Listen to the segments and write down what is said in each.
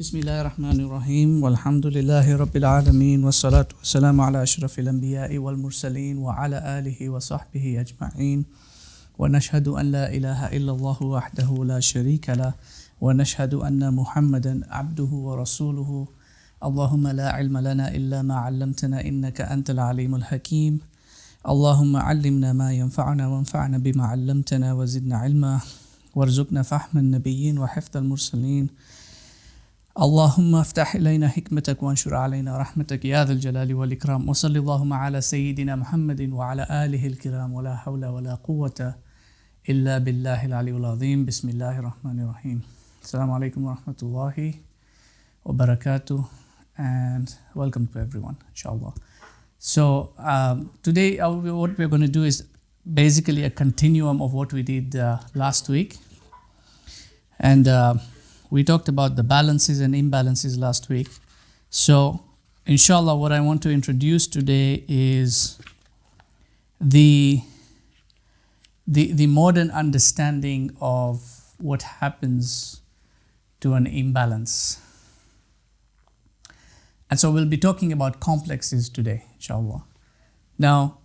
بسم الله الرحمن الرحيم والحمد لله رب العالمين والصلاة والسلام على أشرف الأنبياء والمرسلين وعلى آله وصحبه أجمعين ونشهد أن لا إله إلا الله وحده لا شريك له ونشهد أن محمدا عبده ورسوله اللهم لا علم لنا إلا ما علمتنا إنك أنت العليم الحكيم اللهم علمنا ما ينفعنا وانفعنا بما علمتنا وزدنا علما وارزقنا فهم النبيين وحفظ المرسلين اللهم افتح إلينا حكمتك وانشر علينا رحمتك يا ذا الجلال والإكرام وصل اللهم على سيدنا محمد وعلى آله الكرام ولا حول ولا قوة إلا بالله العلي العظيم بسم الله الرحمن الرحيم Assalamu alaikum wa rahmatullahi wa barakatuh and welcome to everyone inshallah. So today what we're going to do is basically a continuum of what we did last week, and we talked about the balances and imbalances last week. So inshallah what I want to introduce today is the modern understanding of what happens to an imbalance. And so we'll be talking about complexes today, inshallah. Now,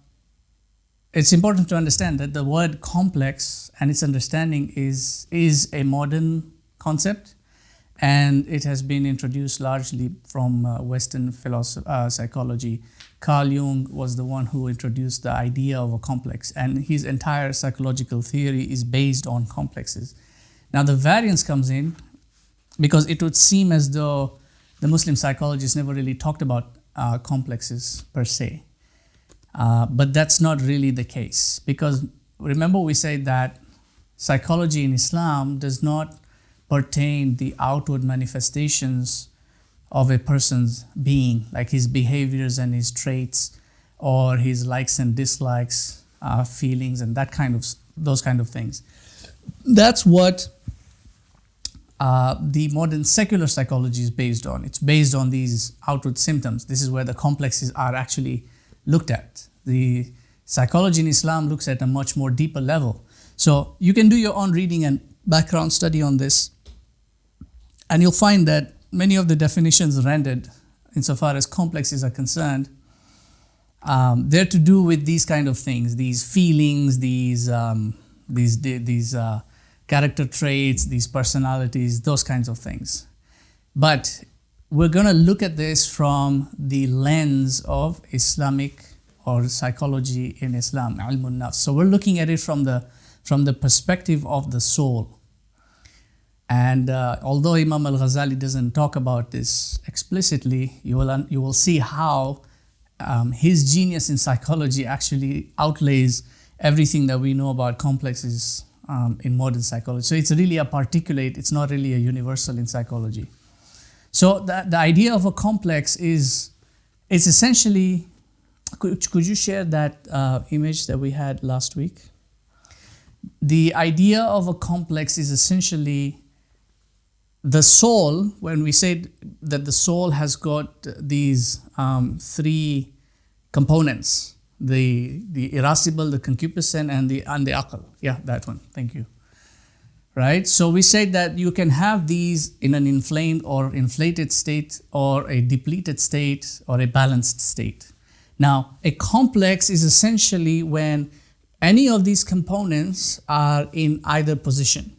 it's important to understand that the word complex and its understanding is a modern concept, and it has been introduced largely from Western psychology. Carl Jung was the one who introduced the idea of a complex, and his entire psychological theory is based on complexes. Now the variance comes in because it would seem as though the Muslim psychologists never really talked about complexes per se. But that's not really the case, because remember we said that psychology in Islam does not pertain the outward manifestations of a person's being, like his behaviors and his traits or his likes and dislikes, feelings and those kind of things. That's what the modern secular psychology is based on. It's based on these outward symptoms. This is where the complexes are actually looked at. The psychology in Islam looks at a much more deeper level. So you can do your own reading and background study on this, and you'll find that many of the definitions rendered insofar as complexes are concerned, they're to do with these kind of things, these feelings, these character traits, these personalities, those kinds of things. But we're going to look at this from the lens of Islamic or psychology in Islam, ilmun nafs. So we're looking at it from the perspective of the soul. And although Imam al-Ghazali doesn't talk about this explicitly, you will see how his genius in psychology actually outlays everything that we know about complexes in modern psychology. So it's really a particulate, it's not really a universal in psychology. So the idea of a complex is essentially, could you share that image that we had last week? The idea of a complex is essentially the soul. When we said that the soul has got these three components, the irascible, the concupiscent, and the aql. Yeah, that one. Thank you. Right? So we said that you can have these in an inflamed or inflated state, or a depleted state, or a balanced state. Now, a complex is essentially when any of these components are in either position.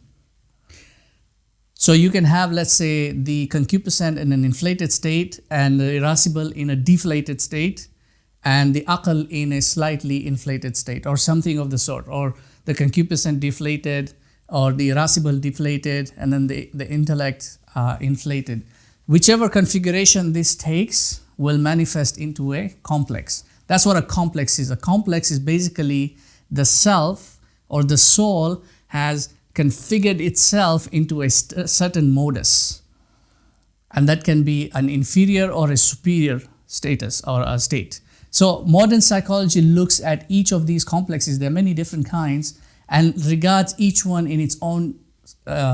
So you can have, let's say, the concupiscent in an inflated state and the irascible in a deflated state, and the aql in a slightly inflated state, or something of the sort, or the concupiscent deflated, or the irascible deflated, and then the intellect inflated. Whichever configuration this takes will manifest into a complex. That's what a complex is. A complex is basically the self or the soul has configured itself into a certain modus, and that can be an inferior or a superior status or a state. So modern psychology looks at each of these complexes. There are many different kinds, and regards each one in its own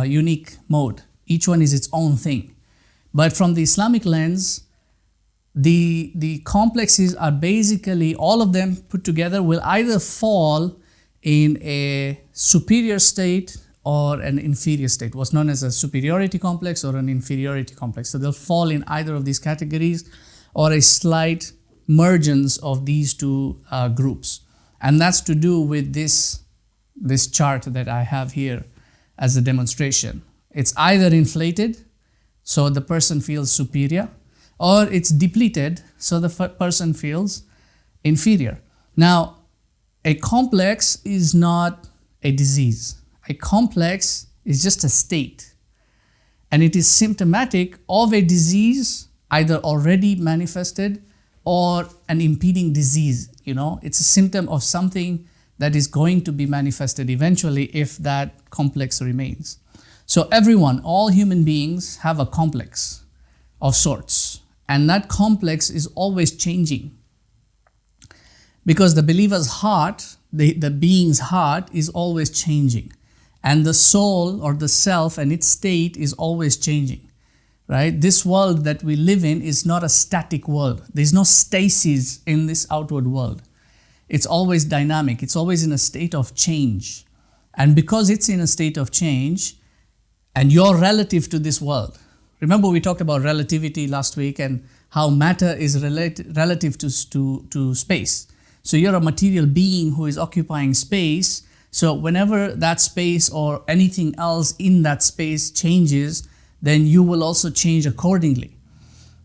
unique mode. Each one is its own thing. But from the Islamic lens, the complexes are basically, all of them put together will either fall in a superior state or an inferior state, what's known as a superiority complex or an inferiority complex. So they'll fall in either of these categories or a slight mergence of these two groups. And that's to do with this chart that I have here as a demonstration. It's either inflated, so the person feels superior, or it's depleted, so the person feels inferior. Now, a complex is not a disease. A complex is just a state, and it is symptomatic of a disease either already manifested or an impeding disease. It's a symptom of something that is going to be manifested eventually if that complex remains. So everyone, all human beings have a complex of sorts, and that complex is always changing. Because the believer's heart, the being's heart is always changing. And the soul or the self and its state is always changing, right? This world that we live in is not a static world. There's no stasis in this outward world. It's always dynamic. It's always in a state of change. And because it's in a state of change, and you're relative to this world. Remember we talked about relativity last week and how matter is relative to space. So you're a material being who is occupying space. So whenever that space or anything else in that space changes, then you will also change accordingly.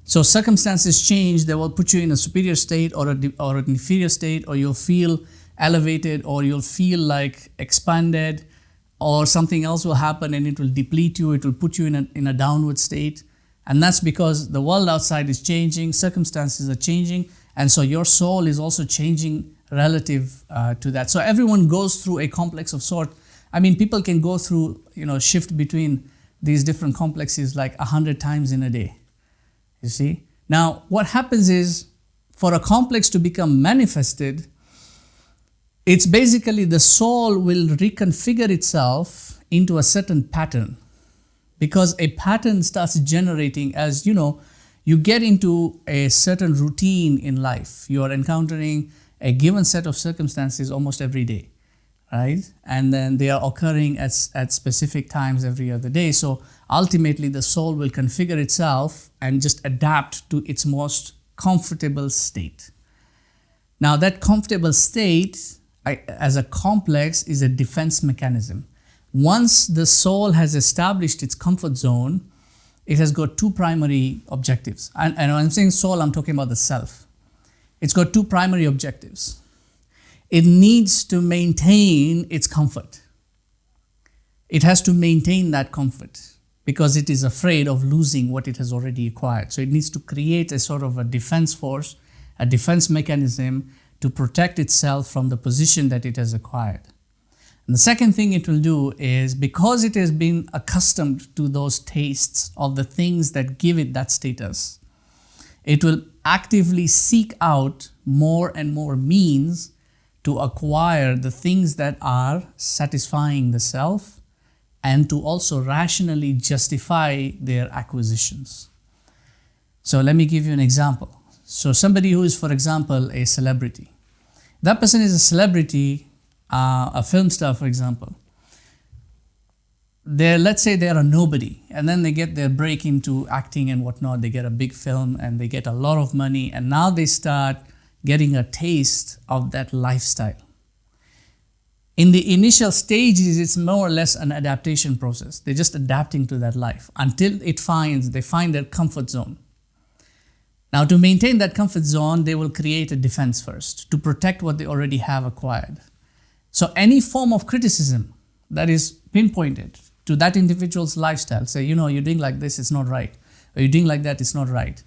So circumstances change, they will put you in a superior state or an inferior state, or you'll feel elevated, or you'll feel like expanded, or something else will happen and it will deplete you, it will put you in a downward state. And that's because the world outside is changing, circumstances are changing, and so your soul is also changing relative to that. So everyone goes through a complex of sort. I mean, people can go through, shift between these different complexes like 100 times in a day, you see. Now, what happens is, for a complex to become manifested, it's basically the soul will reconfigure itself into a certain pattern, because a pattern starts generating as, you get into a certain routine in life. You are encountering a given set of circumstances almost every day, right? And then they are occurring at specific times every other day. So ultimately the soul will configure itself and just adapt to its most comfortable state. Now that comfortable state as a complex is a defense mechanism. Once the soul has established its comfort zone, it has got two primary objectives. And when I'm saying soul, I'm talking about the self. It's got two primary objectives. It needs to maintain its comfort. It has to maintain that comfort because it is afraid of losing what it has already acquired. So it needs to create a sort of a defense force, a defense mechanism to protect itself from the position that it has acquired. And the second thing it will do is, because it has been accustomed to those tastes of the things that give it that status, it will actively seek out more and more means to acquire the things that are satisfying the self and to also rationally justify their acquisitions. So let me give you an example. So somebody who is, for example, a celebrity. That person is a celebrity, a film star, for example. Let's say they're a nobody, and then they get their break into acting and whatnot. They get a big film and they get a lot of money, and now they start getting a taste of that lifestyle. In the initial stages, it's more or less an adaptation process. They're just adapting to that life until they find their comfort zone. Now, to maintain that comfort zone, they will create a defense first to protect what they already have acquired. So any form of criticism that is pinpointed to that individual's lifestyle, say, you're doing like this, it's not right, or you're doing like that, it's not right,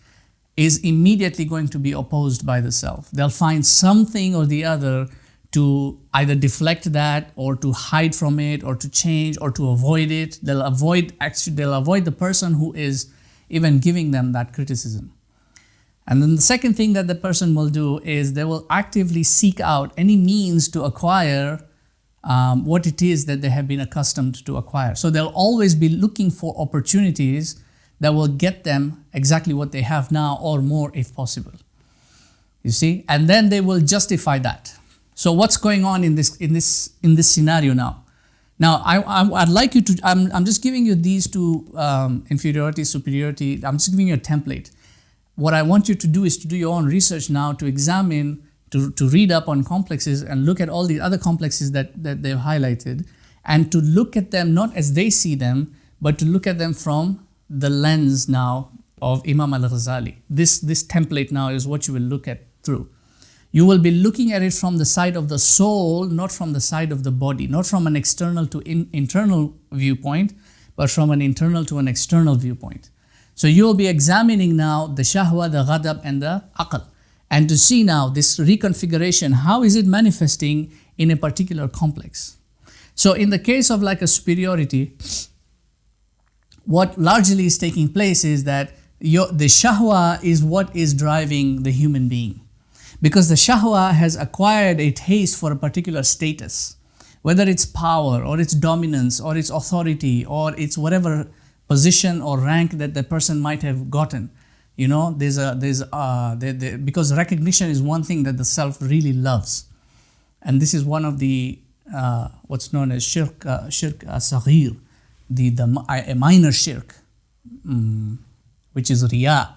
is immediately going to be opposed by the self. They'll find something or the other to either deflect that or to hide from it or to change or to avoid it. They'll avoid the person who is even giving them that criticism. And then the second thing that the person will do is they will actively seek out any means to acquire what it is that they have been accustomed to acquire. So they'll always be looking for opportunities that will get them exactly what they have now or more if possible. You see? And then they will justify that. So what's going on in this scenario now? Now, I'd like you to, I'm just giving you these two, inferiority, superiority. I'm just giving you a template. What I want you to do is to do your own research now, to examine, to read up on complexes and look at all the other complexes that they've highlighted, and to look at them not as they see them, but to look at them from the lens now of Imam al-Ghazali. This template now is what you will look at through. You will be looking at it from the side of the soul, not from the side of the body, not from an external to internal viewpoint, but from an internal to an external viewpoint. So you will be examining now the shahwa, the ghadab, and the aql, and to see now this reconfiguration, how is it manifesting in a particular complex. So in the case of like a superiority, what largely is taking place is that the shahwa is what is driving the human being. Because the shahwa has acquired a taste for a particular status, whether it's power or its dominance or its authority or its whatever position or rank that the person might have gotten. You know, because recognition is one thing that the self really loves. And this is one of the, what's known as shirk saghir, a minor shirk, which is riya.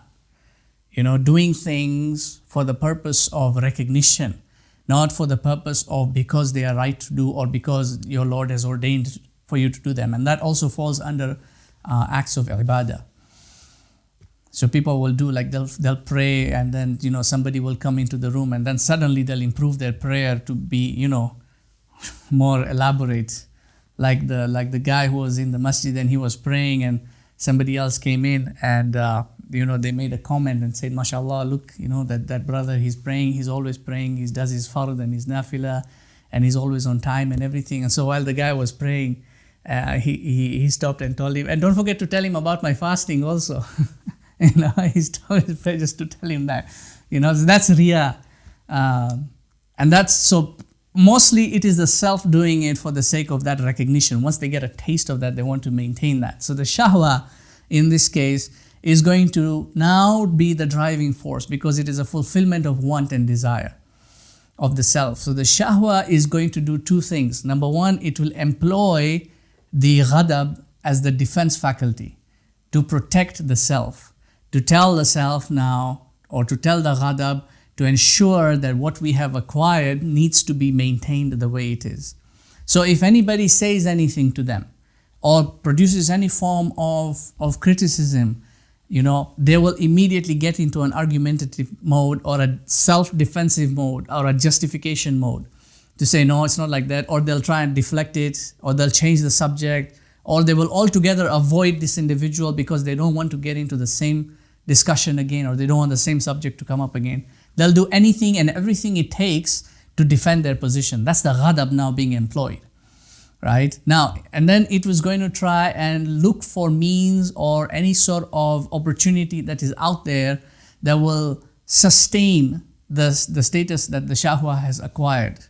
You know, doing things for the purpose of recognition, not for the purpose of because they are right to do or because your Lord has ordained for you to do them. And that also falls under acts of ibadah. So people will do like they'll pray, and then, you know, somebody will come into the room, and then suddenly they'll improve their prayer to be, you know, more elaborate. Like the guy who was in the masjid and he was praying, and somebody else came in and you know, they made a comment and said, mashallah, look, you know, that brother, he's praying, he's always praying, he does his fard and his nafila, and he's always on time and everything. And so while the guy was praying, he stopped and told him, and don't forget to tell him about my fasting also. You know, he stopped his prayer just to tell him that. You know, so that's riya. And that's, so mostly it is the self doing it for the sake of that recognition. Once they get a taste of that, they want to maintain that. So the shahwa in this case is going to now be the driving force, because it is a fulfillment of want and desire of the self. So the shahwa is going to do two things. Number one, it will employ the ghadab as the defense faculty to protect the self, to tell the self now, or to tell the ghadab, to ensure that what we have acquired needs to be maintained the way it is. So if anybody says anything to them or produces any form of criticism, you know, they will immediately get into an argumentative mode or a self-defensive mode or a justification mode to say, no, it's not like that, or they'll try and deflect it, or they'll change the subject, or they will altogether avoid this individual because they don't want to get into the same discussion again, or they don't want the same subject to come up again. They'll do anything and everything it takes to defend their position. That's the ghadab now being employed. Right? Now, and then it was going to try and look for means or any sort of opportunity that is out there that will sustain the status that the shahwa has acquired.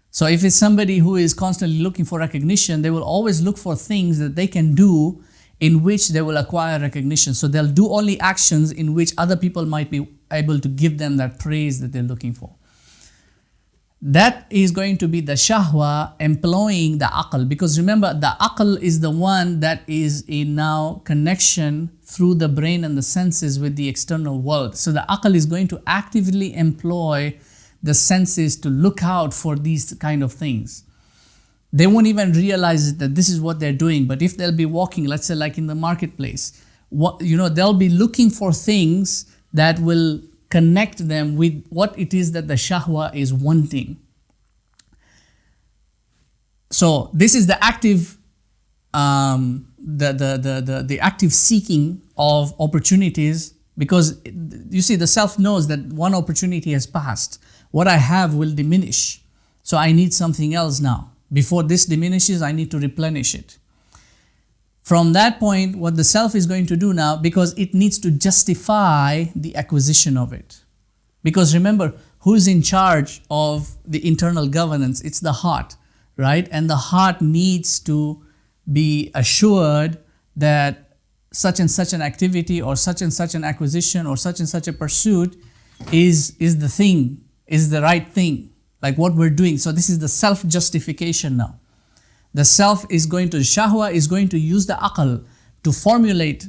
So if it's somebody who is constantly looking for recognition, they will always look for things that they can do in which they will acquire recognition. So they'll do only actions in which other people might be able to give them that praise that they're looking for. That is going to be the shahwa employing the aql, because remember, the aql is the one that is in now connection through the brain and the senses with the external world. So the aql is going to actively employ the senses to look out for these kind of things. They won't even realize that this is what they're doing, but if they'll be walking, let's say like in the marketplace, they'll be looking for things that will connect them with what it is that the shahwa is wanting. So this is the active, the active seeking of opportunities, because you see the self knows that one opportunity has passed. What I have will diminish, so I need something else now. Before this diminishes, I need to replenish it. From that point, what the self is going to do now, because it needs to justify the acquisition of it. Because remember, who's in charge of the internal governance? It's the heart, right? And the heart needs to be assured that such and such an activity or such and such an acquisition or such and such a pursuit is the thing, is the right thing, like what we're doing. So this is the self-justification now. The self is going to, shahwa is going to use the aql to formulate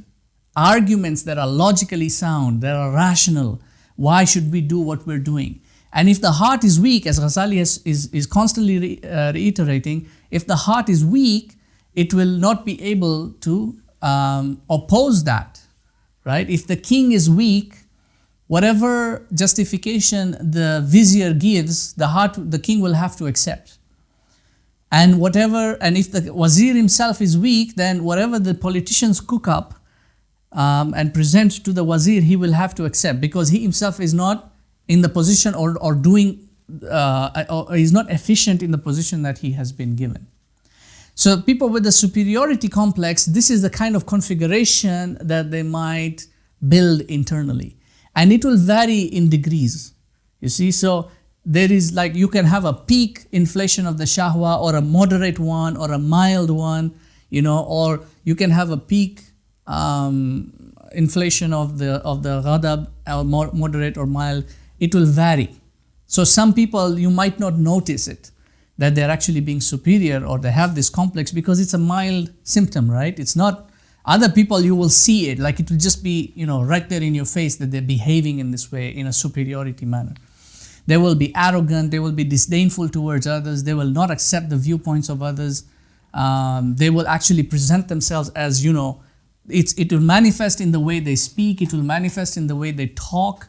arguments that are logically sound, that are rational. Why should we do what we're doing? And if the heart is weak, as Ghazali is constantly reiterating, if the heart is weak, it will not be able to oppose that, right? If the king is weak, whatever justification the vizier gives, the king will have to accept. And if the wazir himself is weak, then whatever the politicians cook up and present to the wazir, he will have to accept, because he himself is not in the position or he's not efficient in the position that he has been given. So people with the superiority complex, this is the kind of configuration that they might build internally. And it will vary in degrees, you see. So there is, like, you can have a peak inflation of the shahwa, or a moderate one, or a mild one, you know, or you can have a peak inflation of the ghadab, or moderate or mild. It will vary. So some people, you might not notice it, that they're actually being superior, or they have this complex, because it's a mild symptom, right? It's not, other people, you will see it, like it will just be, you know, right there in your face, that they're behaving in this way, in a superiority manner. They will be arrogant, they will be disdainful towards others, they will not accept the viewpoints of others. They will actually present themselves as, you know, it will manifest in the way they speak, it will manifest in the way they talk,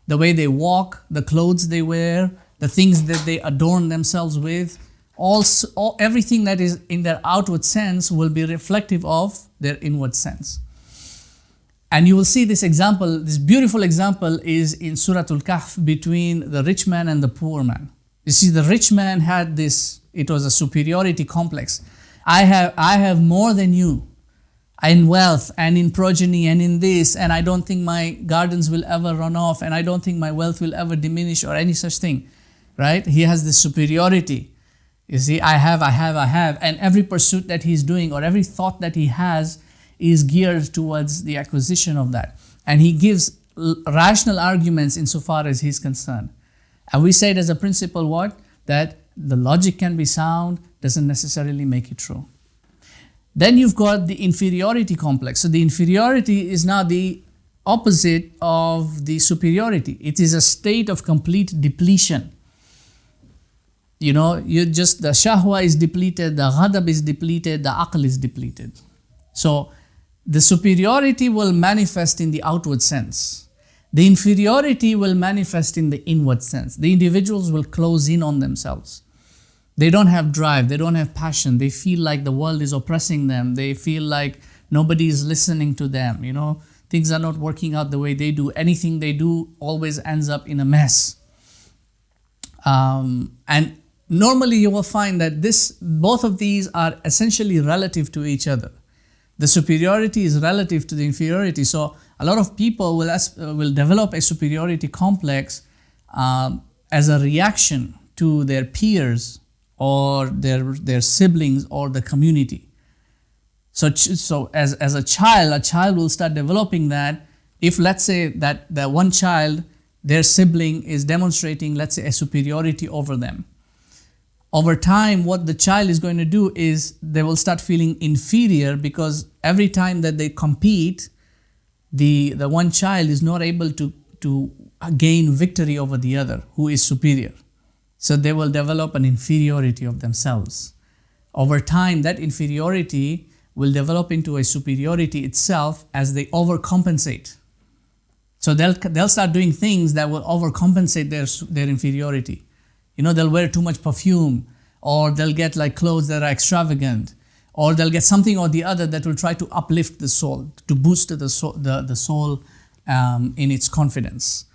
the way they walk, the clothes they wear, the things that they adorn themselves with. Everything that is in their outward sense will be reflective of their inward sense. And you will see this example, this beautiful example is in Surah Al-Kahf, between the rich man and the poor man. You see, the rich man had this, it was a superiority complex. I have more than you in wealth and in progeny and in this, and I don't think my gardens will ever run off, and I don't think my wealth will ever diminish, or any such thing, right? He has this superiority. You see, I have, and every pursuit that he's doing, or every thought that he has, is geared towards the acquisition of that. And he gives rational arguments insofar as he's concerned. And we say it as a principle, what? That the logic can be sound, doesn't necessarily make it true. Then you've got the inferiority complex. So the inferiority is now the opposite of the superiority. It is a state of complete depletion. You know, the shahwa is depleted, the ghadab is depleted, the aql is depleted. So the superiority will manifest in the outward sense. The inferiority will manifest in the inward sense. The individuals will close in on themselves. They don't have drive, they don't have passion, they feel like the world is oppressing them, they feel like nobody is listening to them, you know, things are not working out the way they do, anything they do always ends up in a mess. And normally you will find that both of these are essentially relative to each other. The superiority is relative to the inferiority. So a lot of people will develop a superiority complex as a reaction to their peers, or their siblings, or the community. So as a child will start developing that. If, let's say, that the one child, their sibling is demonstrating, let's say, a superiority over them. Over time, what the child is going to do is they will start feeling inferior, because every time that they compete, the one child is not able to gain victory over the other who is superior. So they will develop an inferiority of themselves. Over time, that inferiority will develop into a superiority itself as they overcompensate. So they'll start doing things that will overcompensate their inferiority. You know, they'll wear too much perfume, or they'll get like clothes that are extravagant, or they'll get something or the other that will try to uplift the soul, to boost the soul in its confidence.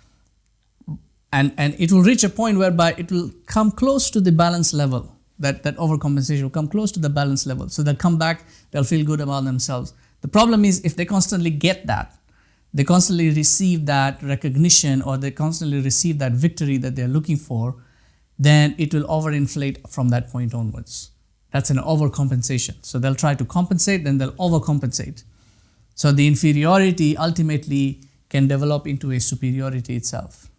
And it will reach a point whereby it will come close to the balance level. That overcompensation will come close to the balance level. So they'll come back, they'll feel good about themselves. The problem is, if they constantly get that, they constantly receive that recognition, or they constantly receive that victory that they're looking for, then it will overinflate from that point onwards. That's an overcompensation. So they'll try to compensate, then they'll overcompensate. So the inferiority ultimately can develop into a superiority itself.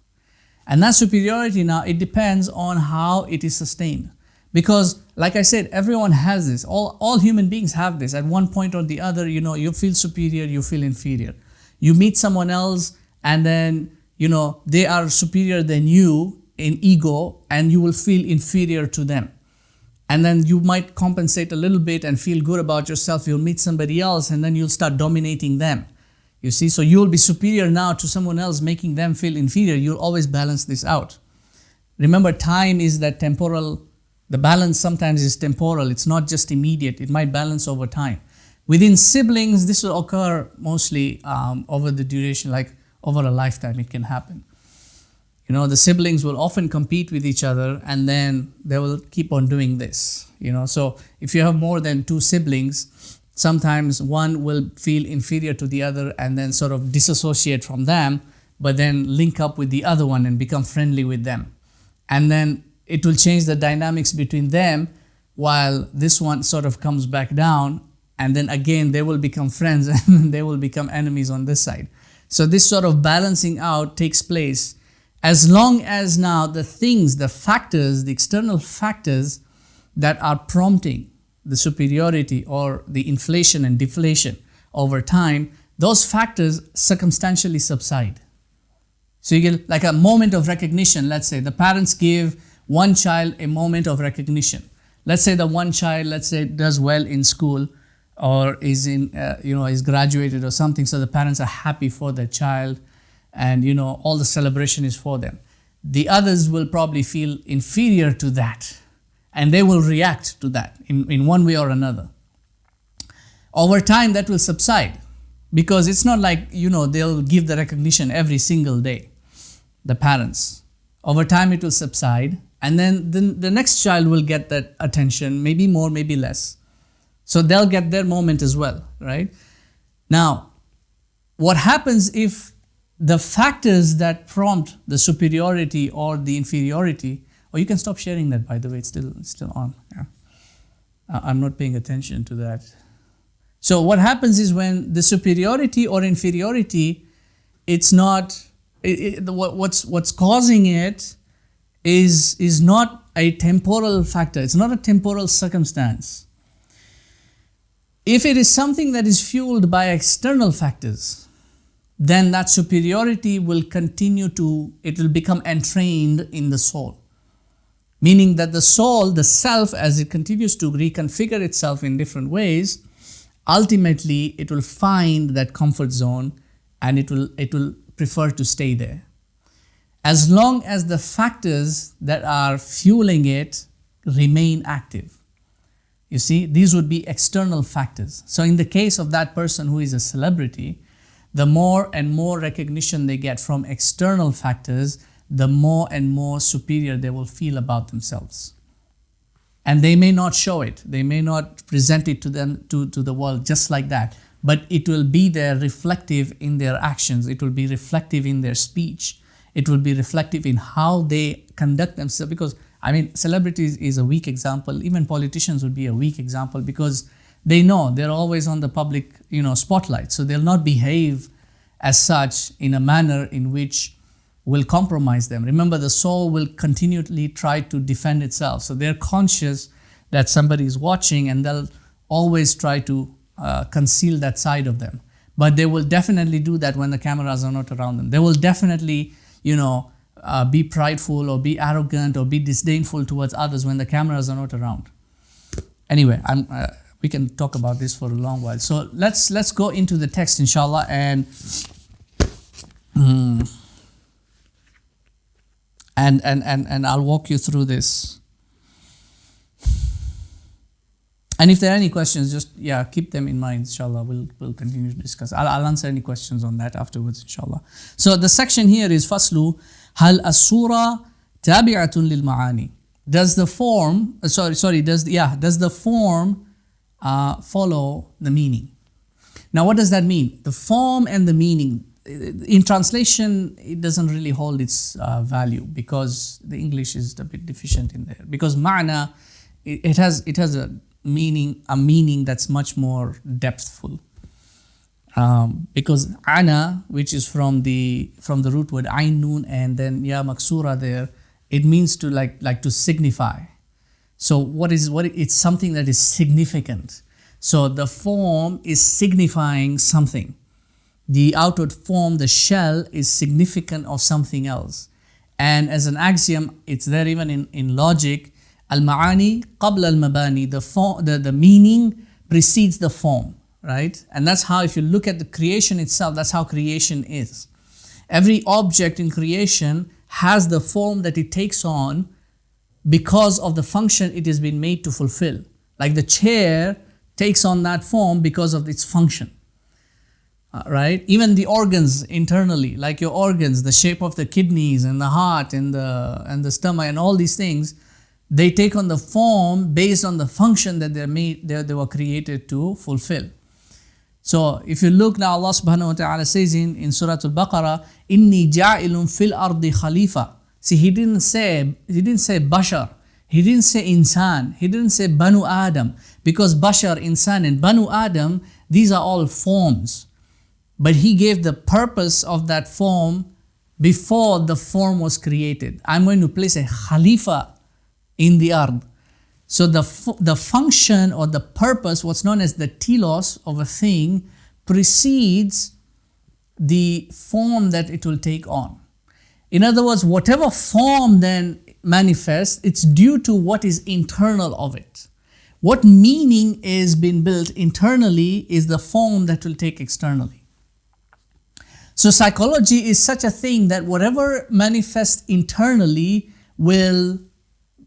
And that superiority now, it depends on how it is sustained. Because, like I said, everyone has this. All human beings have this. At one point or the other, you feel superior, you feel inferior. You meet someone else, and then, they are superior than you in ego, and you will feel inferior to them. And then you might compensate a little bit and feel good about yourself. You'll meet somebody else, and then you'll start dominating them. You see, so you'll be superior now to someone else, making them feel inferior. You'll always balance this out. Remember, time is that temporal. The balance sometimes is temporal. It's not just immediate. It might balance over time. Within siblings, this will occur mostly over the duration, like over a lifetime, it can happen. The siblings will often compete with each other, and then they will keep on doing this. So if you have more than 2 siblings, sometimes one will feel inferior to the other and then sort of disassociate from them, but then link up with the other one and become friendly with them. And then it will change the dynamics between them, while this one sort of comes back down, and then again they will become friends and they will become enemies on this side. So this sort of balancing out takes place as long as now the things, the factors, the external factors that are prompting the superiority or the inflation and deflation over time, those factors circumstantially subside. So you get like a moment of recognition. Let's say the parents give one child a moment of recognition. Let's say the one child, does well in school, or is is graduated or something. So the parents are happy for their child, and all the celebration is for them. The others will probably feel inferior to that, and they will react to that in one way or another. Over time, that will subside, because it's not like they'll give the recognition every single day, the parents. Over time, it will subside. And then the next child will get that attention, maybe more, maybe less. So they'll get their moment as well, right? Now, what happens if the factors that prompt the superiority or the inferiority, or you can stop sharing that, by the way, it's still on. Yeah. I'm not paying attention to that. So what happens is when the superiority or inferiority, it's not, what's causing it is not a temporal factor. It's not a temporal circumstance. If it is something that is fueled by external factors, then that superiority will it will become entrained in the soul. Meaning that the soul, the self, as it continues to reconfigure itself in different ways, ultimately it will find that comfort zone, and it will prefer to stay there. As long as the factors that are fueling it remain active. You see, these would be external factors. So in the case of that person who is a celebrity, the more and more recognition they get from external factors, the more and more superior they will feel about themselves. And they may not show it. They may not present it to them, to the world just like that. But it will be there reflective in their actions. It will be reflective in their speech. It will be reflective in how they conduct themselves. Because, celebrities is a weak example. Even politicians would be a weak example, because they know they're always on the public, spotlight. So they'll not behave as such in a manner in which will compromise them. Remember, the soul will continually try to defend itself. So they're conscious that somebody is watching, and they'll always try to conceal that side of them. But they will definitely do that when the cameras are not around them. They will definitely, be prideful or be arrogant or be disdainful towards others when the cameras are not around. Anyway, we can talk about this for a long while. So let's go into the text, inshallah, and I'll walk you through this. And if there are any questions, just keep them in mind, inshallah. We'll continue to discuss. I'll answer any questions on that afterwards, inshallah. So the section here is Faslu, Hal as-sura tabi'atun lil ma'ani. Does the form, does the form follow the meaning? Now, what does that mean? The form and the meaning. In translation, it doesn't really hold its value, because the English is a bit deficient in there. Because ma'na, it has a meaning that's much more depthful. Because ana, which is from the root word ayn nun and then ya maksura there, it means to like to signify. So it's something that is significant. So the form is signifying something. The outward form, the shell, is significant of something else. And as an axiom, it's there even in logic, al-ma'ani qabla al-mabani, the meaning precedes the form, right? And that's how, if you look at the creation itself, that's how creation is. Every object in creation has the form that it takes on because of the function it has been made to fulfill. Like the chair takes on that form because of its function. Right? Even the organs internally, like your organs, the shape of the kidneys and the heart and the stomach and all these things, they take on the form based on the function that they were created to fulfill. So if you look now, Allah subhanahu wa ta'ala says in Surah Al-Baqarah, Inni ja'ilun fil ardi khalifa. See, he didn't say bashar, he didn't say insan, he didn't say banu Adam, because bashar, insan and banu Adam, these are all forms. But he gave the purpose of that form before the form was created. I'm going to place a khalifa in the earth. So the function or the purpose, what's known as the telos of a thing, precedes the form that it will take on. In other words, whatever form then manifests, it's due to what is internal of it. What meaning is being built internally is the form that will take externally. So psychology is such a thing that whatever manifests internally will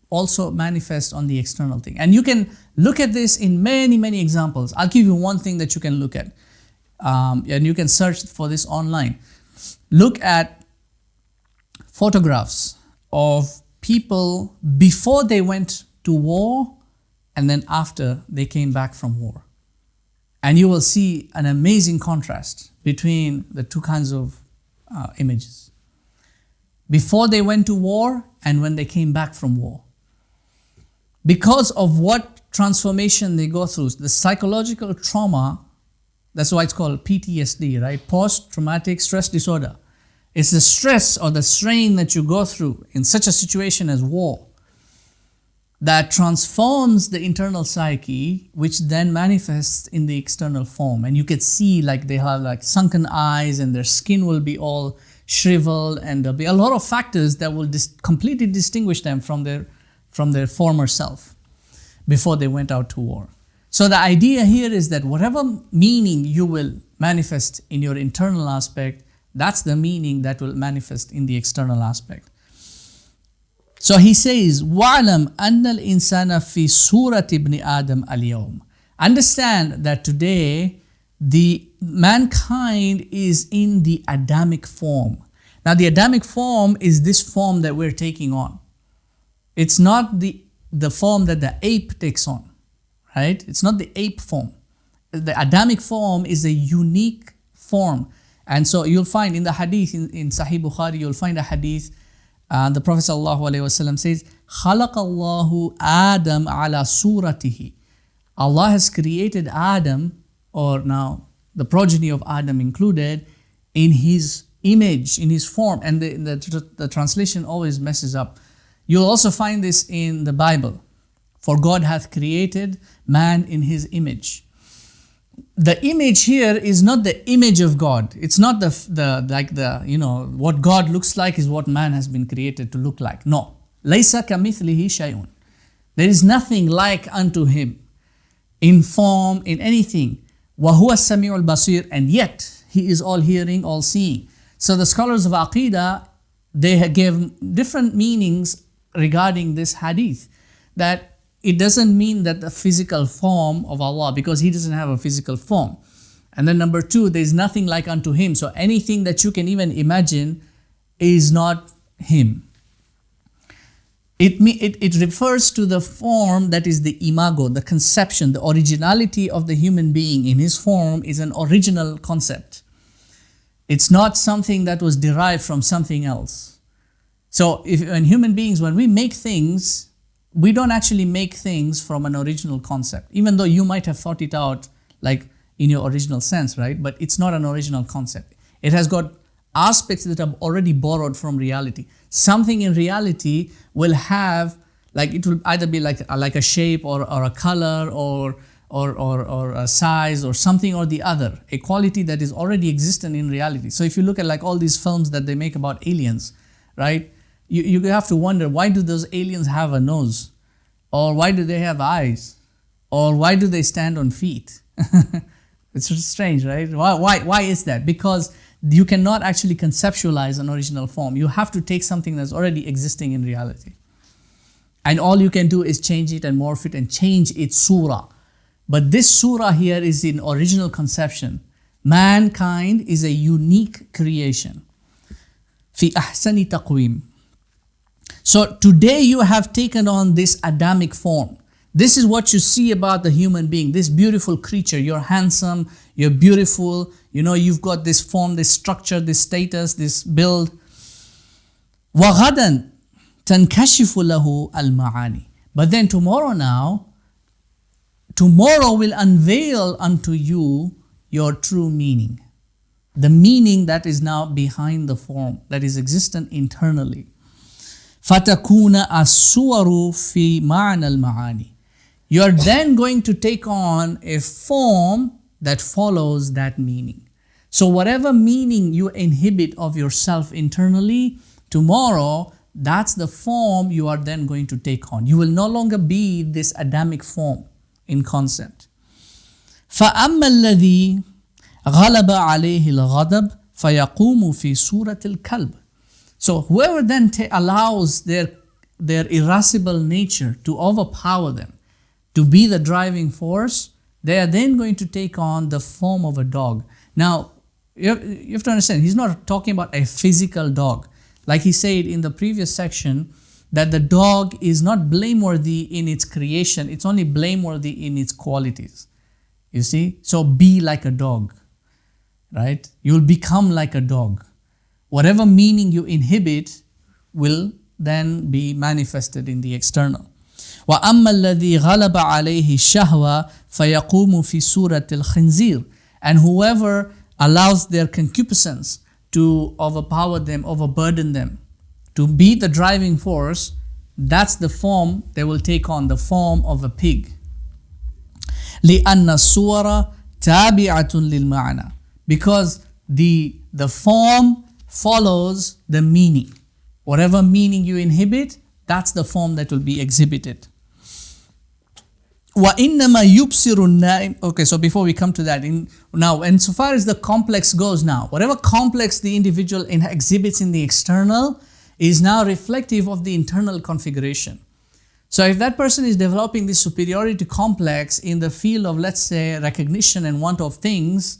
also manifest on the external thing. And you can look at this in many, many examples. I'll give you one thing that you can look at. And you can search for this online. Look at photographs of people before they went to war and then after they came back from war. And you will see an amazing contrast between the two kinds of images. Before they went to war and when they came back from war. Because of what transformation they go through, the psychological trauma, that's why it's called PTSD, right? Post-traumatic stress disorder. It's the stress or the strain that you go through in such a situation as war that transforms the internal psyche, which then manifests in the external form. And you can see like they have like sunken eyes and their skin will be all shriveled, and there'll be a lot of factors that will completely distinguish them from their former self before they went out to war. So the idea here is that whatever meaning you will manifest in your internal aspect, that's the meaning that will manifest in the external aspect. So he says, وَعْلَمْ أَنَّ الْإِنسَانَ فِي سُورَةِ ابْنِ آدَمَ الْيَوْمِ. Understand that today the mankind is in the Adamic form. Now the Adamic form is this form that we're taking on. It's not the form that the ape takes on, right? It's not the ape form. The Adamic form is a unique form. And so you'll find in the hadith, in Sahih Bukhari, you'll find a hadith. The Prophet ﷺ says, خَلَقَ اللَّهُ آدَمَ عَلَى صُورَتِهِ. Allah has created Adam, or now the progeny of Adam included, in his image, in his form. And the translation always messes up. You'll also find this in the Bible. For God hath created man in his image. The image here is not the image of God. It's not what God looks like is what man has been created to look like. No. لَيْسَ كَمِثْلِهِ شَيْءٌ. There is nothing like unto him in form, in anything. وَهُوَ السَّمِيعُ الْبَصِيرُ. And yet, he is all hearing, all seeing. So the scholars of Aqidah, they gave different meanings regarding this hadith. That it doesn't mean that the physical form of Allah, because he doesn't have a physical form. And then number two, there's nothing like unto him. So anything that you can even imagine is not him. It refers to the form that is the imago, the conception, the originality of the human being in his form is an original concept. It's not something that was derived from something else. So when human beings, when we make things, we don't actually make things from an original concept, even though you might have thought it out like in your original sense, right? But it's not an original concept. It has got aspects that are already borrowed from reality. Something in reality will have Like it will either be like a shape or a color or a size or something or the other, a quality that is already existent in reality. So if you look at like all these films that they make about aliens, right? You have to wonder, why do those aliens have a nose? Or why do they have eyes? Or why do they stand on feet? It's strange, right? Why is that? Because you cannot actually conceptualize an original form. You have to take something that's already existing in reality. And all you can do is change it and morph it and change its surah. But this surah here is in original conception. Mankind is a unique creation. في أحسن تقويم. So today you have taken on this Adamic form. This is what you see about the human being, this beautiful creature. You're handsome, you're beautiful, you've got this form, this structure, this status, this build. وَغَدًا تَنْكَشِفُ لَهُ الْمَعَانِي. But then tomorrow will unveil unto you your true meaning. The meaning that is now behind the form, that is existent internally. فَتَكُونَ الصُّوَرُ فِي مَعْنَى الْمَعَانِي. You are then going to take on a form that follows that meaning. So whatever meaning you inhibit of yourself internally, tomorrow, that's the form you are then going to take on. You will no longer be this Adamic form in concept. فَأَمَّا الَّذِي غَلَبَ عَلَيْهِ الْغَضَبِ فَيَقُومُ فِي سُورَةِ الْكَلْبِ. So whoever then allows their irascible nature to overpower them, to be the driving force, they are then going to take on the form of a dog. Now, you have to understand, he's not talking about a physical dog. Like he said in the previous section, that the dog is not blameworthy in its creation, it's only blameworthy in its qualities. You see? So be like a dog, right? You'll become like a dog. Whatever meaning you inhibit will then be manifested in the external. وَأَمَّا الَّذِي غَلَبَ عَلَيْهِ الشَّهْوَةِ فَيَقُومُ فِي سُورَةِ الْخِنْزِيرِ. And whoever allows their concupiscence to overpower them, overburden them, to be the driving force, that's the form they will take on, the form of a pig. لِأَنَّ الصُّوَرَ تَابِعَةٌ لِلْمَعْنَى. Because the form follows the meaning. Whatever meaning you inhibit, that's the form that will be exhibited. وَإِنَّمَا يُبْصِرُ النَّائِمُ. Okay, so before we come to that, now, and so far as the complex goes now, whatever complex the individual exhibits in the external is now reflective of the internal configuration. So if that person is developing this superiority complex in the field of, let's say, recognition and want of things,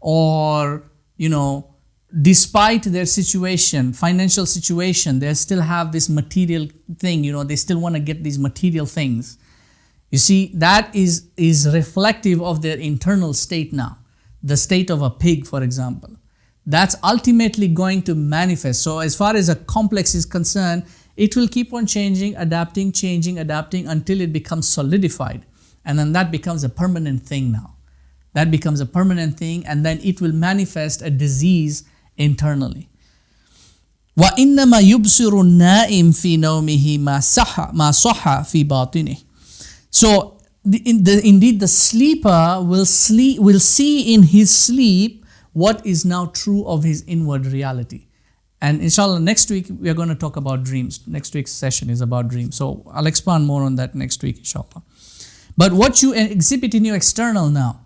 or, despite their situation, financial situation, they still have this material thing, they still want to get these material things. You see, that is reflective of their internal state now. The state of a pig, for example. That's ultimately going to manifest. So as far as a complex is concerned, it will keep on changing, adapting, until it becomes solidified. And then that becomes a permanent thing now. That becomes a permanent thing, and then it will manifest a disease internally. وَإِنَّمَا يُبْصِرُ النَّائِمْ فِي نَوْمِهِ مَا صَحَّ فِي بَاطِنِهِ. So indeed the sleeper will see in his sleep what is now true of his inward reality. And inshallah, next week we are going to talk about dreams. Next week's session is about dreams. So I'll expand more on that next week, inshallah. But what you exhibit in your external now,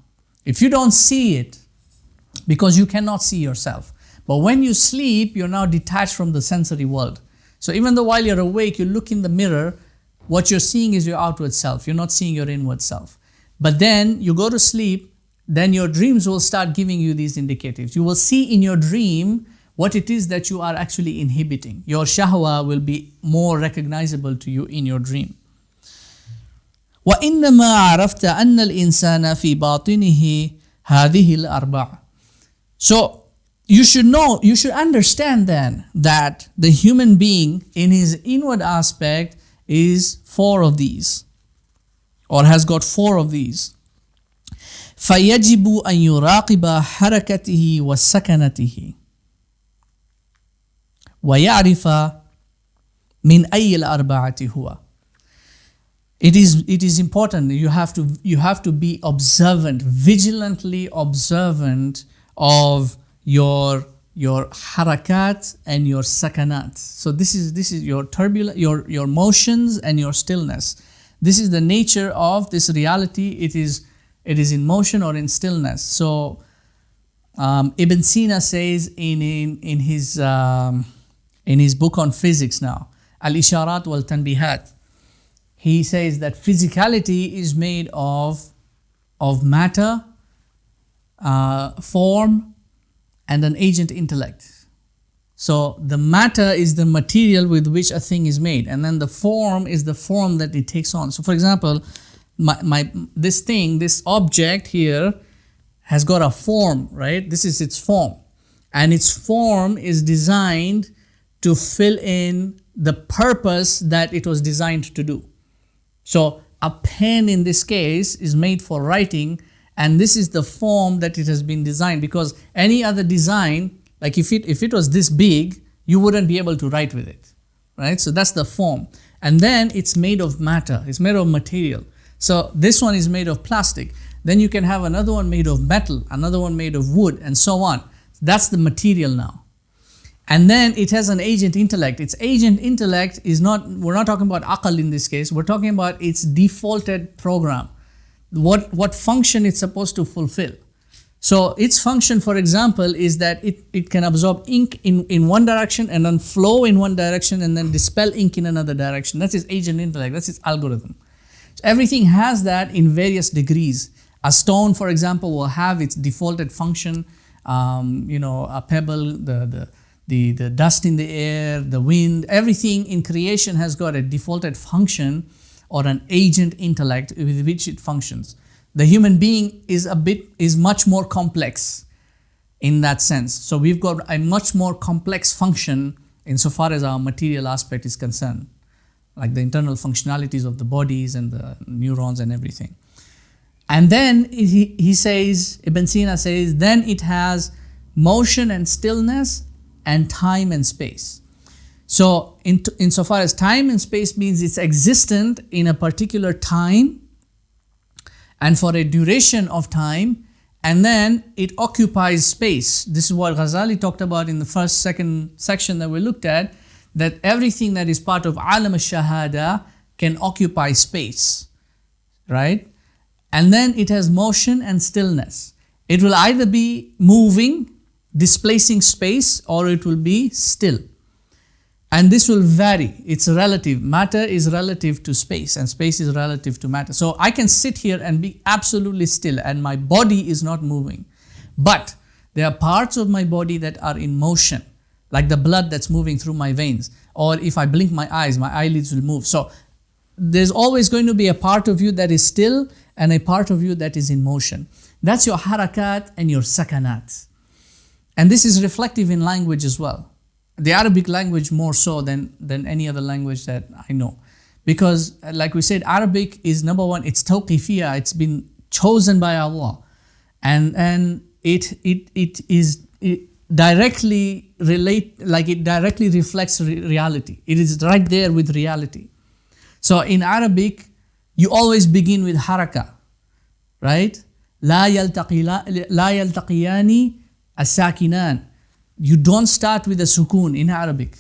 if you don't see it, because you cannot see yourself, but when you sleep, you're now detached from the sensory world. So even though while you're awake, you look in the mirror, what you're seeing is your outward self. You're not seeing your inward self. But then you go to sleep, then your dreams will start giving you these indicatives. You will see in your dream what it is that you are actually inhibiting. Your shahwa will be more recognizable to you in your dream. وَإِنَّمَا عَرَفْتَ أَنَّ الْإِنسَانَ فِي بَاطِنِهِ هَذِهِ الْأَرْبَعَ. So you should understand then that the human being in his inward aspect is 4 of these, or has got 4 of these. فَيَجِبُ أَن يُرَاقِبَ حَرَكَتِهِ وَسَكَنَتِهِ وَيَعْرِفَ مِنْ أَيِّ الْأَرْبَعَةِ هُوَ. it is important. You have to be observant, vigilantly observant of your harakat and your sakanat. So this is your turbulence, your motions and your stillness. This is the nature of this reality. It is in motion or in stillness. So Ibn Sina says in his book on physics now, Al-Isharat wal-Tanbihat, he says that physicality is made of matter, form, and an agent intellect. So the matter is the material with which a thing is made, and then the form is the form that it takes on. So for example, this object here has got a form, right? This is its form, and its form is designed to fill in the purpose that it was designed to do. So a pen in this case is made for writing, and this is the form that it has been designed, because any other design, like if it was this big, you wouldn't be able to write with it, right? So that's the form. And then it's made of matter, it's made of material. So this one is made of plastic. Then you can have another one made of metal, another one made of wood, and so on. That's the material now. And then it has an agent intellect. Its agent intellect is not, we're not talking about aql in this case, we're talking about its defaulted program. What function it's supposed to fulfill. So its function, for example, is that it can absorb ink in one direction and then flow in one direction and then dispel ink in another direction. That's its agent intellect, that's its algorithm. So everything has that in various degrees. A stone, for example, will have its defaulted function. A pebble, the dust in the air, the wind, everything in creation has got a defaulted function or an agent intellect with which it functions. The human being is much more complex in that sense. So we've got a much more complex function insofar as our material aspect is concerned, like the internal functionalities of the bodies and the neurons and everything. And then he says, Ibn Sina says, then it has motion and stillness and time and space. So insofar as time and space means it's existent in a particular time and for a duration of time, and then it occupies space. This is what Ghazali talked about in the second section that we looked at, that everything that is part of alam al-shahada can occupy space, right? And then it has motion and stillness. It will either be moving, displacing space, or it will be still. And this will vary. It's relative. Matter is relative to space and space is relative to matter. So I can sit here and be absolutely still and my body is not moving. But there are parts of my body that are in motion, like the blood that's moving through my veins. Or if I blink my eyes, my eyelids will move. So there's always going to be a part of you that is still and a part of you that is in motion. That's your harakat and your sakanat. And this is reflective in language as well. The Arabic language more so than any other language that I know. Because like we said, Arabic is number one, it's tawqifiyah, it's been chosen by Allah. And it directly reflects reality. It is right there with reality. So in Arabic, you always begin with haraka, right? لا يلتقيان الساكنان. You don't start with a sukoon in Arabic.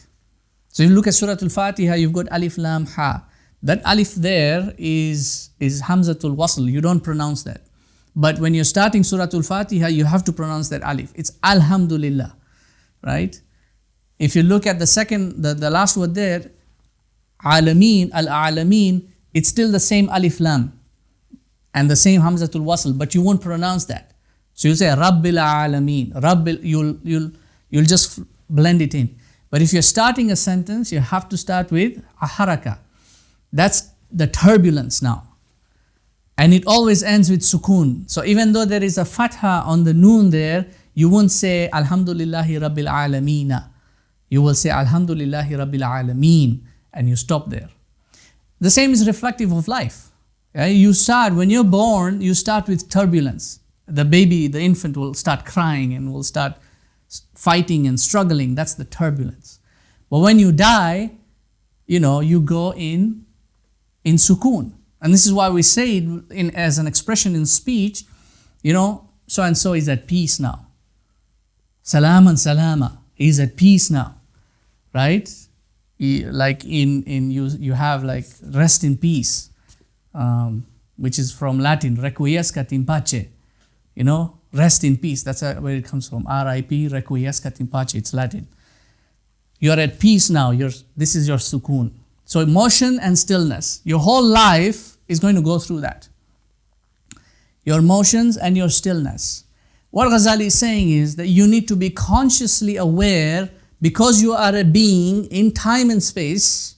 So if you look at Surah Al-Fatiha, you've got alif lam ha. That alif there is hamzatul wasl. You don't pronounce that. But when you're starting Surah Al-Fatiha, you have to pronounce that alif. It's alhamdulillah, right? If you look at the last word there, alameen, al-alameen, it's still the same alif lam and the same hamzatul wasl, but you won't pronounce that. So you'll say Rabbil Alameen. You'll just blend it in. But if you're starting a sentence, you have to start with a haraka. That's the turbulence now. And it always ends with sukoon. So even though there is a fatha on the noon there, you won't say Alhamdulillahi Rabbil Alameen. You will say Alhamdulillahi Rabbil Alameen, and you stop there. The same is reflective of life. Okay? When you're born, you start with turbulence. The baby, the infant will start crying and will start fighting and struggling. That's the turbulence. But when you die, you go in sukoon. And this is why we say it as an expression in speech, so and so is at peace now. Salaman salama, he's at peace now, right? Like you have like rest in peace, which is from Latin, requiescat in pace, rest in peace. That's where it comes from. R.I.P. requiescat in pace. It's Latin. You're at peace now. This is your sukoon. So emotion and stillness. Your whole life is going to go through that. Your emotions and your stillness. What Ghazali is saying is that you need to be consciously aware, because you are a being in time and space,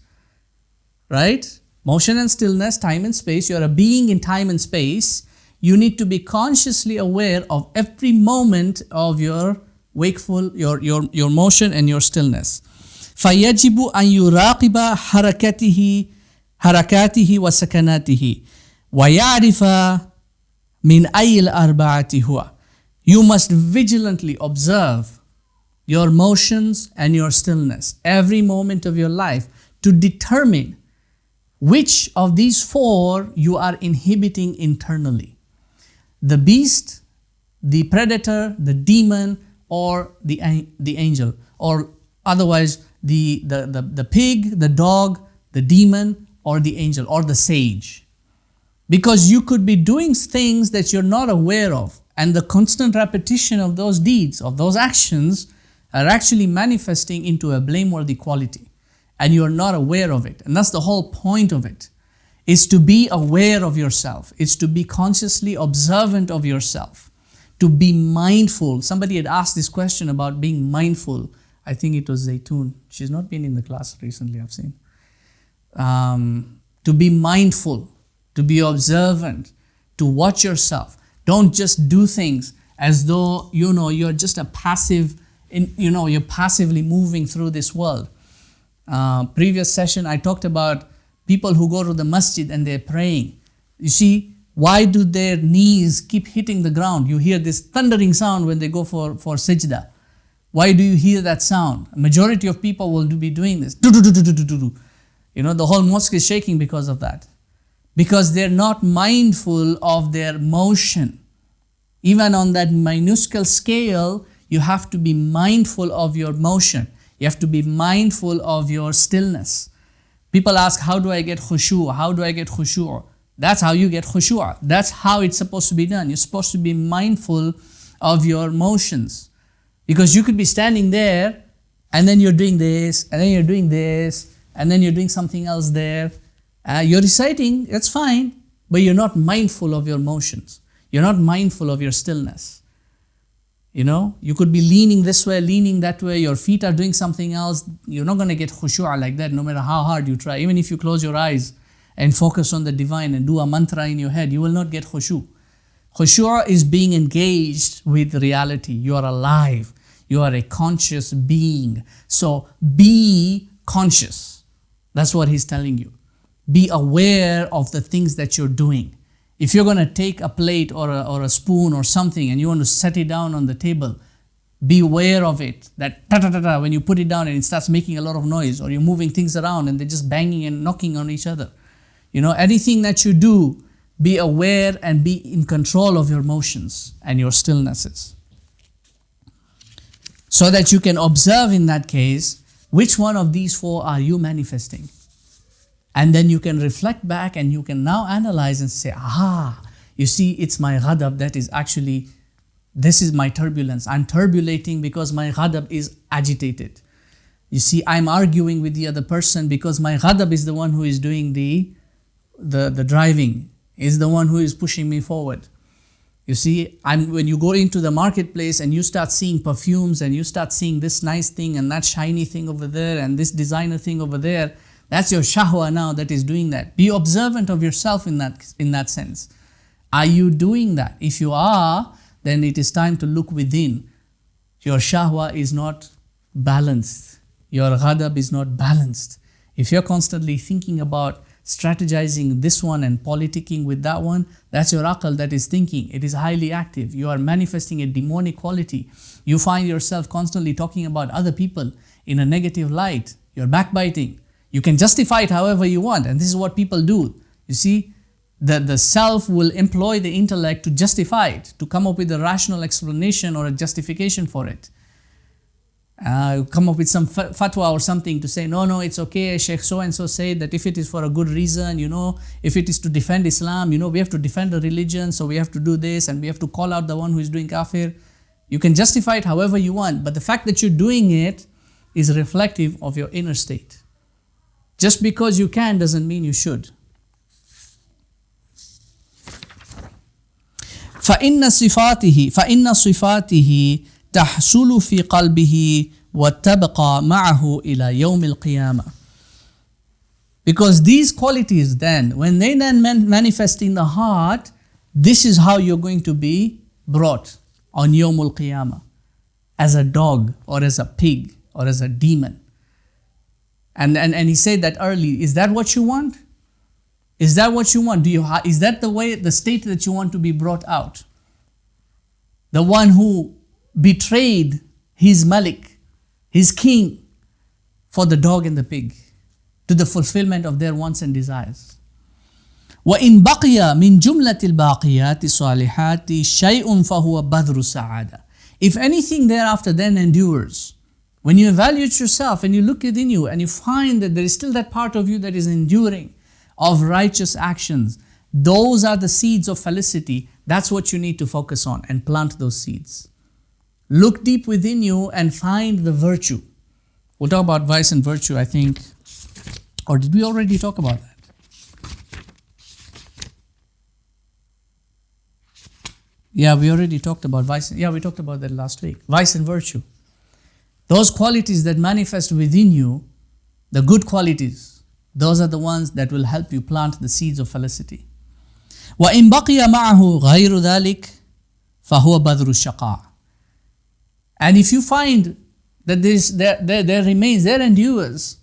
right? Motion and stillness, time and space. You're a being in time and space. You need to be consciously aware of every moment of your wakeful, your motion and your stillness. فَيَجِبُ أَن يُرَاقِبَ حَرَكَاتِهِ وَسَكَنَاتِهِ وَيَعْرِفَ مِنْ أَيِّ الْأَرْبَعَةِ هُوَ. You must vigilantly observe your motions and your stillness every moment of your life to determine which of these four you are inhibiting internally. The beast, the predator, the demon, or the angel, or otherwise the pig, the dog, the demon, or the angel, or the sage. Because you could be doing things that you're not aware of, and the constant repetition of those deeds, of those actions, are actually manifesting into a blameworthy quality, and you're not aware of it. And that's the whole point of it, is to be aware of yourself. It's to be consciously observant of yourself, to be mindful. Somebody had asked this question about being mindful. I think it was Zaytoon. She's not been in the class recently, I've seen. To be mindful, to be observant, to watch yourself. Don't just do things as though, you're just a passive, you're passively moving through this world. Previous session, I talked about people who go to the masjid and they're praying. You see, why do their knees keep hitting the ground? You hear this thundering sound when they go for sajda. Why do you hear that sound? A majority of people will be doing this. The whole mosque is shaking because of that. Because they're not mindful of their motion. Even on that minuscule scale, you have to be mindful of your motion. You have to be mindful of your stillness. People ask, how do I get khushu'? How do I get khushu'? That's how you get khushu'. That's how it's supposed to be done. You're supposed to be mindful of your motions. Because you could be standing there, and then you're doing this, and then you're doing this, and then you're doing something else there. You're reciting, that's fine, but you're not mindful of your motions. You're not mindful of your stillness. You could be leaning this way, leaning that way, your feet are doing something else. You're not going to get khushu' like that, no matter how hard you try. Even if you close your eyes and focus on the divine and do a mantra in your head, you will not get khushu'. Khushu' is being engaged with reality. You are alive. You are a conscious being. So be conscious. That's what he's telling you. Be aware of the things that you're doing. If you're going to take a plate or a spoon or something and you want to set it down on the table, be aware of it. That ta-ta-ta-ta, when you put it down and it starts making a lot of noise, or you're moving things around and they're just banging and knocking on each other. Anything that you do, be aware and be in control of your motions and your stillnesses. So that you can observe in that case, which one of these four are you manifesting? And then you can reflect back and you can now analyze and say, you see, it's my ghadab that is actually, this is my turbulence. I'm turbulating because my ghadab is agitated. You see, I'm arguing with the other person because my ghadab is the one who is doing the driving, is the one who is pushing me forward. You see, when you go into the marketplace and you start seeing perfumes and you start seeing this nice thing and that shiny thing over there and this designer thing over there, that's your shahwa now that is doing that. Be observant of yourself in that sense. Are you doing that? If you are, then it is time to look within. Your shahwa is not balanced. Your ghadab is not balanced. If you're constantly thinking about strategizing this one and politicking with that one, that's your aql that is thinking. It is highly active. You are manifesting a demonic quality. You find yourself constantly talking about other people in a negative light. You're backbiting. You can justify it however you want, and this is what people do. You see, the self will employ the intellect to justify it, to come up with a rational explanation or a justification for it. Come up with some fatwa or something to say, no, it's okay, Sheikh so-and-so said that if it is for a good reason, if it is to defend Islam, we have to defend the religion, so we have to do this and we have to call out the one who is doing kafir. You can justify it however you want, but the fact that you're doing it is reflective of your inner state. Just because you can doesn't mean you should. فإن صفاته تحصل في قلبه وتبقى معه إلى يوم القيامة. Because these qualities then, when they then manifest in the heart, this is how you're going to be brought on Yawm al-Qiyamah, as a dog or as a pig or as a demon. And he said that early, is that what you want? Is that what you want? Is that the state that you want to be brought out? The one who betrayed his Malik, his king, for the dog and the pig, to the fulfillment of their wants and desires. وَإِن بَقِيَ مِن جُمْلَةِ الْبَاقِيَاتِ الصَّالِحَاتِ شَيْءٌ فَهُوَ بَذْرُ السَّعَادَةِ. If anything thereafter then endures, when you evaluate yourself and you look within you and you find that there is still that part of you that is enduring, of righteous actions, those are the seeds of felicity. That's what you need to focus on and plant those seeds. Look deep within you and find the virtue. We'll talk about vice and virtue, I think. Or did we already talk about that? Yeah, we already talked about vice. Yeah, we talked about that last week. Vice and virtue. Those qualities that manifest within you, the good qualities, those are the ones that will help you plant the seeds of felicity. وَإِن بَقِيَ مَعَهُ غَيْرُ ذَلِكَ فَهُوَ بَذْرُ الشَّقَاءِ. And if you find that there remains, there endures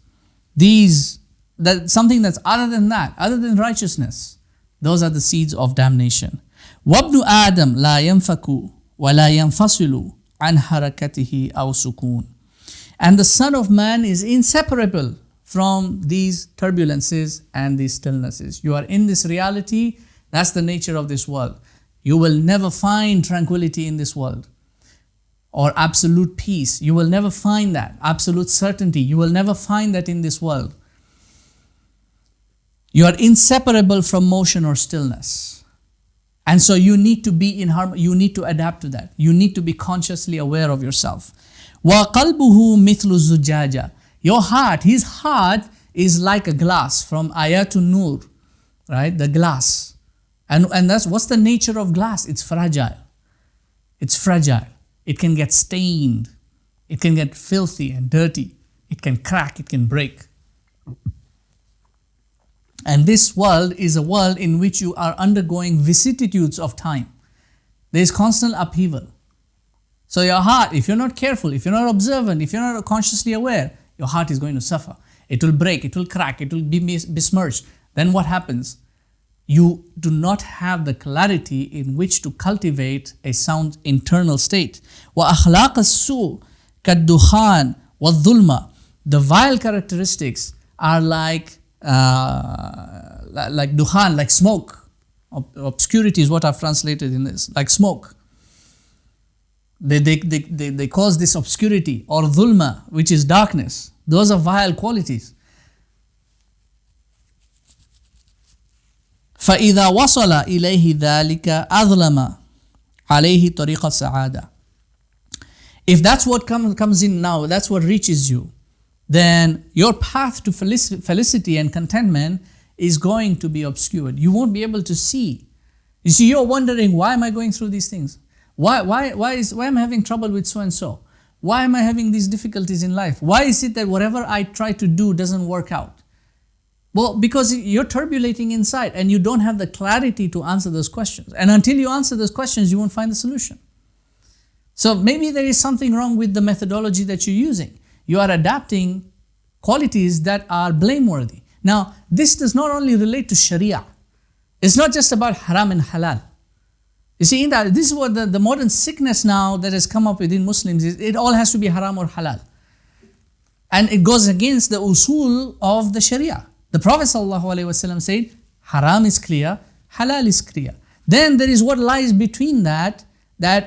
something that's other than that, other than righteousness, those are the seeds of damnation. وَابْنُ آدَمْ لَا يَنْفَكُ وَلَا يَنْفَصِلُ عَنْ حَرَكَتِهِ أَوْ سُكُونٍ. And the Son of Man is inseparable from these turbulences and these stillnesses. You are in this reality, that's the nature of this world. You will never find tranquility in this world, or absolute peace. You will never find that. Absolute certainty, you will never find that in this world. You are inseparable from motion or stillness. And so you need to be in harmony, you need to adapt to that. You need to be consciously aware of yourself. وَقَلْبُهُ مِثْلُ الزُّجَاجَةِ. Your heart, his heart is like a glass from Ayatun Nur, right? The glass. And that's what's the nature of glass? It's fragile. It's fragile. It can get stained. It can get filthy and dirty. It can crack. It can break. And this world is a world in which you are undergoing vicissitudes of time. There is constant upheaval. So your heart, if you're not careful, if you're not observant, if you're not consciously aware, your heart is going to suffer. It will break, it will crack, it will be besmirched. Then what happens? You do not have the clarity in which to cultivate a sound internal state. وَأَخْلَاقَ السُّوءِ كَالدُّخَانِ وَالظُّلْمَ. The vile characteristics are like dukhan, like smoke. Obscurity is what I've translated in this, like smoke. They cause this obscurity, or dhulma, which is darkness. Those are vile qualities. فَإِذَا وَصَلَ إِلَيْهِ ذَلِكَ أَظْلَمَ عَلَيْهِ طَرِيقَ السَّعَادَةِ. If that's what comes in now, that's what reaches you, then your path to felicity and contentment is going to be obscured. You won't be able to see. You see, you're wondering, why am I going through these things? Why am I having trouble with so and so? Why am I having these difficulties in life? Why is it that whatever I try to do doesn't work out? Well, because you're turbulating inside and you don't have the clarity to answer those questions. And until you answer those questions, you won't find the solution. So maybe there is something wrong with the methodology that you're using. You are adapting qualities that are blameworthy. Now, this does not only relate to Sharia. It's not just about haram and halal. You see, this is what the modern sickness now that has come up within Muslims is, it all has to be haram or halal. And it goes against the usul of the Sharia. The Prophet ﷺ said, haram is clear, halal is clear. Then there is what lies between that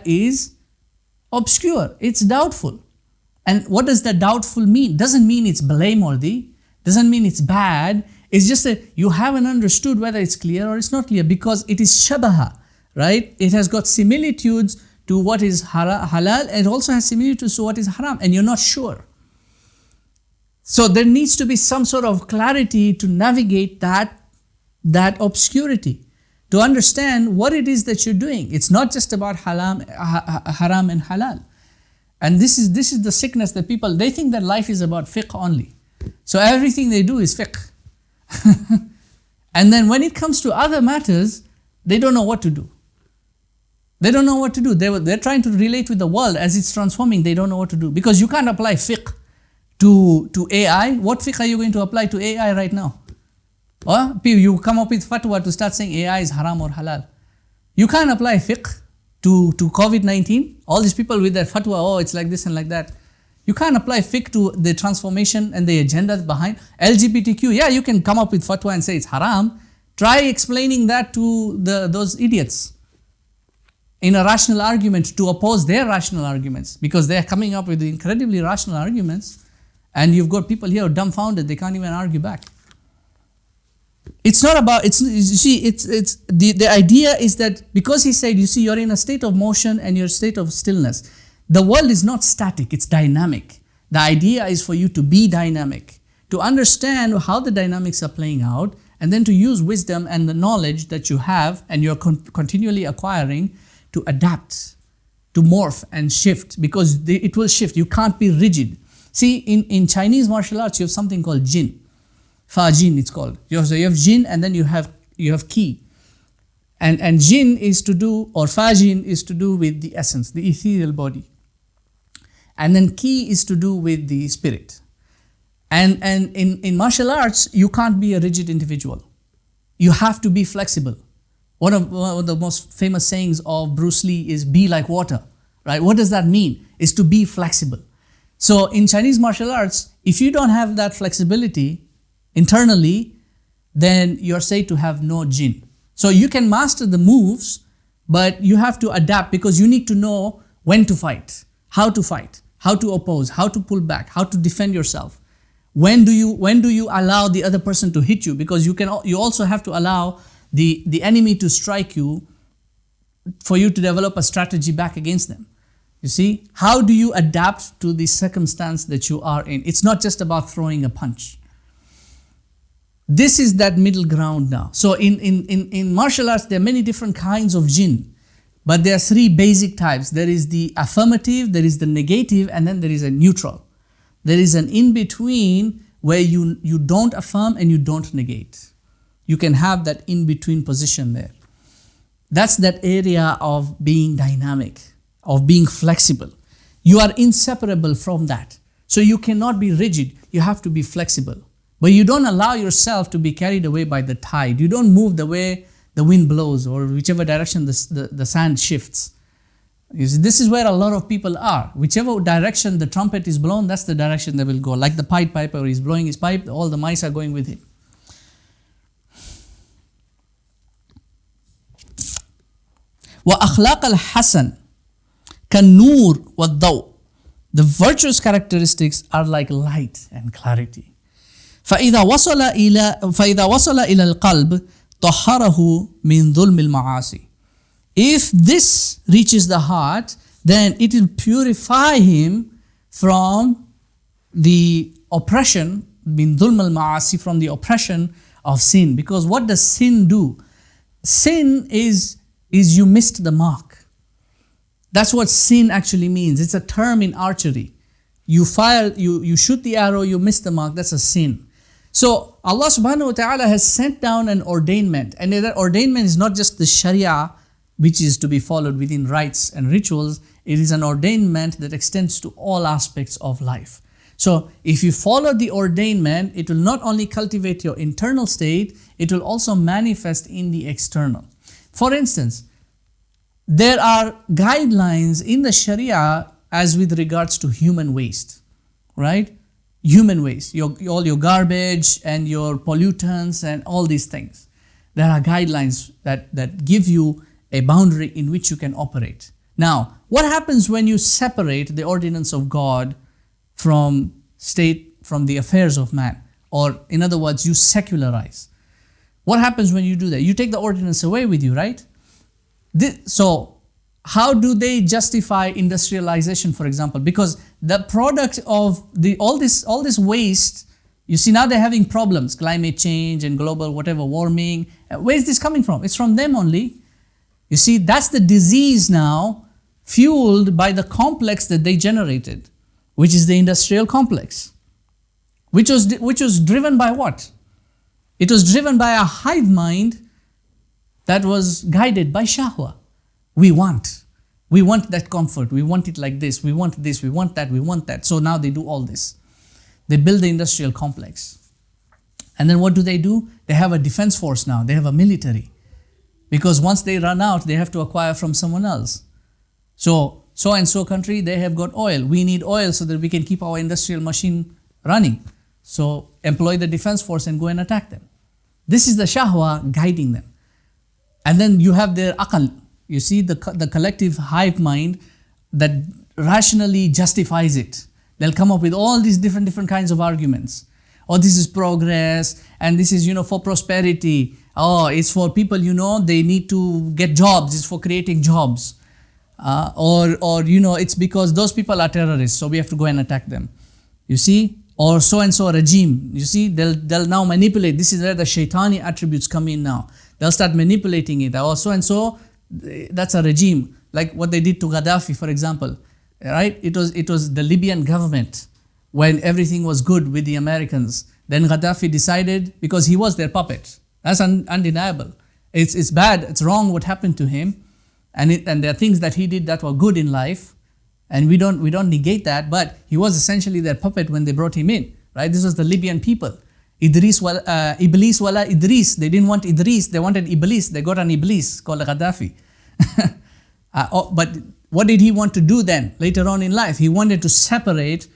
is obscure, it's doubtful. And what does that doubtful mean? Doesn't mean it's blameworthy, doesn't mean it's bad. It's just that you haven't understood whether it's clear or it's not clear, because it is shabaha, right? It has got similitudes to what is halal, and it also has similitudes to what is haram, and you're not sure. So there needs to be some sort of clarity to navigate that obscurity, to understand what it is that you're doing. It's not just about haram and halal. And this is the sickness that people, they think that life is about fiqh only. So everything they do is fiqh. And then when it comes to other matters, they don't know what to do. They don't know what to do. They're trying to relate with the world as it's transforming. They don't know what to do, because you can't apply fiqh to AI. What fiqh are you going to apply to AI right now? Or you come up with fatwa to start saying AI is haram or halal. You can't apply fiqh to COVID-19. All these people with their fatwa, oh, it's like this and like that. You can't apply fiqh to the transformation and the agenda behind LGBTQ. Yeah, you can come up with fatwa and say it's haram. Try explaining that to those idiots in a rational argument to oppose their rational arguments, because they are coming up with incredibly rational arguments, and you've got people here dumbfounded, they can't even argue back. It's not about, the idea is that because he said, you see, you're in a state of motion and you're in a state of stillness. The world is not static, it's dynamic. The idea is for you to be dynamic, to understand how the dynamics are playing out, and then to use wisdom and the knowledge that you have and you're continually acquiring to adapt, to morph and shift, because it will shift. You can't be rigid. See, in Chinese martial arts, you have something called jin. Fa jin, it's called. You have jin, and then you have ki. And jin is to do, or fa jin is to do with the essence, the ethereal body. And then ki is to do with the spirit. And in martial arts, you can't be a rigid individual. You have to be flexible. One of the most famous sayings of Bruce Lee is be like water, right? What does that mean? Is to be flexible. So in Chinese martial arts, if you don't have that flexibility internally, then you're said to have no jin. So you can master the moves, but you have to adapt, because you need to know when to fight, how to oppose, how to pull back, how to defend yourself. When do you allow the other person to hit you? Because you also have to allow the enemy to strike you for you to develop a strategy back against them. You see, how do you adapt to the circumstance that you are in? It's not just about throwing a punch. This is that middle ground now. So in martial arts, there are many different kinds of jin, but there are three basic types. There is the affirmative, there is the negative, and then there is a neutral. There is an in-between where you don't affirm and you don't negate. You can have that in-between position there. That's that area of being dynamic, of being flexible. You are inseparable from that. So you cannot be rigid, you have to be flexible. But you don't allow yourself to be carried away by the tide. You don't move the way the wind blows or whichever direction the sand shifts. You see, this is where a lot of people are. Whichever direction the trumpet is blown, that's the direction they will go. Like the Pied Piper is blowing his pipe, all the mice are going with him. وَأَخْلَاقَ الْحَسَنِ كَالنُّورِ وَالضَّوْءِ. The virtuous characteristics are like light and clarity. فإذا وصل إلى القلب طهره من ظلم المعاصي. If this reaches the heart, then it will purify him from the oppression, من ظلم المعاصي, from the oppression of sin. Because what does sin do? Sin is you missed the mark. That's what sin actually means. It's a term in archery. You shoot the arrow, you miss the mark, that's a sin. So Allah subhanahu wa ta'ala has sent down an ordainment, and that ordainment is not just the Sharia, which is to be followed within rites and rituals. It is an ordainment that extends to all aspects of life. So if you follow the ordainment, it will not only cultivate your internal state, it will also manifest in the external. For instance, there are guidelines in the Sharia as with regards to human waste, right? Human waste, all your garbage and your pollutants and all these things. There are guidelines that give you a boundary in which you can operate. Now, what happens when you separate the ordinance of God from the affairs of man? Or in other words, you secularize. What happens when you do that? You take the ordinance away with you, right? So how do they justify industrialization, for example? Because the product of all this waste, you see now they're having problems, climate change and global whatever warming. Where is this coming from? It's from them only. You see, that's the disease now, fueled by the complex that they generated, which is the industrial complex, which was driven by what? It was driven by a hive mind that was guided by shahwa. We want that comfort, we want it like this, we want that. So now they do all this. They build the industrial complex. And then what do? They have a defense force now, they have a military. Because once they run out, they have to acquire from someone else. So and so country, they have got oil. We need oil so that we can keep our industrial machine running. So employ the defense force and go and attack them. This is the shahwa guiding them. And then you have their aqal. You see the collective hive mind that rationally justifies it. They'll come up with all these different kinds of arguments. Oh, this is progress, and this is, for prosperity. Oh, it's for people, they need to get jobs. It's for creating jobs. Or it's because those people are terrorists, so we have to go and attack them. You see? Or so-and-so regime. You see? They'll now manipulate. This is where the shaitani attributes come in now. They'll start manipulating it. Or so-and-so, that's a regime. Like what they did to Gaddafi, for example. Right? It was the Libyan government when everything was good with the Americans. Then Gaddafi decided, because he was their puppet. That's undeniable. It's bad, it's wrong what happened to him. And there are things that he did that were good in life. And we don't negate that, but he was essentially their puppet when they brought him in. Right? This was the Libyan people. Iblis wala Idris. They didn't want Idris, they wanted Iblis. They got an Iblis called Gaddafi. But what did he want to do then, later on in life? He wanted to separate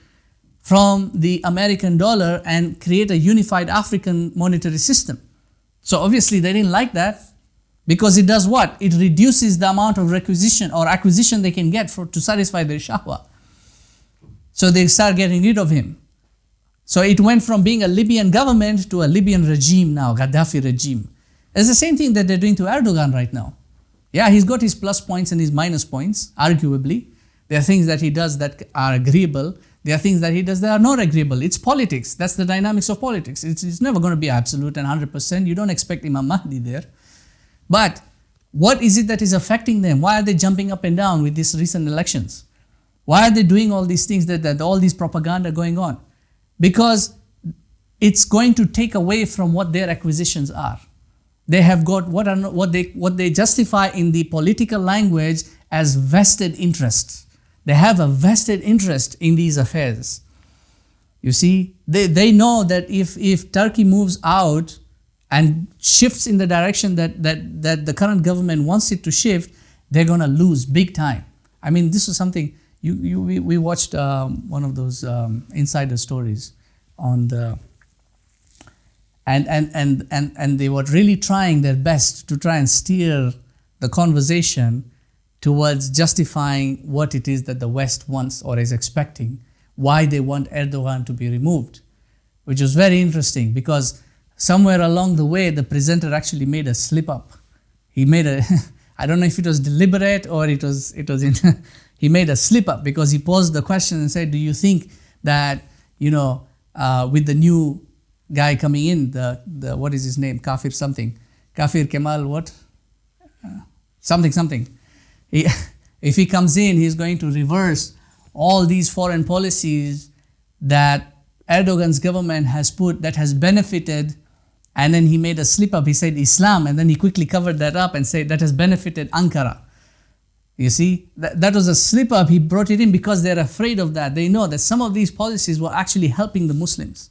from the American dollar and create a unified African monetary system. So obviously they didn't like that, because it does what? It reduces the amount of acquisition they can get to satisfy their shahwa. So they start getting rid of him. So it went from being a Libyan government to a Libyan regime now, Gaddafi regime. It's the same thing that they're doing to Erdogan right now. Yeah, he's got his plus points and his minus points, arguably. There are things that he does that are agreeable. There are things that he does that are not agreeable. It's politics. That's the dynamics of politics. It's never going to be absolute and 100%. You don't expect Imam Mahdi there. But what is it that is affecting them? Why are they jumping up and down with these recent elections? Why are they doing all these things, that all these propaganda going on? Because it's going to take away from what their acquisitions are. They have got what they justify in the political language as vested interests. They have a vested interest in these affairs. You see, they know that if Turkey moves out and shifts in the direction that the current government wants it to shift, they're going to lose big time. I mean, this is something we watched one of those insider stories on the. And they were really trying their best to try and steer the conversation towards justifying what it is that the West wants or is expecting, why they want Erdogan to be removed, which was very interesting, because somewhere along the way, the presenter actually made a slip up. He made I don't know if it was deliberate or it was he made a slip up, because he posed the question and said, do you think that, with the new guy coming in, the what is his name? Kafir something. Kafir Kemal what? Something. If he comes in, he's going to reverse all these foreign policies that Erdogan's government has put that has benefited, and then he made a slip up. He said Islam, and then he quickly covered that up and said that has benefited Ankara. You see, that was a slip up. He brought it in because they're afraid of that. They know that some of these policies were actually helping the Muslims.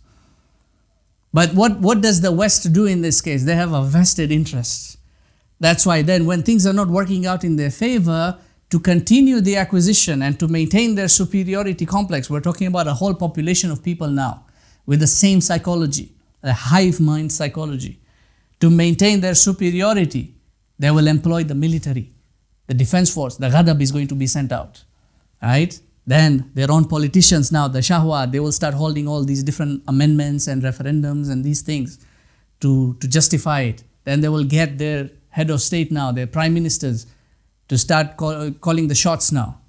But what does the West do in this case? They have a vested interest. That's why then when things are not working out in their favor, to continue the acquisition and to maintain their superiority complex, we're talking about a whole population of people now with the same psychology, a hive mind psychology. To maintain their superiority, they will employ the military, the defense force. The ghadab is going to be sent out, right? Then their own politicians now, the shahwa, they will start holding all these different amendments and referendums and these things to justify it. Then they will get their head of state now, their prime ministers, to start calling the shots now,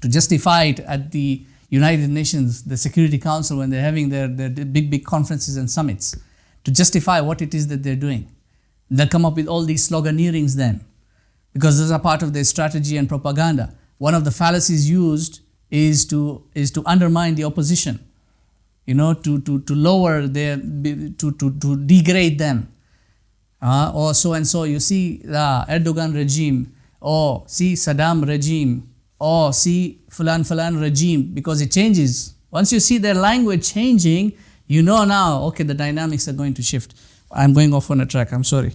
to justify it at the United Nations, the Security Council, when they're having their big conferences and summits, to justify what it is that they're doing. They'll come up with all these sloganeerings then, because those are part of their strategy and propaganda. One of the fallacies used is to undermine the opposition, to lower their, to degrade them. Or so and so, you see the Erdogan regime, or see Saddam regime, or see Fulan regime, because it changes. Once you see their language changing, you know now, okay, the dynamics are going to shift. I'm going off on a track, I'm sorry.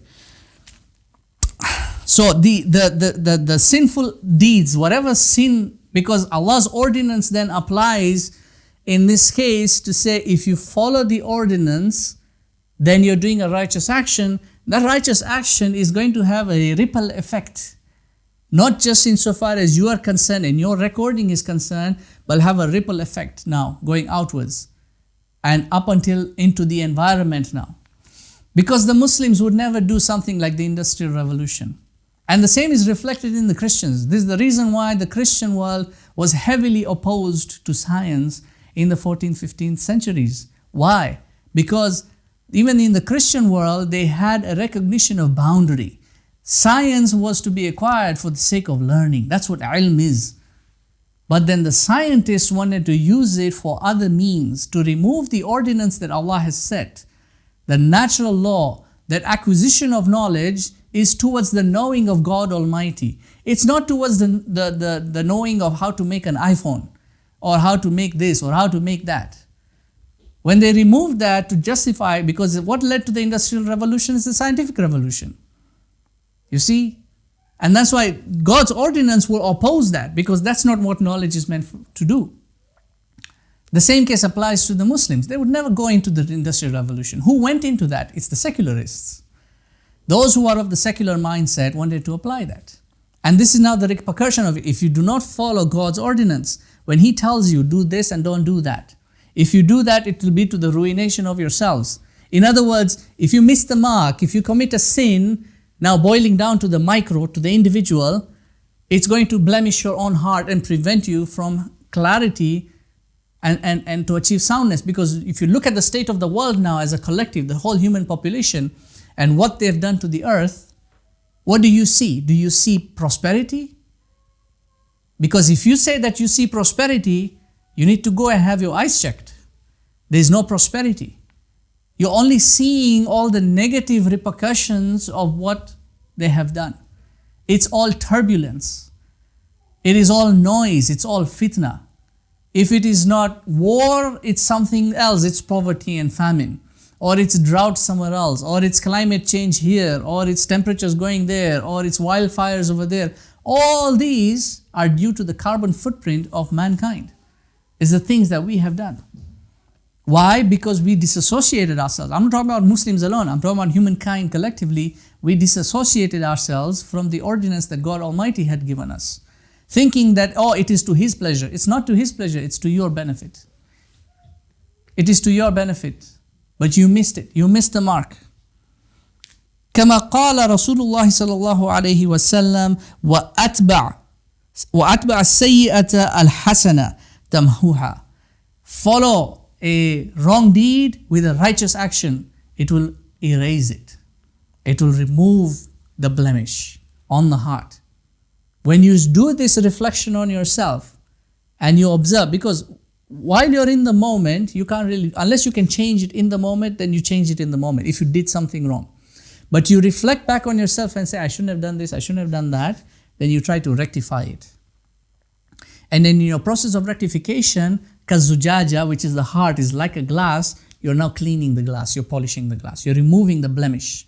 So the sinful deeds, whatever sin, because Allah's ordinance then applies in this case to say, if you follow the ordinance, then you're doing a righteous action. That righteous action is going to have a ripple effect, not just insofar as you are concerned and your recording is concerned, but have a ripple effect now going outwards and up until into the environment now. Because the Muslims would never do something like the Industrial Revolution. And the same is reflected in the Christians. This is the reason why the Christian world was heavily opposed to science in the 14th, 15th centuries. Why? Because even in the Christian world, they had a recognition of boundary. Science was to be acquired for the sake of learning. That's what ilm is. But then the scientists wanted to use it for other means, to remove the ordinance that Allah has set, the natural law, that acquisition of knowledge is towards the knowing of God Almighty. It's not towards the knowing of how to make an iPhone, or how to make this, or how to make that. When they removed that to justify, because what led to the Industrial Revolution is the scientific revolution. You see? And that's why God's ordinance will oppose that, because that's not what knowledge is meant to do. The same case applies to the Muslims. They would never go into the Industrial Revolution. Who went into that? It's the secularists. Those who are of the secular mindset wanted to apply that. And this is now the repercussion of it. If you do not follow God's ordinance, when He tells you, do this and don't do that, if you do that, it will be to the ruination of yourselves. In other words, if you miss the mark, if you commit a sin, now boiling down to the micro, to the individual, it's going to blemish your own heart and prevent you from clarity and to achieve soundness. Because if you look at the state of the world now as a collective, the whole human population, and what they've done to the earth, what do you see? Do you see prosperity? Because if you say that you see prosperity, you need to go and have your eyes checked. There's no prosperity. You're only seeing all the negative repercussions of what they have done. It's all turbulence. It is all noise. It's all fitna. If it is not war, it's something else. It's poverty and famine. Or it's drought somewhere else. Or it's climate change here. Or it's temperatures going there. Or it's wildfires over there. All these are due to the carbon footprint of mankind. It's the things that we have done. Why? Because we disassociated ourselves. I'm not talking about Muslims alone. I'm talking about humankind collectively. We disassociated ourselves from the ordinance that God Almighty had given us, thinking that, oh, it is to His pleasure. It's not to His pleasure. It's to your benefit. It is to your benefit. But you missed it. You missed the mark. كما قال رسول الله صلى الله عليه وسلم وأتبع السيئة الحسنة تمحوها. Follow a wrong deed with a righteous action. It will erase it. It will remove the blemish on the heart. When you do this reflection on yourself and you observe, because while you're in the moment, you can't really, unless you can change it in the moment, then you change it in the moment if you did something wrong. But you reflect back on yourself and say, I shouldn't have done this, I shouldn't have done that, then you try to rectify it. And then in your process of rectification, kazujaja, which is the heart, is like a glass, you're now cleaning the glass, you're polishing the glass, you're removing the blemish,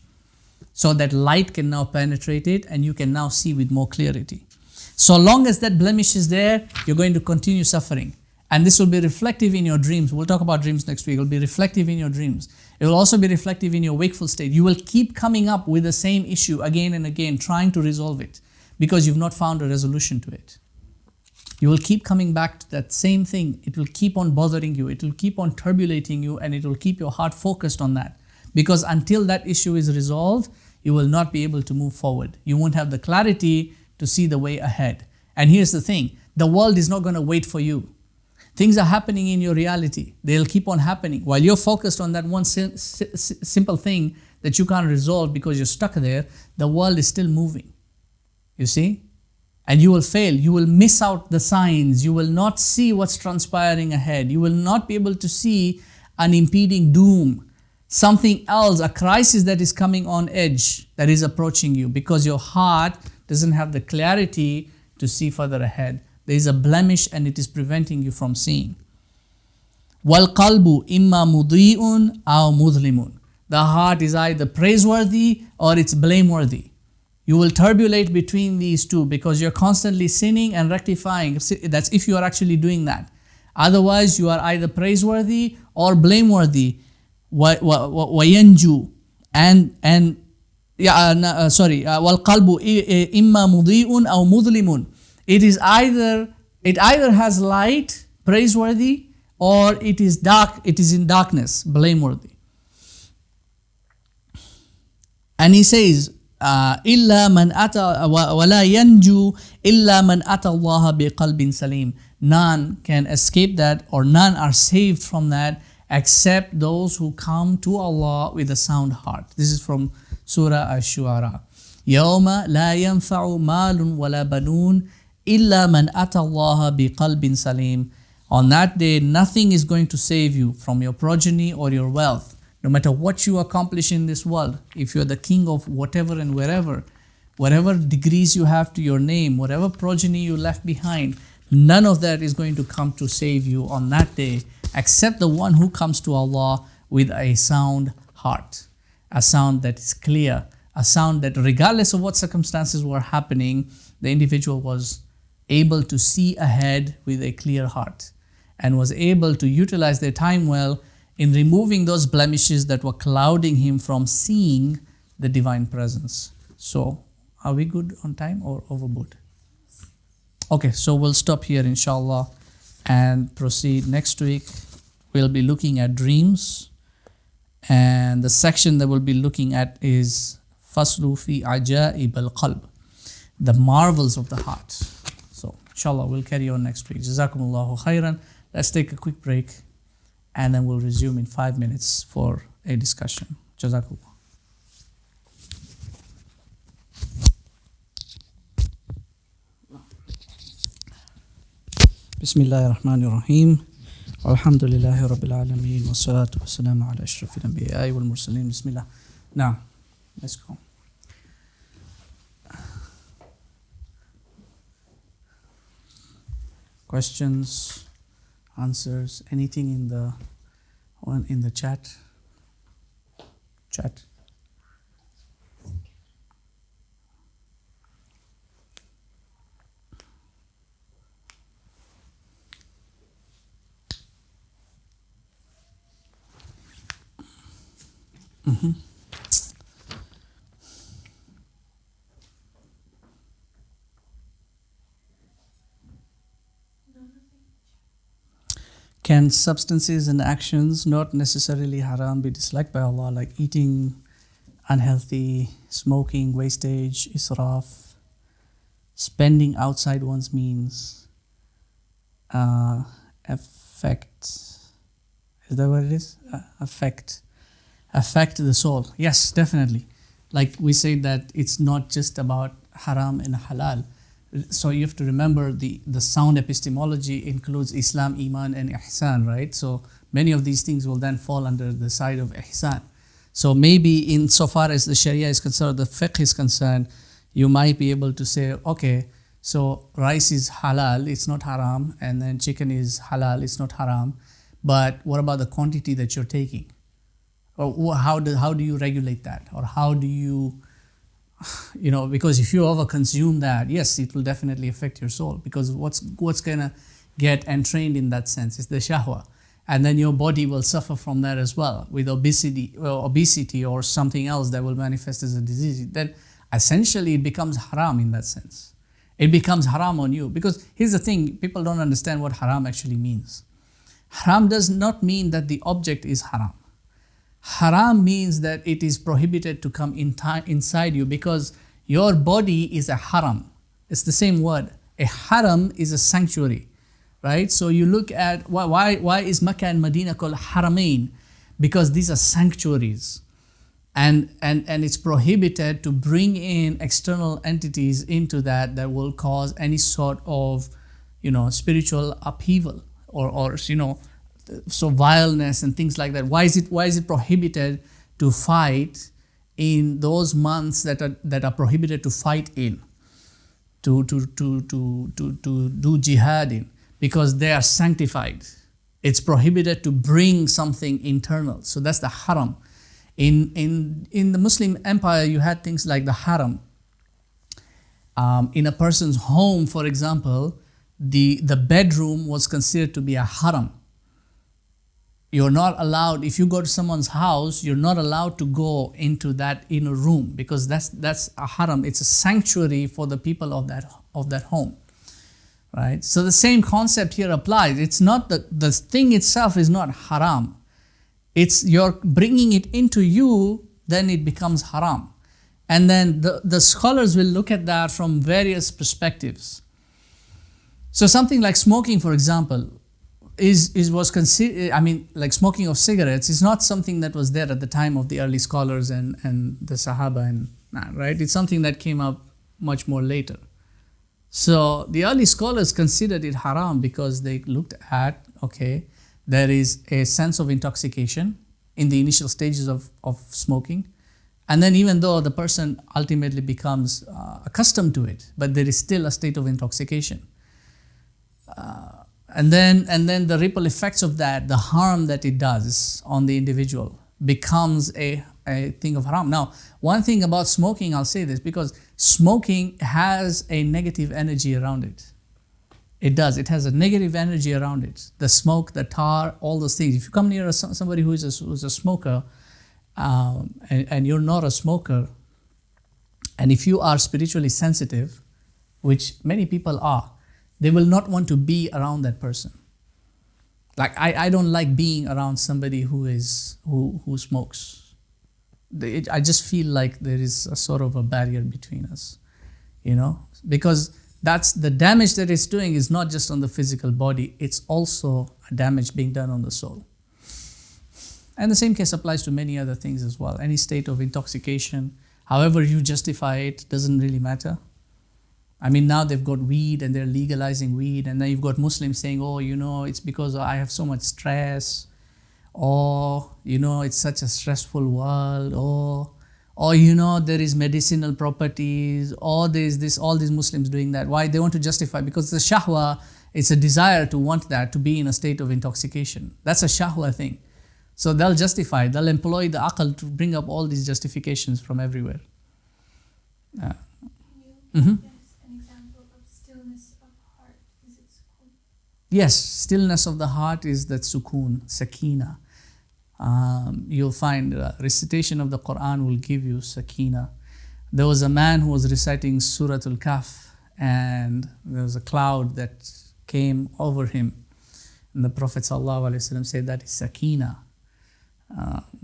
so that light can now penetrate it and you can now see with more clarity. So long as that blemish is there, you're going to continue suffering. And this will be reflective in your dreams. We'll talk about dreams next week. It will be reflective in your dreams. It will also be reflective in your wakeful state. You will keep coming up with the same issue again and again, trying to resolve it because you've not found a resolution to it. You will keep coming back to that same thing. It will keep on bothering you. It will keep on turbulating you, and it will keep your heart focused on that. Because until that issue is resolved, you will not be able to move forward. You won't have the clarity to see the way ahead. And here's the thing. The world is not going to wait for you. Things are happening in your reality. They'll keep on happening. While you're focused on that one simple thing that you can't resolve because you're stuck there, the world is still moving. You see? And you will fail. You will miss out the signs. You will not see what's transpiring ahead. You will not be able to see an impeding doom, something else, a crisis that is coming on edge, that is approaching you, because your heart doesn't have the clarity to see further ahead. There is a blemish and it is preventing you from seeing. وَالْقَلْبُ إِمَّا مُضِيءٌ أَوْ مُظْلِمٌ. The heart is either praiseworthy or it's blameworthy. You will turbulate between these two because you're constantly sinning and rectifying. That's if you are actually doing that. Otherwise, you are either praiseworthy or blameworthy. وَيَنْجُو وَالْقَلْبُ إِمَّا مُضِيءٌ أَوْ مُظْلِمٌ. It either has light, praiseworthy, or it is dark, it is in darkness, blameworthy. And he says, إِلَّا مَنْ أَتَى وَلَا يَنْجُو إِلَّا مَنْ أَتَى اللَّهَ بِقَلْبٍ سَلِيمٍ. None can escape that, or none are saved from that, except those who come to Allah with a sound heart. This is from Surah Ash-Shu'ara. يَوْمَ لَا يَنْفَعُ مَالٌ وَلَا بَنُونَ إِلَّا مَنْ أَتَى اللَّهَ بِقَلْبٍ سَلِيمٍ. On that day, nothing is going to save you from your progeny or your wealth. No matter what you accomplish in this world, if you're the king of whatever and wherever, whatever degrees you have to your name, whatever progeny you left behind, none of that is going to come to save you on that day, except the one who comes to Allah with a sound heart, a sound that is clear, a sound that regardless of what circumstances were happening, the individual was able to see ahead with a clear heart and was able to utilize their time well in removing those blemishes that were clouding him from seeing the divine presence. So, are we good on time or overboard? Okay, so we'll stop here inshallah and proceed next week. We'll be looking at dreams, and the section that we'll be looking at is Faslu fi ajaib al-qalb, the marvels of the heart. So, inshallah, we'll carry on next week. Jazakumullahu khairan. Let's take a quick break, and then we'll resume in 5 minutes for a discussion. Jazakallah. Bismillahir Rahmanir Rahim. Alhamdulillahi Rabbil Alameen. Wassalatu wassalamu ala ashrafil anbiya'i wal mursaleen. Bismillah. Now, let's go. Questions, answers, anything in the chat? Mm-hmm. Can substances and actions not necessarily haram be disliked by Allah, like eating unhealthy, smoking, wastage, israf, spending outside one's means, affect, is that what it is? Affect the soul. Yes, definitely. Like we say that it's not just about haram and halal. So you have to remember the sound epistemology includes Islam, Iman and Ihsan, right? So many of these things will then fall under the side of Ihsan. So maybe insofar as the Sharia is concerned, the fiqh is concerned, you might be able to say, okay, so rice is halal, it's not haram, and then chicken is halal, it's not haram. But what about the quantity that you're taking? Or how do you regulate that? Or how do you, because if you overconsume that, yes, it will definitely affect your soul. Because what's gonna get entrained in that sense. It's the shahwa. And then your body will suffer from that as well with obesity or something else that will manifest as a disease. Then essentially it becomes haram in that sense. It becomes haram on you. Because here's the thing, people don't understand what haram actually means. Haram does not mean that the object is haram. Haram means that it is prohibited to come inside you, because your body is a haram. It's the same word. A haram is a sanctuary, right? So you look at why is Mecca and Medina called haramain? Because these are sanctuaries. And it's prohibited to bring in external entities into that will cause any sort of, spiritual upheaval or so vileness and things like that. Why is it prohibited to fight in those months that are prohibited to fight in, to do jihad in? Because they are sanctified. It's prohibited to bring something internal. So that's the haram. In the Muslim empire, you had things like the haram. In a person's home, for example, the bedroom was considered to be a haram. You're not allowed, if you go to someone's house, you're not allowed to go into that inner room, because that's a haram. It's a sanctuary for the people of that home, right? So the same concept here applies. It's not the thing itself is not haram. It's you're bringing it into you, then it becomes haram. And then the scholars will look at that from various perspectives. So something like smoking, for example, was considered, like smoking of cigarettes is not something that was there at the time of the early scholars and the Sahaba, right? It's something that came up much more later. So the early scholars considered it haram because they looked at, okay, there is a sense of intoxication in the initial stages of smoking. And then even though the person ultimately becomes accustomed to it, but there is still a state of intoxication. And then the ripple effects of that, the harm that it does on the individual, becomes a thing of haram. Now, one thing about smoking, I'll say this, because smoking has a negative energy around it. It does. It has a negative energy around it. The smoke, the tar, all those things. If you come near somebody who's a smoker, and you're not a smoker, and if you are spiritually sensitive, which many people are, they will not want to be around that person. Like I don't like being around somebody who smokes. I just feel like there is a sort of a barrier between us, because that's the damage that it's doing is not just on the physical body, it's also a damage being done on the soul. And the same case applies to many other things as well. Any state of intoxication, however you justify it, doesn't really matter. Now they've got weed and they're legalizing weed, and then you've got Muslims saying, it's because I have so much stress, or, it's such a stressful world, or there is medicinal properties, or there's all these Muslims doing that. Why? They want to justify, because the shahwa, it's a desire to want that, to be in a state of intoxication. That's a shahwa thing. So they'll justify, they'll employ the aql to bring up all these justifications from everywhere. Yes, stillness of the heart is that sukoon, sakina. You'll find recitation of the Quran will give you sakina. There was a man who was reciting Surah Al-Kahf, and there was a cloud that came over him. And the Prophet ﷺ said that is sakina.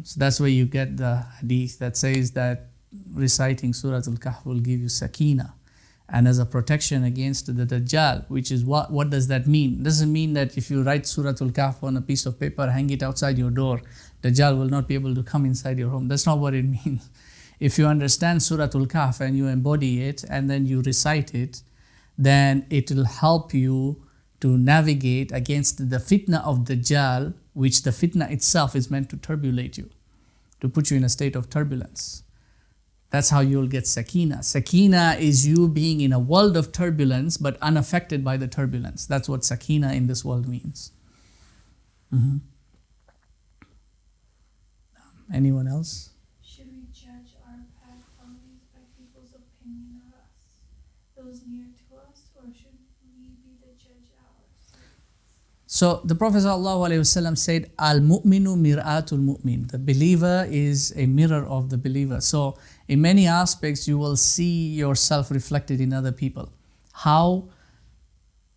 So that's where you get the hadith that says that reciting Surah Al-Kahf will give you sakina. And as a protection against the Dajjal, which is what does that mean? It doesn't mean that if you write Surah Al-Kahf on a piece of paper, hang it outside your door, Dajjal will not be able to come inside your home. That's not what it means. If you understand Surah Al-Kahf and you embody it and then you recite it, then it will help you to navigate against the fitna of Dajjal, which the fitna itself is meant to turbulate you, to put you in a state of turbulence. That's how you'll get sakina. Sakina is you being in a world of turbulence but unaffected by the turbulence. That's what sakina in this world means. Anyone else? Should we judge our path followings by people's opinion of us, those near to us, or should we be the judge ourselves? So the Prophet ﷺ said, Al-mu'minu mir'atul mu'min. The believer is a mirror of the believer. So in many aspects, you will see yourself reflected in other people. How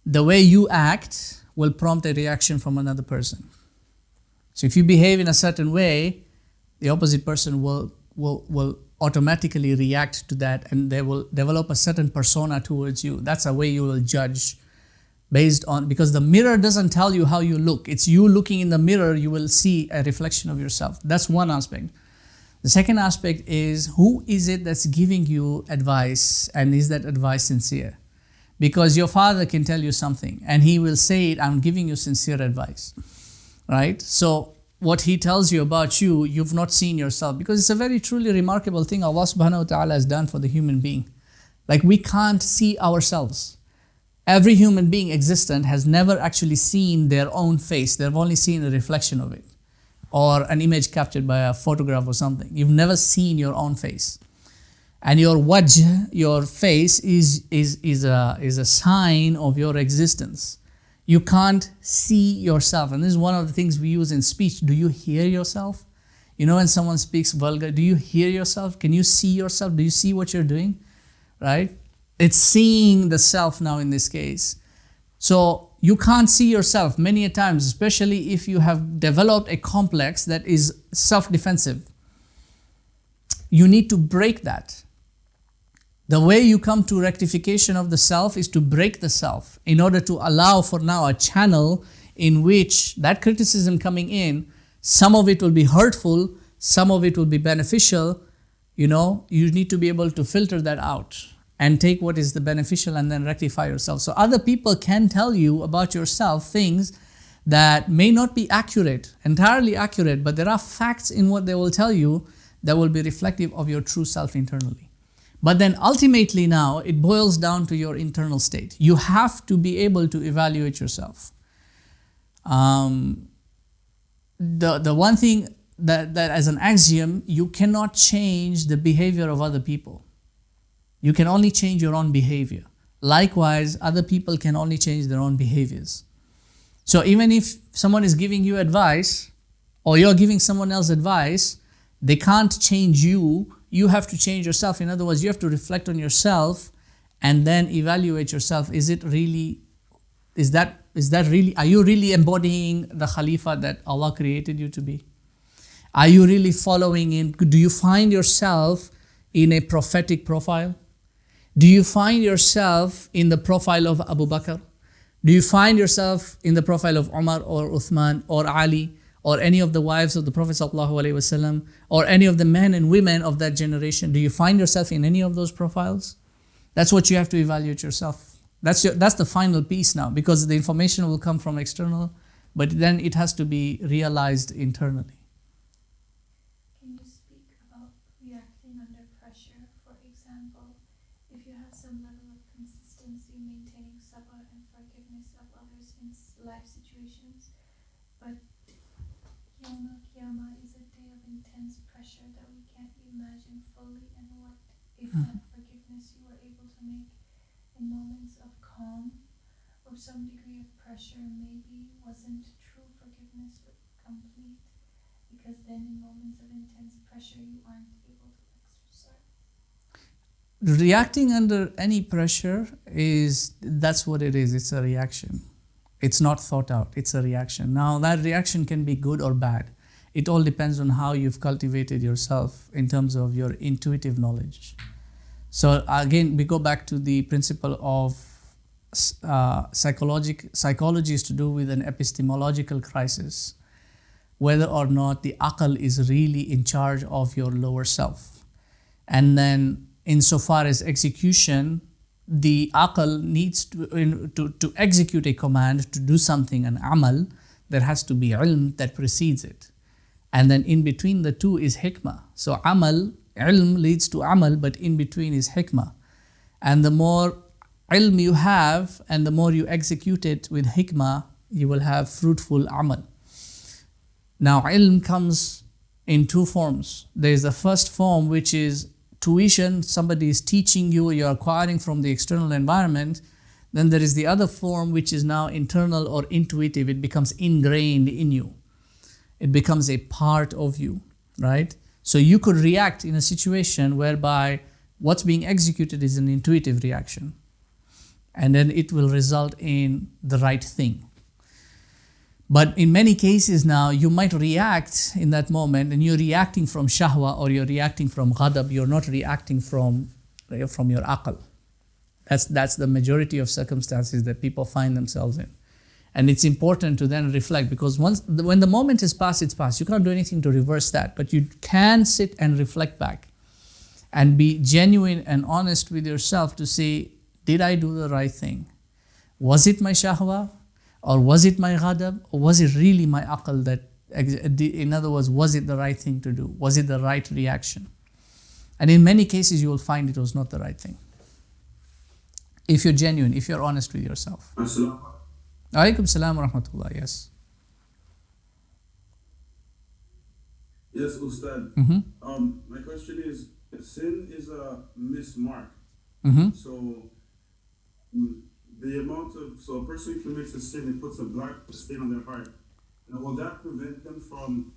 the way you act will prompt a reaction from another person. So if you behave in a certain way, the opposite person will automatically react to that, and they will develop a certain persona towards you. That's a way you will judge based on, because the mirror doesn't tell you how you look. It's you looking in the mirror, you will see a reflection of yourself. That's one aspect. The second aspect is, who is it that's giving you advice, and is that advice sincere? Because your father can tell you something and he will say it, I'm giving you sincere advice, right? So what he tells you about you, you've not seen yourself, because it's a very truly remarkable thing Allah subhanahu wa ta'ala has done for the human being. Like, we can't see ourselves. Every human being existent has never actually seen their own face. They've only seen a reflection of it, or an image captured by a photograph or something. You've never seen your own face. And your wajh, your face, is a sign of your existence. You can't see yourself. And this is one of the things we use in speech. Do you hear yourself? You know, when someone speaks vulgar, do you hear yourself? Can you see yourself? Do you see what you're doing? Right? It's seeing the self now in this case. So you can't see yourself many a times, especially if you have developed a complex that is self-defensive. You need to break that. The way you come to rectification of the self is to break the self, in order to allow for now a channel in which that criticism coming in, some of it will be hurtful, some of it will be beneficial. You know, you need to be able to filter that out and take what is the beneficial and then rectify yourself. So other people can tell you about yourself things that may not be accurate, entirely accurate, but there are facts in what they will tell you that will be reflective of your true self internally. But then ultimately now, it boils down to your internal state. You have to be able to evaluate yourself. The one thing that as an axiom, you cannot change the behavior of other people. You can only change your own behavior. Likewise, other people can only change their own behaviors. So even if someone is giving you advice, or you're giving someone else advice, they can't change you. You have to change yourself. In other words, you have to reflect on yourself and then evaluate yourself. Are you really embodying the Khalifa that Allah created you to be? Are you really following in? Do you find yourself in a prophetic profile? Do you find yourself in the profile of Abu Bakr? Do you find yourself in the profile of Umar or Uthman or Ali, or any of the wives of the Prophet ﷺ, or any of the men and women of that generation? Do you find yourself in any of those profiles? That's what you have to evaluate yourself. That's the final piece now, because the information will come from external, but then it has to be realized internally. Can you speak about reacting under pressure? For example, if you have some level of consistency maintaining sabr and forgiveness of others in life situations, but Yawm al-Qiyamah is a day of intense pressure that we can't imagine fully, and what if that forgiveness you were able to make in moments of calm or some degree of pressure maybe wasn't true forgiveness but complete, because then in moments of intense pressure you aren't able to exercise. Reacting under any pressure that's what it is. It's a reaction. It's not thought out, it's a reaction. Now that reaction can be good or bad. It all depends on how you've cultivated yourself in terms of your intuitive knowledge. So again, we go back to the principle of psychology is to do with an epistemological crisis, whether or not the aql is really in charge of your lower self. And then insofar as execution, the aql needs to execute a command, to do something, an amal, there has to be ilm that precedes it. And then in between the two is hikmah. So ilm leads to amal, but in between is hikmah. And the more ilm you have and the more you execute it with hikmah, you will have fruitful amal. Now ilm comes in two forms. There is the first form, which is tuition. Somebody is teaching you, you're acquiring from the external environment. Then there is the other form, which is now internal or intuitive. It becomes ingrained in you. It becomes a part of you, right? So you could react in a situation whereby what's being executed is an intuitive reaction. And then it will result in the right thing. But in many cases now, you might react in that moment, and you're reacting from shahwa or you're reacting from ghadab. You're not reacting from your aql. That's the majority of circumstances that people find themselves in. And it's important to then reflect, because when the moment is past, it's past. You can't do anything to reverse that, but you can sit and reflect back and be genuine and honest with yourself to say, did I do the right thing? Was it my shahwa? Or was it my ghadab? Or was it really my aql that, in other words, was it the right thing to do? Was it the right reaction? And in many cases, you will find it was not the right thing. If you're genuine, if you're honest with yourself. Alaikum salam wa rahmatullah, yes. Yes, Ustad. My question is, sin is a mismark. So so a person who commits a sin and puts a black stain on their heart, now will that prevent them from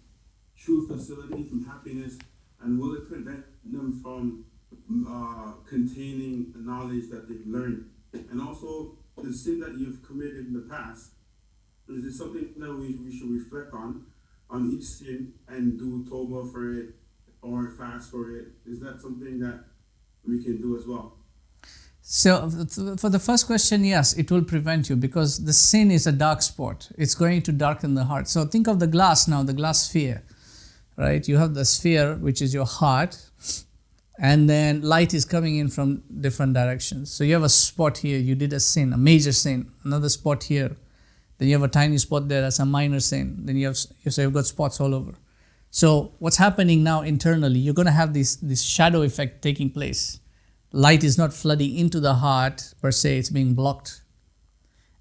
true facility, from happiness, and will it prevent them from containing the knowledge that they've learned? And also, the sin that you've committed in the past, is it something that we should reflect on each sin and do tawbah for it or fast for it? Is that something that we can do as well? So for the first question, yes, it will prevent you, because the sin is a dark spot. It's going to darken the heart. So think of the glass now, the glass sphere, right? You have the sphere, which is your heart, and then light is coming in from different directions. So you have a spot here, you did a sin, a major sin, another spot here. Then you have a tiny spot there, that's a minor sin. Then you've got spots all over. So what's happening now internally, you're going to have this shadow effect taking place. Light is not flooding into the heart per se, it's being blocked.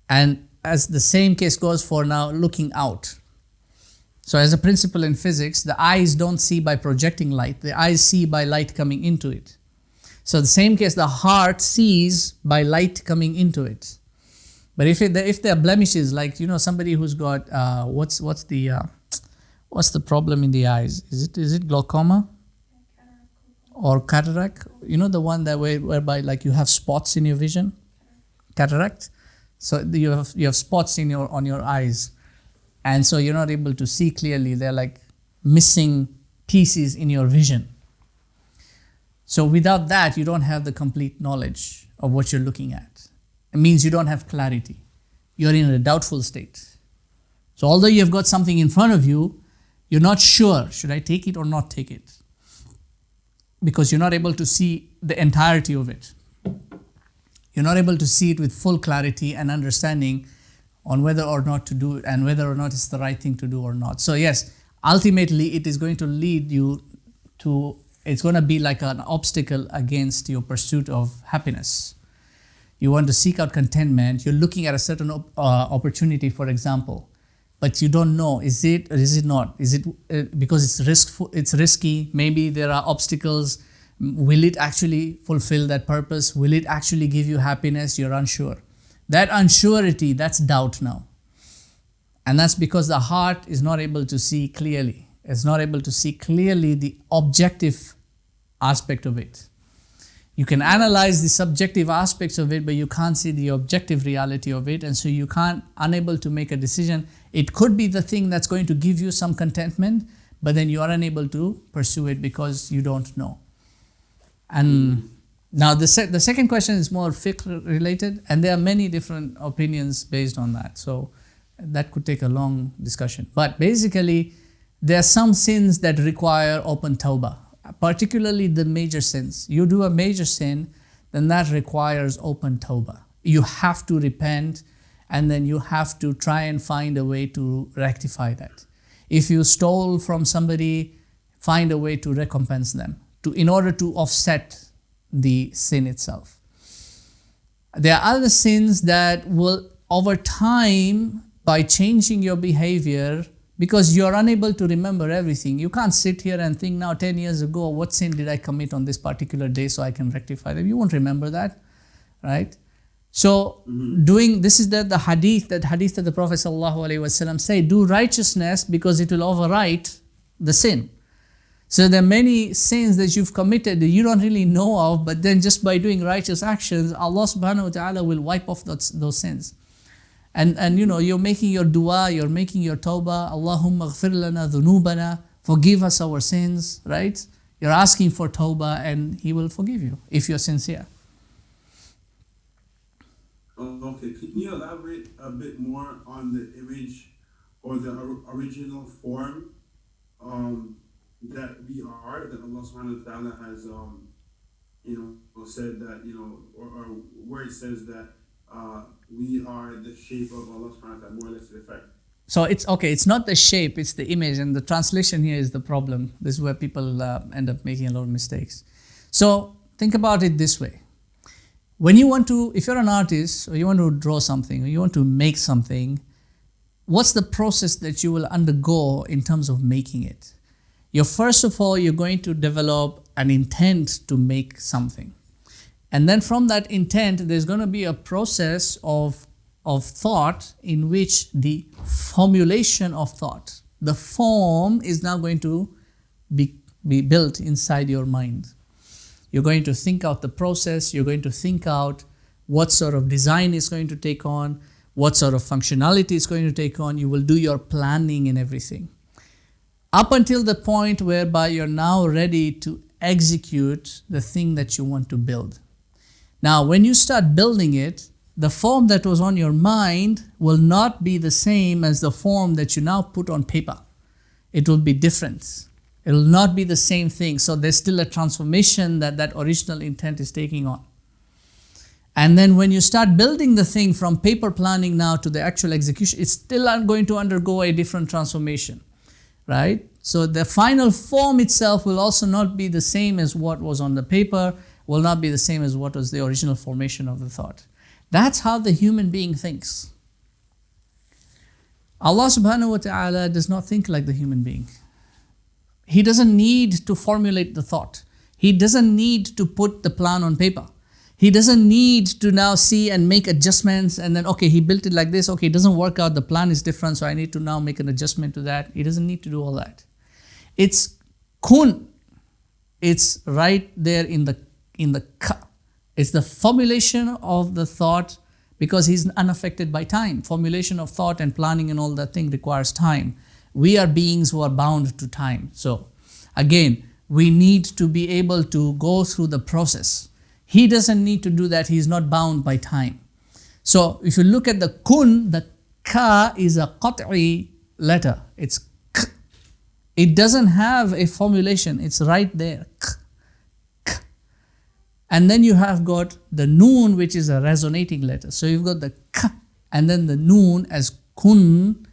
And as the same case goes for now looking out. So as a principle in physics, the eyes don't see by projecting light, the eyes see by light coming into it. So the same case, the heart sees by light coming into it. But if there are blemishes, like somebody who's got what's the problem in the eyes? Is it glaucoma? Or cataract, the one that whereby like you have spots in your vision, cataract. So you have spots on your eyes, and so you're not able to see clearly. They're like missing pieces in your vision. So without that, you don't have the complete knowledge of what you're looking at. It means you don't have clarity. You're in a doubtful state. So although you've got something in front of you, you're not sure, should I take it or not take it? Because you're not able to see the entirety of it. You're not able to see it with full clarity and understanding on whether or not to do it and whether or not it's the right thing to do or not. So yes, ultimately it is going to lead you to, it's going to be like an obstacle against your pursuit of happiness. You want to seek out contentment. You're looking at a certain opportunity, for example, but you don't know, is it or is it not? Is it because it's risky? Maybe there are obstacles. Will it actually fulfill that purpose? Will it actually give you happiness? You're unsure. That unsurety, that's doubt now. And that's because the heart is not able to see clearly. It's not able to see clearly the objective aspect of it. You can analyze the subjective aspects of it, but you can't see the objective reality of it, and so you unable to make a decision. It could be the thing that's going to give you some contentment, but then you are unable to pursue it because you don't know. And now the second question is more fiqh related, and there are many different opinions based on that. So that could take a long discussion. But basically, there are some sins that require open tawbah, particularly the major sins. You do a major sin, then that requires open tawbah. You have to repent, and then you have to try and find a way to rectify that. If you stole from somebody, find a way to recompense them in order to offset the sin itself. There are other sins that will, over time, by changing your behavior, because you're unable to remember everything. You can't sit here and think now 10 years ago, what sin did I commit on this particular day so I can rectify them? You won't remember that, right? So doing, this is the hadith that the Prophet ﷺ say, do righteousness because it will overwrite the sin. So there are many sins that you've committed that you don't really know of, but then just by doing righteous actions, Allah subhanahu wa ta'ala will wipe off those sins. And you know, you're making your dua, you're making your tawbah, Allahumma ghfir lana dhunubana, forgive us our sins, right? You're asking for tawbah and He will forgive you if you're sincere. Okay, can you elaborate a bit more on the image or the original form that we are, that Allah subhanahu wa ta'ala has, said that, or where it says that we are the shape of Allah subhanahu wa ta'ala, more or less to the effect. So it's okay, it's not the shape, it's the image, and the translation here is the problem. This is where people end up making a lot of mistakes. So think about it this way. When you want to, if you're an artist, or you want to draw something, or you want to make something, what's the process that you will undergo in terms of making it? First of all, you're going to develop an intent to make something. And then from that intent, there's going to be a process of thought in which the formulation of thought, the form is now going to be built inside your mind. You're going to think out the process, you're going to think out what sort of design is going to take on, what sort of functionality is going to take on. You will do your planning and everything. Up until the point whereby you're now ready to execute the thing that you want to build. Now, when you start building it, the form that was on your mind will not be the same as the form that you now put on paper. It will be different. It will not be the same thing. So there's still a transformation that original intent is taking on. And then when you start building the thing from paper planning now to the actual execution, it's still going to undergo a different transformation, right? So the final form itself will also not be the same as what was on the paper, will not be the same as what was the original formation of the thought. That's how the human being thinks. Allah subhanahu wa ta'ala does not think like the human being. He doesn't need to formulate the thought. He doesn't need to put the plan on paper. He doesn't need to now see and make adjustments and then, okay, he built it like this, okay, it doesn't work out, the plan is different, so I need to now make an adjustment to that. He doesn't need to do all that. It's kun. It's right there in the ka. It's the formulation of the thought because he's unaffected by time. Formulation of thought and planning and all that thing requires time. We are beings who are bound to time. So again, we need to be able to go through the process. He doesn't need to do that. He's not bound by time. So if you look at the kun, the ka is a qat'i letter. It's k. It doesn't have a formulation. It's right there. K. K. And then you have got the noon, which is a resonating letter. So you've got the k and then the noon as kun.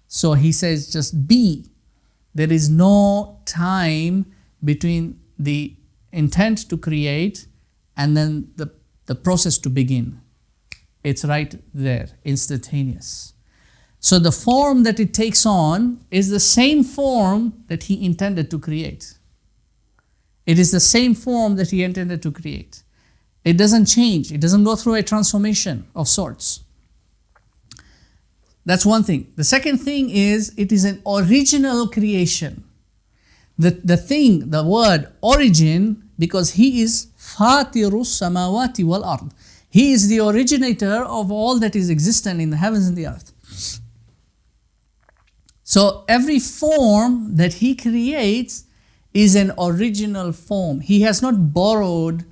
So he says just be. There is no time between the intent to create and then the process to begin. It's right there, instantaneous. So the form that it takes on is the same form that he intended to create. It is the same form that he intended to create. It doesn't change. It doesn't go through a transformation of sorts. That's one thing. The second thing is it is an original creation. The word origin, because he is Fatirus Samawati wal Ard. He is the originator of all that is existent in the heavens and the earth. So every form that he creates is an original form. He has not borrowed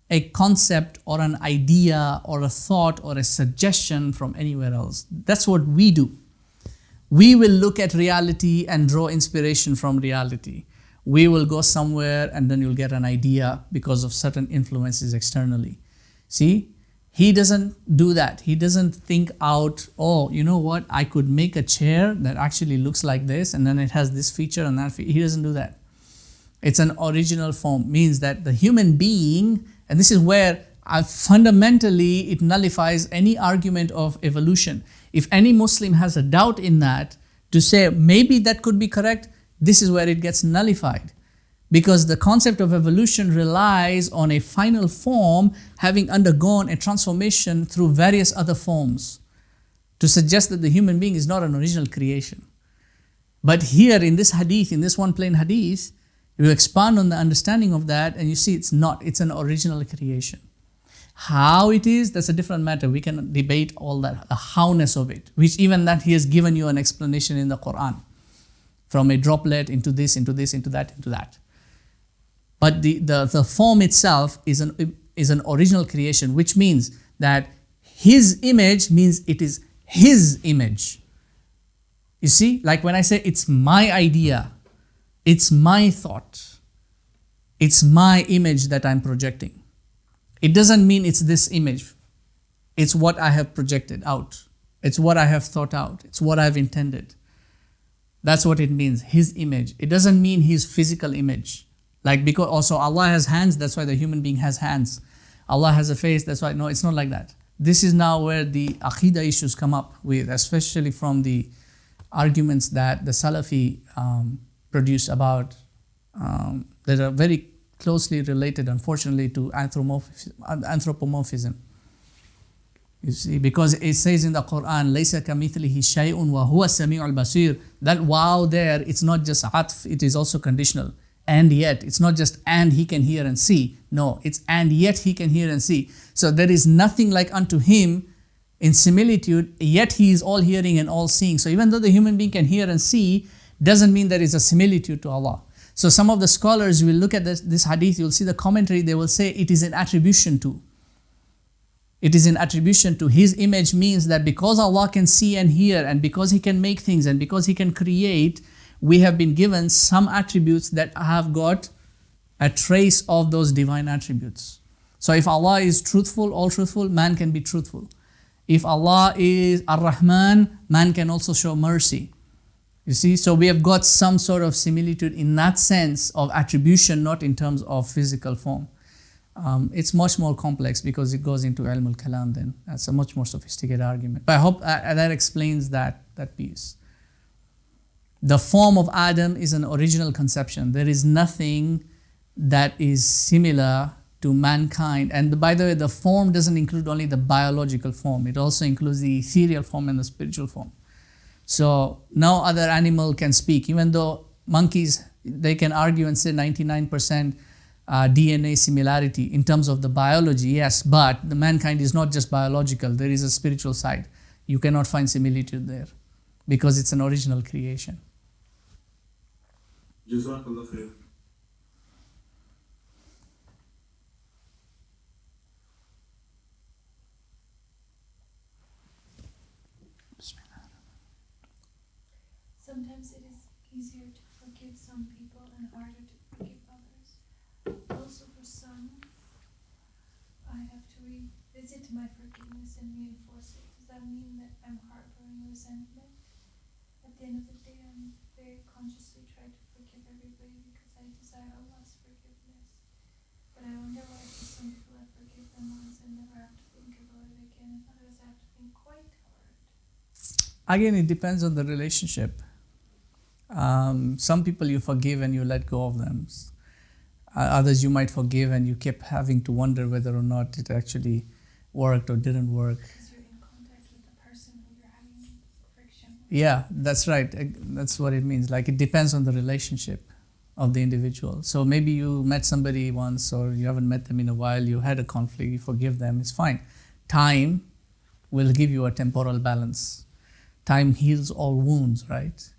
a concept or an idea or a thought or a suggestion from anywhere else. That's what we do. We will look at reality and draw inspiration from reality. We will go somewhere and then you'll get an idea because of certain influences externally. See, he doesn't do that. He doesn't think out, oh, you know what, I could make a chair that actually looks like this and then it has this feature and that feature. He doesn't do that. It's an original form, means that the human being, and this is where fundamentally it nullifies any argument of evolution. If any Muslim has a doubt in that, to say maybe that could be correct, this is where it gets nullified. Because the concept of evolution relies on a final form having undergone a transformation through various other forms to suggest that the human being is not an original creation. But here in this hadith, in this one plain hadith, you expand on the understanding of that and you see it's not, it's an original creation. How it is, that's a different matter. We can debate all that, the howness of it, which even that he has given you an explanation in the Quran. From a droplet into this, into this, into that, into that. But the form itself is an original creation, which means that his image means it is his image. You see, like when I say it's my idea, it's my thought, it's my image that I'm projecting. It doesn't mean it's this image. It's what I have projected out. It's what I have thought out. It's what I've intended. That's what it means, his image. It doesn't mean his physical image. Like, because also Allah has hands, that's why the human being has hands. Allah has a face, that's why, no, it's not like that. This is now where the Aqidah issues come up with, especially from the arguments that the Salafi produce about, that are very closely related, unfortunately, to anthropomorphism. You see, because it says in the Quran, لَيْسَ كَمِثْلِهِ شَيْءٌ وَهُوَ السَّمِيعُ الْبَصِيرُ. That wow there, it's not just atf, it is also conditional. And yet, it's not just and he can hear and see. No, it's and yet he can hear and see. So there is nothing like unto him in similitude, yet he is all hearing and all seeing. So even though the human being can hear and see, doesn't mean there is a similitude to Allah. So some of the scholars will look at this hadith, you'll see the commentary, they will say it is an attribution to. It is an attribution to. His image means that because Allah can see and hear, and because he can make things, and because he can create, we have been given some attributes that have got a trace of those divine attributes. So if Allah is truthful, all truthful, man can be truthful. If Allah is Ar-Rahman, man can also show mercy. You see, so we have got some sort of similitude in that sense of attribution, not in terms of physical form. It's much more complex because it goes into ilm al-kalam then. That's a much more sophisticated argument. But I hope that explains that piece. The form of Adam is an original conception. There is nothing that is similar to mankind. And by the way, the form doesn't include only the biological form. It also includes the ethereal form and the spiritual form. So no other animal can speak. Even though monkeys, they can argue and say 99% DNA similarity in terms of the biology, yes, but the mankind is not just biological. There is a spiritual side. You cannot find similitude there because it's an original creation. Jazakallah khair. Sometimes it is easier to forgive some people and harder to forgive others. Also for some, I have to revisit my forgiveness and reinforce it. Does that mean that I'm harboring resentment? At the end of the day, I'm very consciously trying to forgive everybody because I desire Allah's forgiveness. But I wonder why for some people I forgive them once and never have to think about it again, and others I have to think quite hard. Again, it depends on the relationship. Some people you forgive and you let go of them. Others you might forgive and you kept having to wonder whether or not it actually worked or didn't work. Because you're in contact with the person who you're having friction with. Yeah, that's right. That's what it means. Like, it depends on the relationship of the individual. So maybe you met somebody once or you haven't met them in a while, you had a conflict, you forgive them, it's fine. Time will give you a temporal balance. Time heals all wounds, right?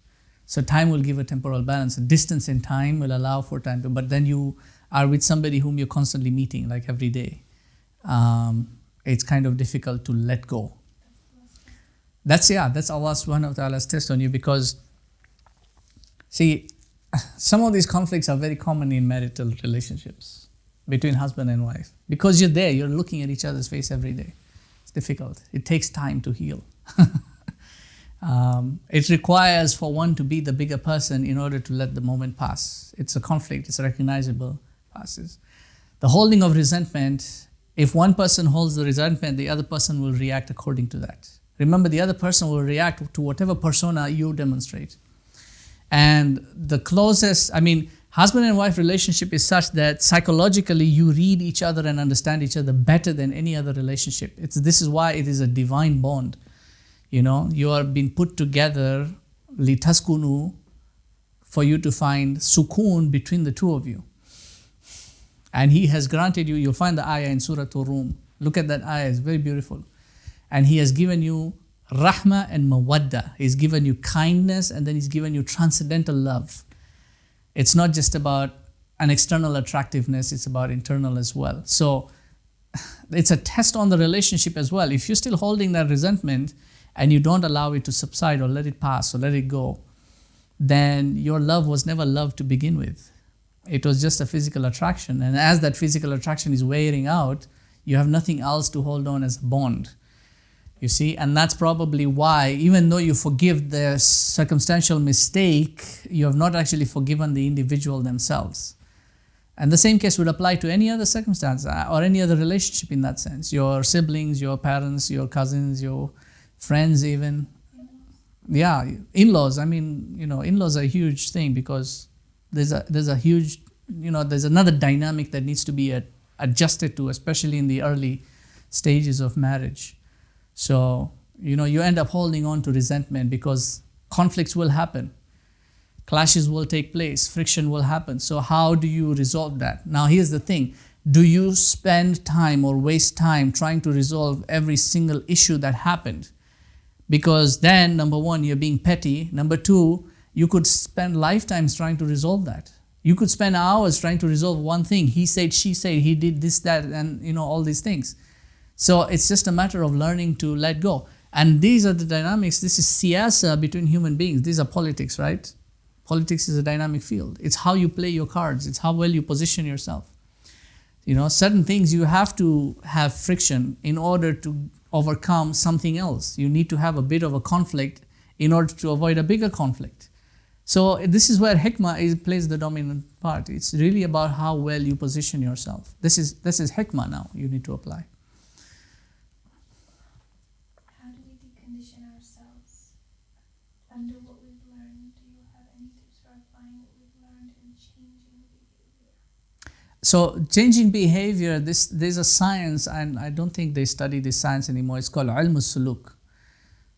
So time will give a temporal balance. A distance in time will allow for time to, but then you are with somebody whom you're constantly meeting, like every day. It's kind of difficult to let go. That's Allah subhanahu wa ta'ala's test on you, because see, some of these conflicts are very common in marital relationships between husband and wife. Because you're there, you're looking at each other's face every day. It's difficult. It takes time to heal. It requires for one to be the bigger person in order to let the moment pass. It's a conflict, it's recognizable, passes. The holding of resentment, if one person holds the resentment, the other person will react according to that. Remember, the other person will react to whatever persona you demonstrate. And the closest, Husband and wife relationship is such that psychologically you read each other and understand each other better than any other relationship. This is why it is a divine bond. You are being put together litaskunu, for you to find sukoon between the two of you. And He has granted you'll find the ayah in Surah Rum. Look at that ayah, it's very beautiful. And He has given you rahmah and mawadda. He's given you kindness, and then He's given you transcendental love. It's not just about an external attractiveness, it's about internal as well. So it's a test on the relationship as well. If you're still holding that resentment and you don't allow it to subside or let it pass or let it go, then your love was never love to begin with. It was just a physical attraction. And as that physical attraction is wearing out, you have nothing else to hold on as a bond. You see, and that's probably why, even though you forgive the circumstantial mistake, you have not actually forgiven the individual themselves. And the same case would apply to any other circumstance or any other relationship in that sense. Your siblings, your parents, your cousins, your friends even. Yeah, in-laws. I mean, in-laws are a huge thing because there's a huge, there's another dynamic that needs to be adjusted to, especially in the early stages of marriage. So, you end up holding on to resentment because conflicts will happen. Clashes will take place. Friction will happen. So how do you resolve that? Now, here's the thing. Do you spend time or waste time trying to resolve every single issue that happened? Because then, number one, you're being petty. Number two, you could spend lifetimes trying to resolve that. You could spend hours trying to resolve one thing. He said, she said, he did this, that, and all these things. So it's just a matter of learning to let go. And these are the dynamics. This is siyasa between human beings. These are politics, right? Politics is a dynamic field. It's how you play your cards. It's how well you position yourself. Certain things you have to have friction in order to overcome something else. You need to have a bit of a conflict in order to avoid a bigger conflict. So this is where hikmah plays the dominant part. It's really about how well you position yourself. This is hikmah now you need to apply. How do we decondition ourselves under what we've learned? Do you have any tips for applying what we've learned and changing behavior? So changing behavior, there's a science, and I don't think they study this science anymore. It's called ilm suluk.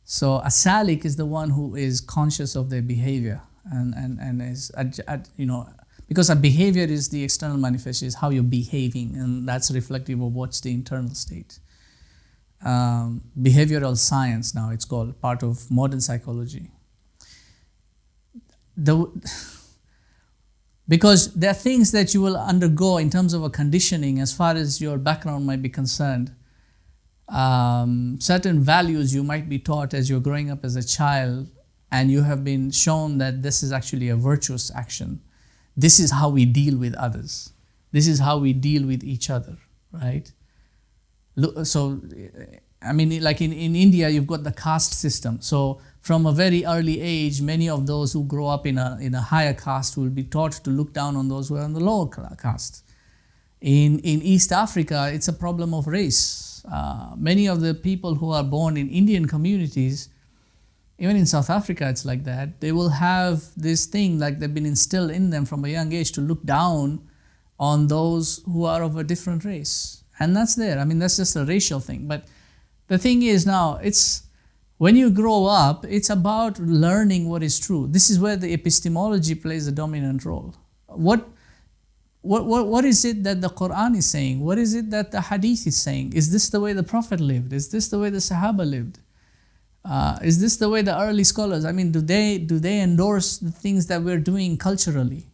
So a salik is the one who is conscious of their behavior and is, because a behavior is the external manifestation, is how you're behaving, and that's reflective of what's the internal state. Behavioral science now, it's called, part of modern psychology. Because there are things that you will undergo in terms of a conditioning as far as your background might be concerned. Certain values you might be taught as you're growing up as a child, and you have been shown that this is actually a virtuous action. This is how we deal with others. This is how we deal with each other, right? So, I mean, like in India, you've got the caste system. So from a very early age, many of those who grow up in a higher caste will be taught to look down on those who are in the lower caste. In East Africa, it's a problem of race. Many of the people who are born in Indian communities, even in South Africa, it's like that. They will have this thing, like they've been instilled in them from a young age to look down on those who are of a different race. And that's there. I mean, that's just a racial thing. But the thing is now, when you grow up, it's about learning what is true. This is where the epistemology plays a dominant role. What is it that the Quran is saying? What is it that the Hadith is saying? Is this the way the Prophet lived? Is this the way the Sahaba lived? Is this the way the early scholars? I mean, do they endorse the things that we're doing culturally?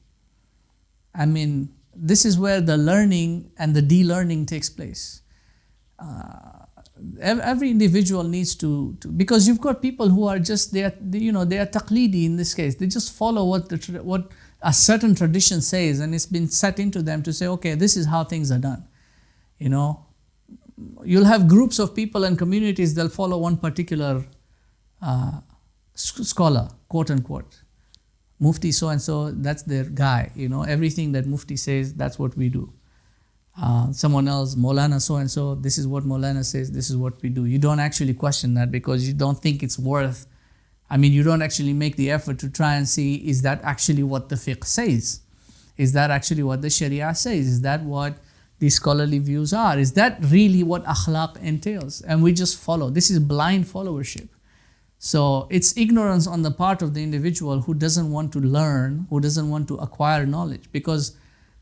I mean, this is where the learning and the de-learning takes place. Every individual needs to because you've got people who are just they are taqlidi in this case. They just follow what a certain tradition says, and it's been set into them to say, okay, this is how things are done. You'll have groups of people and communities, they'll follow one particular scholar, quote unquote. Mufti so and so, that's their guy. Everything that Mufti says, that's what we do. Someone else, Maulana so and so, this is what Maulana says, this is what we do. You don't actually question that because you don't think it's worth. You don't actually make the effort to try and see, is that actually what the fiqh says? Is that actually what the Sharia says? Is that what the scholarly views are? Is that really what akhlaq entails? And we just follow. This is blind followership. So it's ignorance on the part of the individual who doesn't want to learn, who doesn't want to acquire knowledge. Because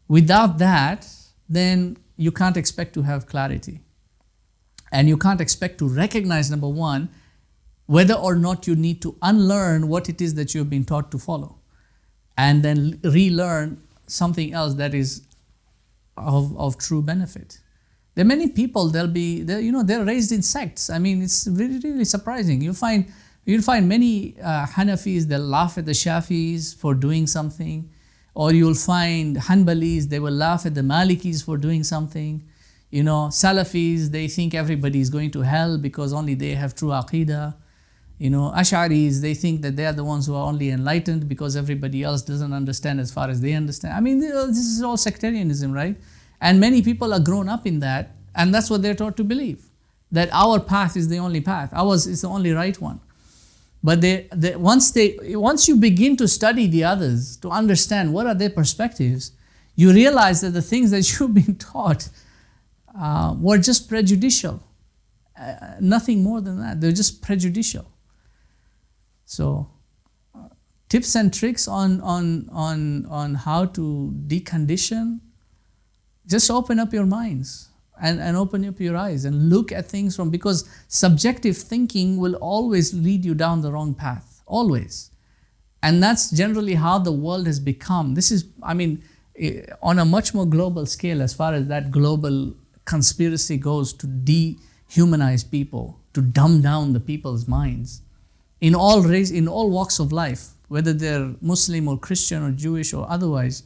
without that, then you can't expect to have clarity. And you can't expect to recognize, number one, whether or not you need to unlearn what it is that you've been taught to follow, and then relearn something else that is of true benefit. There are many people, they're raised in sects. I mean, it's really, really surprising. You'll find many Hanafis, they'll laugh at the Shafis for doing something, or you'll find Hanbalis, they will laugh at the Malikis for doing something. Salafis, they think everybody is going to hell because only they have true Aqidah. Ash'aris, they think that they are the ones who are only enlightened because everybody else doesn't understand as far as they understand. I mean, this is all sectarianism, right? And many people are grown up in that, and that's what they're taught to believe, that our path is the only path, ours is the only right one. But once you begin to study the others, to understand what are their perspectives, you realize that the things that you've been taught were just prejudicial. Nothing more than that. They're just prejudicial. So, tips and tricks on how to decondition. Just open up your minds and open up your eyes and look at things because subjective thinking will always lead you down the wrong path. Always. And that's generally how the world has become. This is, on a much more global scale, as far as that global conspiracy goes, to dehumanize people, to dumb down the people's minds in all walks of life, whether they're Muslim or Christian or Jewish or otherwise.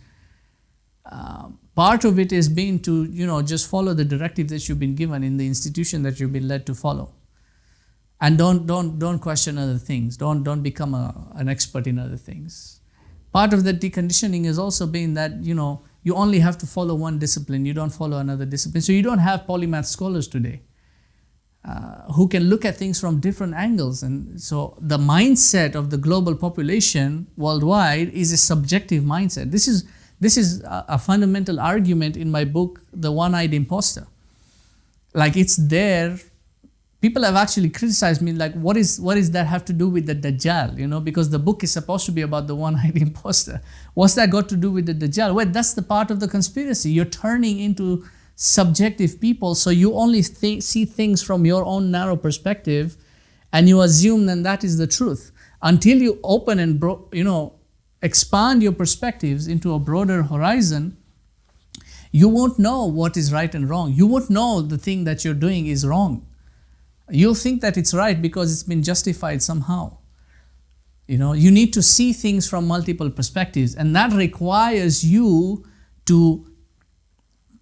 Part of it is being to just follow the directive that you've been given in the institution that you've been led to follow, and don't question other things. Don't become an expert in other things. Part of the deconditioning is also being that you only have to follow one discipline. You don't follow another discipline. So you don't have polymath scholars today who can look at things from different angles. And so the mindset of the global population worldwide is a subjective mindset. This is a fundamental argument in my book, The One-Eyed Impostor. Like, it's there. People have actually criticized me, like, what is that have to do with the Dajjal? Because the book is supposed to be about the one-eyed imposter. What's that got to do with the Dajjal? Well, that's the part of the conspiracy. You're turning into subjective people, so you only see things from your own narrow perspective, and you assume that is the truth. Until you open and expand your perspectives into a broader horizon, you won't know what is right and wrong. You won't know the thing that you're doing is wrong. You'll think that it's right because it's been justified somehow. You need to see things from multiple perspectives, and that requires you to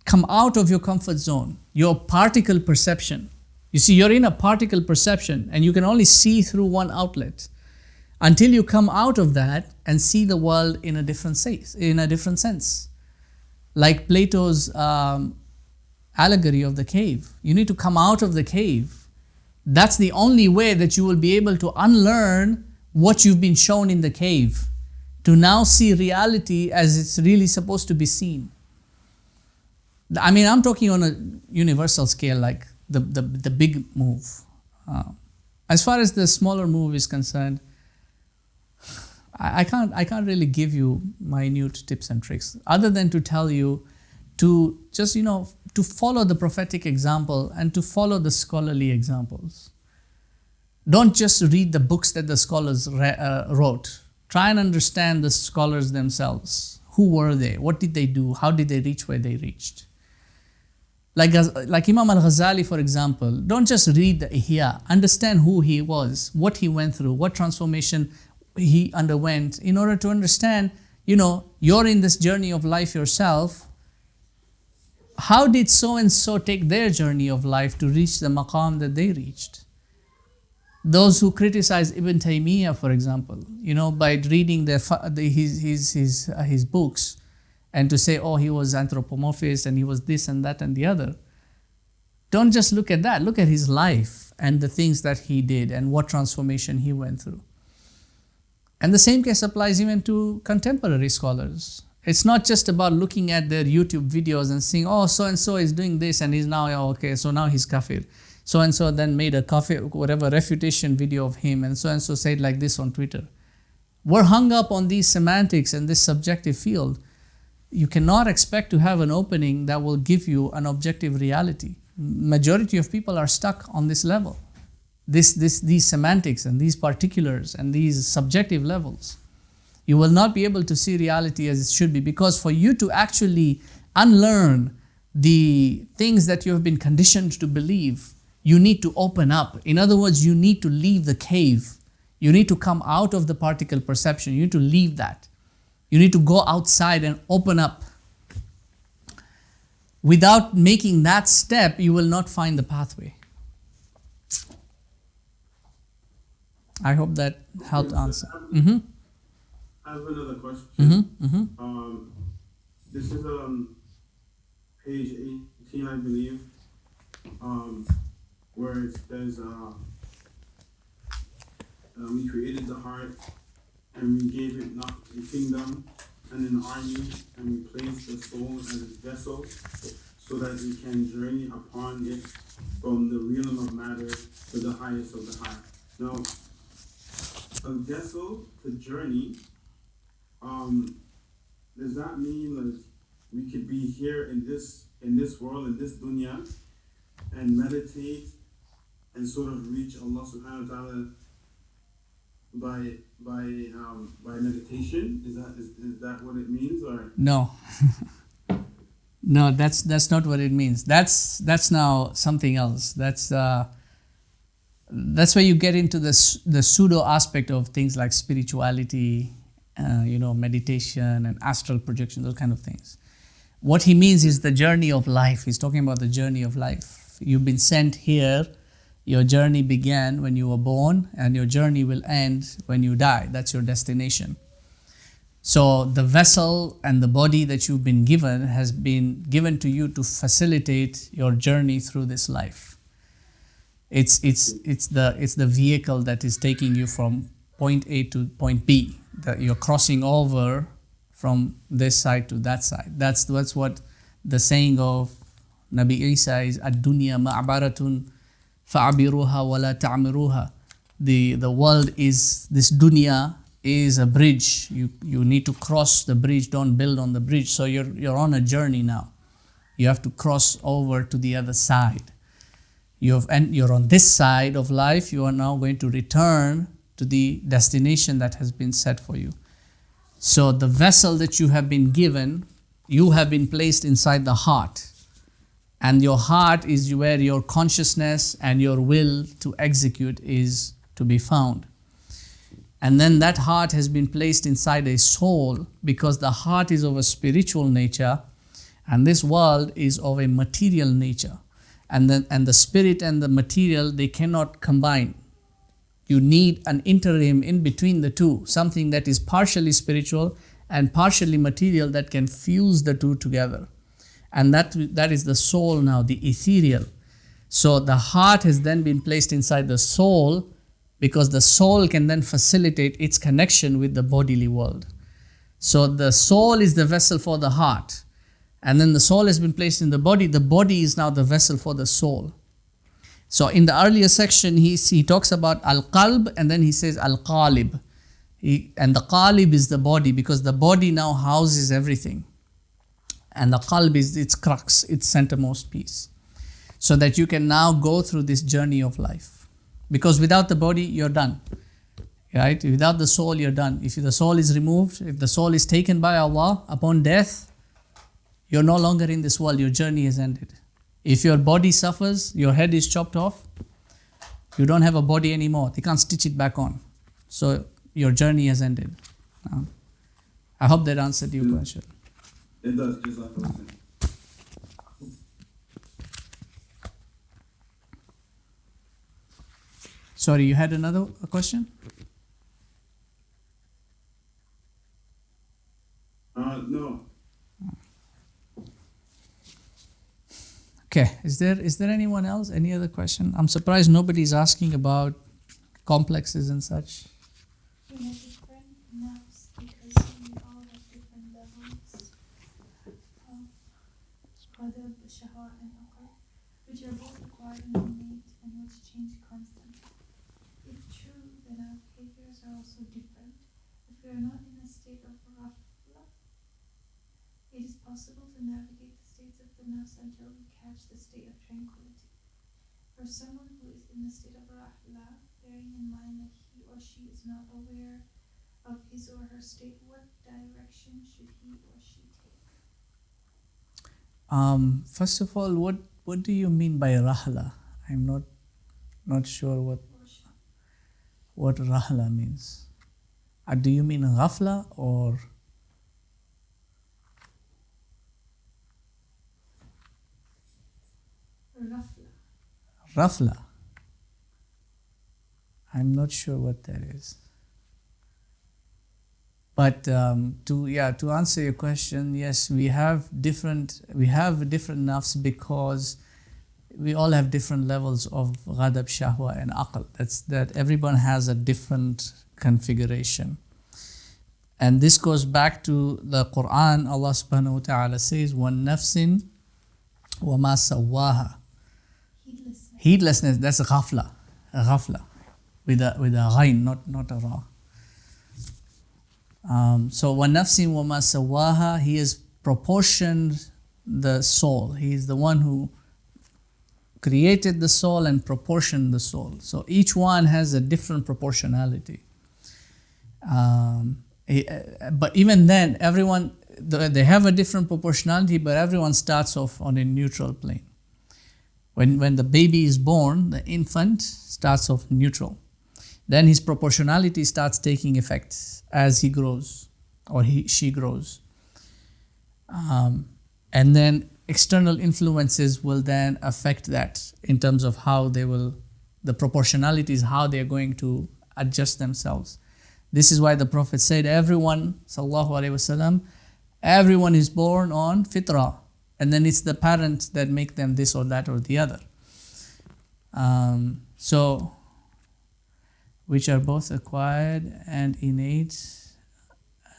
come out of your comfort zone, your particle perception. You see, you're in a particle perception, and you can only see through one outlet until you come out of that and see the world in a different sense. Like Plato's allegory of the cave. You need to come out of the cave. That's the only way that you will be able to unlearn what you've been shown in the cave, to now see reality as it's really supposed to be seen. I'm talking on a universal scale, like the big move. As far as the smaller move is concerned, I can't really give you minute tips and tricks, other than to tell you to just to follow the prophetic example and to follow the scholarly examples. Don't just read the books that the scholars wrote. Try and understand the scholars themselves. Who were they? What did they do? How did they reach where they reached? Like Imam al-Ghazali, for example, don't just read the Ihya. Understand who he was, what he went through, what transformation he underwent, in order to understand, you're in this journey of life yourself. How did so-and-so take their journey of life to reach the maqam that they reached? Those who criticize Ibn Taymiyyah, for example, by reading his books, and to say, oh, he was anthropomorphist and he was this and that and the other. Don't just look at that. Look at his life and the things that he did and what transformation he went through. And the same case applies even to contemporary scholars It's not just about looking at their YouTube videos and seeing, oh, so and so is doing this and he's now, oh, okay, so now he's kafir. So and so then made a kafir, whatever, refutation video of him, and so said like this on Twitter. We're hung up on these semantics and this subjective field. You cannot expect to have an opening that will give you an objective reality. Majority of people are stuck on this level. These semantics and these particulars and these subjective levels. You will not be able to see reality as it should be, because for you to actually unlearn the things that you have been conditioned to believe, you need to open up. In other words, you need to leave the cave. You need to come out of the particle perception. You need to leave that. You need to go outside and open up. Without making that step, you will not find the pathway. I hope that helped answer. Mm-hmm. I have another question. Mm-hmm. Mm-hmm. This is page 18, I believe, where it says, we created the heart, and we gave it not a kingdom and an army, and we placed the soul as its vessel, so that it can journey upon it from the realm of matter to the highest of the high. Now, a vessel to journey, does that mean like we could be here in this world, in this dunya, and meditate and sort of reach Allah subhanahu wa ta'ala by meditation? Is that what it means, or no? No, that's not what it means. That's now something else. That's where you get into the pseudo aspect of things like spirituality, meditation and astral projection, those kind of things. What he means is the journey of life. He's talking about the journey of life. You've been sent here. Your journey began when you were born, and your journey will end when you die. That's your destination. So the vessel and the body that you've been given has been given to you to facilitate your journey through this life. It's the vehicle that is taking you from point A to point B. That you're crossing over from this side to that side. That's what the saying of Nabi Isa is, ad-dunya ma'baratun fa'abiruha wa la ta'miruha. The world is, this dunya is a bridge. You need to cross the bridge, don't build on the bridge. So you're on a journey now. You have to cross over to the other side. And you're on this side of life. You are now going to return to the destination that has been set for you. So the vessel that you have been given, you have been placed inside the heart. And your heart is where your consciousness and your will to execute is to be found. And then that heart has been placed inside a soul, because the heart is of a spiritual nature and this world is of a material nature. And the spirit and the material, they cannot combine. You need an interim in between the two, something that is partially spiritual and partially material that can fuse the two together. And that is the soul now, the ethereal. So the heart has then been placed inside the soul, because the soul can then facilitate its connection with the bodily world. So the soul is the vessel for the heart. And then the soul has been placed in the body. The body is now the vessel for the soul. So in the earlier section, he talks about al-qalb, and then he says al-qalib. And the qalib is the body, because the body now houses everything. And the qalb is its crux, its centermost piece. So that you can now go through this journey of life. Because without the body, you're done. Right? Without the soul, you're done. If the soul is removed, if the soul is taken by Allah upon death, you're no longer in this world. Your journey has ended. If your body suffers, your head is chopped off, you don't have a body anymore. They can't stitch it back on. So your journey has ended. I hope that answered your question. It does, just like I said. Sorry, you had another question? No. Okay, is there anyone else? Any other question? I'm surprised nobody's asking about complexes and such. We have different maps because we all have different levels of ghadab, shahwa, and aql, which are both acquired and innate and which change constantly. If true, then our behaviors are also different. If we are not in a state of rahla, it is possible to navigate the states of the nafs until we catch the state of tranquility. For someone who is in the state of rahla, bearing in mind that he or she is not aware of his or her state, what direction should he or she take? First of all, what do you mean by rahla? I'm not sure what rahla means. Do you mean ghafla or rafla? I'm not sure what that is. But to answer your question, yes, we have different nafs because we all have different levels of ghadab, shahwa, and aql. That everyone has a different configuration. And this goes back to the Quran. Allah subhanahu wa ta'ala says, "One nafsin wa ma sawaha." Heedlessness, that's ghafla. With a ghain, not a ra. So wa nafsin wa ma sawaha, he has proportioned the soul. He is the one who created the soul and proportioned the soul. So each one has a different proportionality. But even then, everyone, they have a different proportionality, but everyone starts off on a neutral plane. When the baby is born, the infant starts off neutral. Then his proportionality starts taking effect as he grows or she grows. And then external influences will then affect that in terms of how the proportionality is how they are going to adjust themselves. This is why the Prophet said, everyone, sallallahu alaihi wasallam, everyone is born on fitrah. And then it's the parents that make them this or that or the other. So, which are both acquired and innate,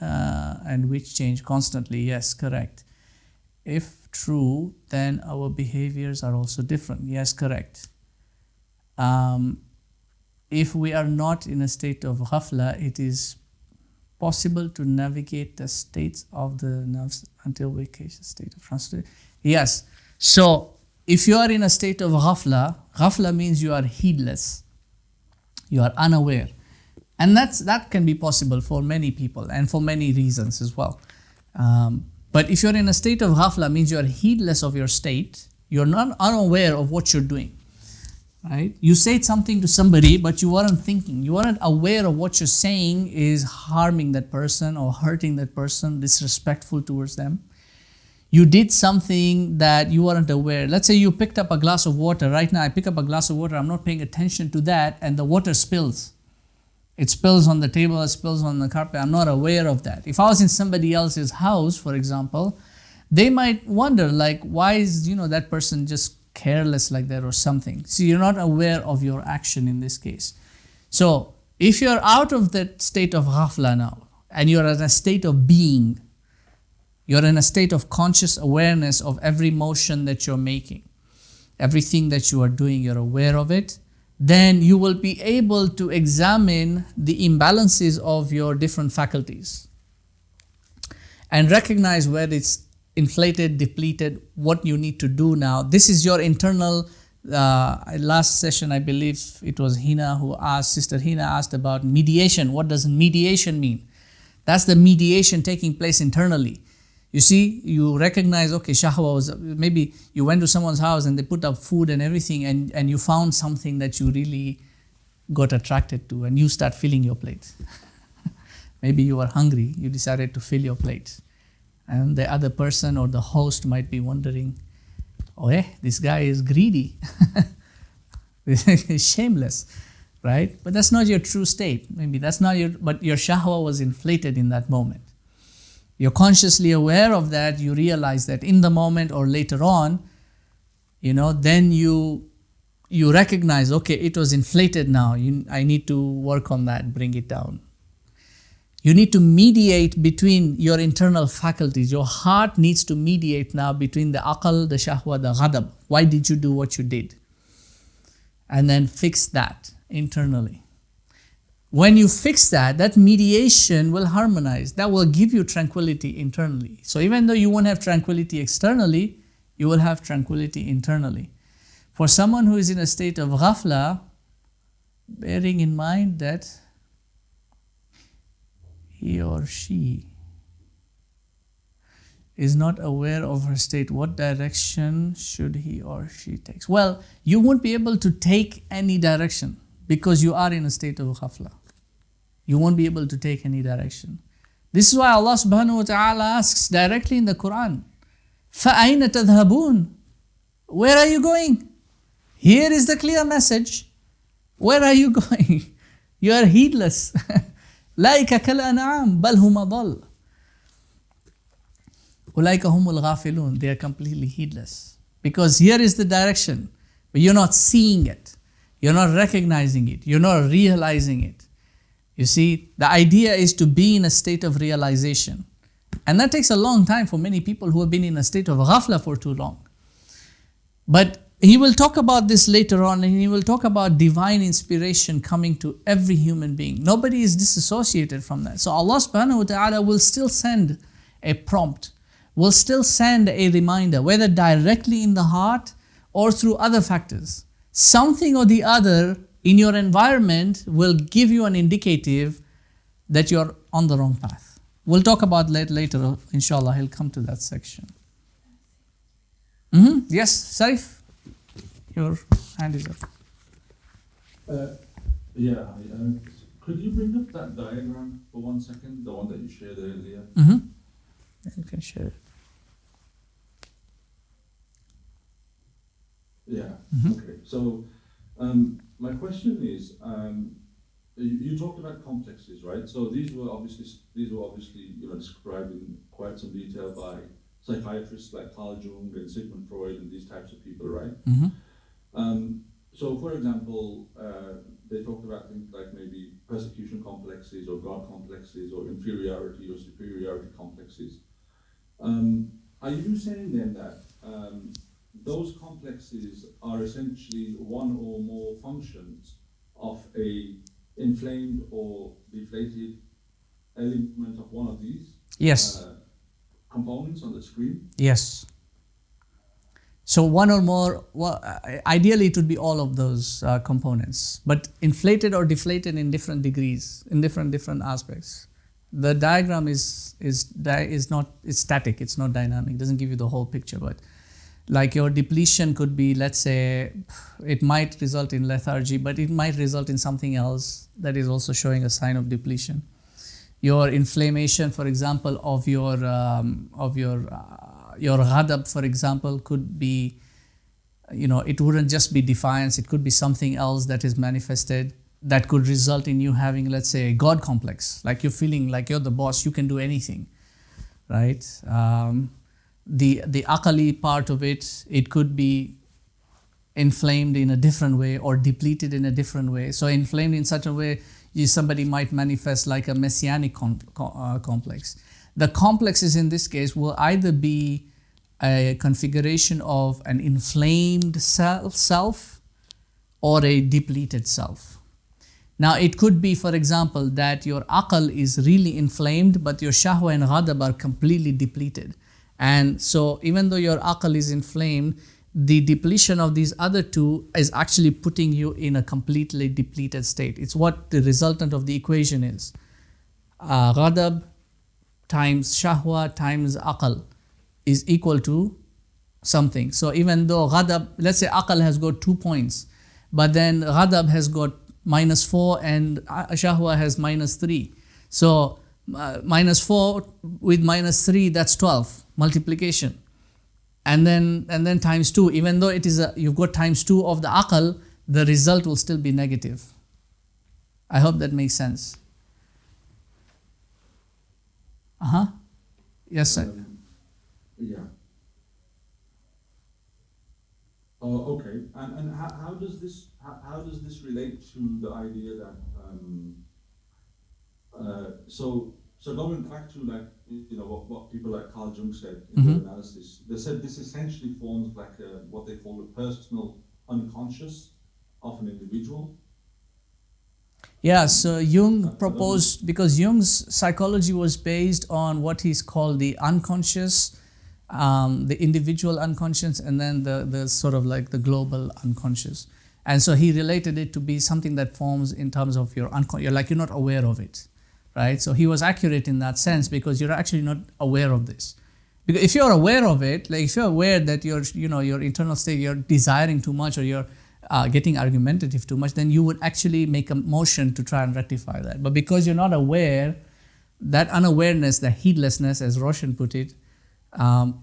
and which change constantly. Yes, correct. If true, then our behaviors are also different. Yes, correct. If we are not in a state of ghafla, it is possible to navigate the states of the nafs until we catch the state of tranquility. Yes. So, if you are in a state of ghafla means you are heedless. You are unaware. And that can be possible for many people and for many reasons as well. But if you're in a state of ghafla means you are heedless of your state. You're not unaware of what you're doing. Right? You said something to somebody, but you weren't thinking. You weren't aware of what you're saying is harming that person or hurting that person, disrespectful towards them. You did something that you weren't aware. Let's say you picked up a glass of water. Right now, I pick up a glass of water. I'm not paying attention to that, and the water spills. It spills on the table, it spills on the carpet. I'm not aware of that. If I was in somebody else's house, for example, they might wonder, like, why is that person just careless like that or something. So you're not aware of your action in this case. So if you're out of that state of ghafla now and you're in a state of being, you're in a state of conscious awareness of every motion that you're making, everything that you are doing, you're aware of it, then you will be able to examine the imbalances of your different faculties and recognize where it's inflated, depleted, what you need to do now. This is your internal, last session I believe it was Sister Hina asked about mediation. What does mediation mean? That's the mediation taking place internally. You see, you recognize, okay, shahwa was, maybe you went to someone's house and they put up food and everything and you found something that you really got attracted to and you start filling your plate. Maybe you were hungry, you decided to fill your plate. And the other person or the host might be wondering, this guy is greedy. He's shameless, right? But that's not your true state. Maybe that's not but your shahwa was inflated in that moment. You're consciously aware of that, you realize that in the moment or later on, then you recognize, okay, it was inflated now. I need to work on that, bring it down. You need to mediate between your internal faculties. Your heart needs to mediate now between the aql, the shahwa, the ghadab. Why did you do what you did? And then fix that internally. When you fix that, that mediation will harmonize. That will give you tranquility internally. So even though you won't have tranquility externally, you will have tranquility internally. For someone who is in a state of ghafla, bearing in mind that he or she is not aware of her state, what direction should he or she take? Well, you won't be able to take any direction because you are in a state of ghafla. You won't be able to take any direction. This is why Allah subhanahu wa ta'ala asks directly in the Quran, فَأَيْنَ تَذْهَبُونَ? Where are you going? Here is the clear message. Where are you going? You are heedless. لَائِكَ كَالْأَنْعَامِ بَلْ هُمْ أَضَلُّ. أُولَٰئِكَ هُمُ الْغَافِلُونَ. They are completely heedless. Because here is the direction, but you're not seeing it. You're not recognizing it. You're not realizing it. You see, the idea is to be in a state of realization. And that takes a long time for many people who have been in a state of ghafla for too long. But he will talk about this later on, and he will talk about divine inspiration coming to every human being. Nobody is disassociated from that. So Allah subhanahu wa ta'ala will still send a prompt, will still send a reminder, whether directly in the heart or through other factors. Something or the other in your environment will give you an indicative that you're on the wrong path. We'll talk about that later, inshallah. He'll come to that section. Yes, Sarif, your hand is up. Could you bring up that diagram for 1 second, the one that you shared earlier? You can share it. Okay. So, my question is, you talked about complexes, right? So these were obviously described in quite some detail by psychiatrists like Carl Jung and Sigmund Freud and these types of people, right? So, for example, they talked about things like maybe persecution complexes or God complexes or inferiority or superiority complexes. Are you saying then that those complexes are essentially one or more functions of a inflamed or deflated element of one of these components on the screen? Yes. So one or more, ideally it would be all of those components, but inflated or deflated in different degrees, in different aspects. The diagram is static, it's not dynamic, it doesn't give you the whole picture, but like your depletion could be, let's say, it might result in lethargy, but it might result in something else that is also showing a sign of depletion. Your inflammation, for example, of your ghadab, for example, could be, it wouldn't just be defiance, it could be something else that is manifested that could result in you having, let's say, a God complex, like you're feeling like you're the boss, you can do anything, right? The aqali part of it could be inflamed in a different way or depleted in a different way. So inflamed in such a way, somebody might manifest like a messianic complex. The complexes in this case will either be a configuration of an inflamed self or a depleted self. Now it could be, for example, that your aql is really inflamed, but your shahwa and ghadab are completely depleted. And so even though your aql is inflamed, the depletion of these other two is actually putting you in a completely depleted state. It's what the resultant of the equation is. Ghadab times shahwa times aql is equal to something. So even though ghadab, let's say aql has got 2 points, but then ghadab has got -4 and shahwa has -3. So -4 with -3, that's 12 multiplication. And then times 2, even though it is you've got times 2 of the aql, the result will still be negative. I hope that makes sense. Yes, sir. Oh, okay. And how does this relate to the idea that So going back to like what people like Carl Jung said in their analysis, they said this essentially forms like what they call the personal unconscious of an individual. Yeah, so Jung proposed, because Jung's psychology was based on what he's called the unconscious, the individual unconscious, and then the sort of like the global unconscious. And so he related it to be something that forms in terms of your unconscious, you're not aware of it, right? So he was accurate in that sense, because you're actually not aware of this. Because if you're aware of it, like if you're aware that your internal state, you're desiring too much, or you're getting argumentative too much, then you would actually make a motion to try and rectify that. But because you're not aware, that unawareness, the heedlessness, as Roshan put it,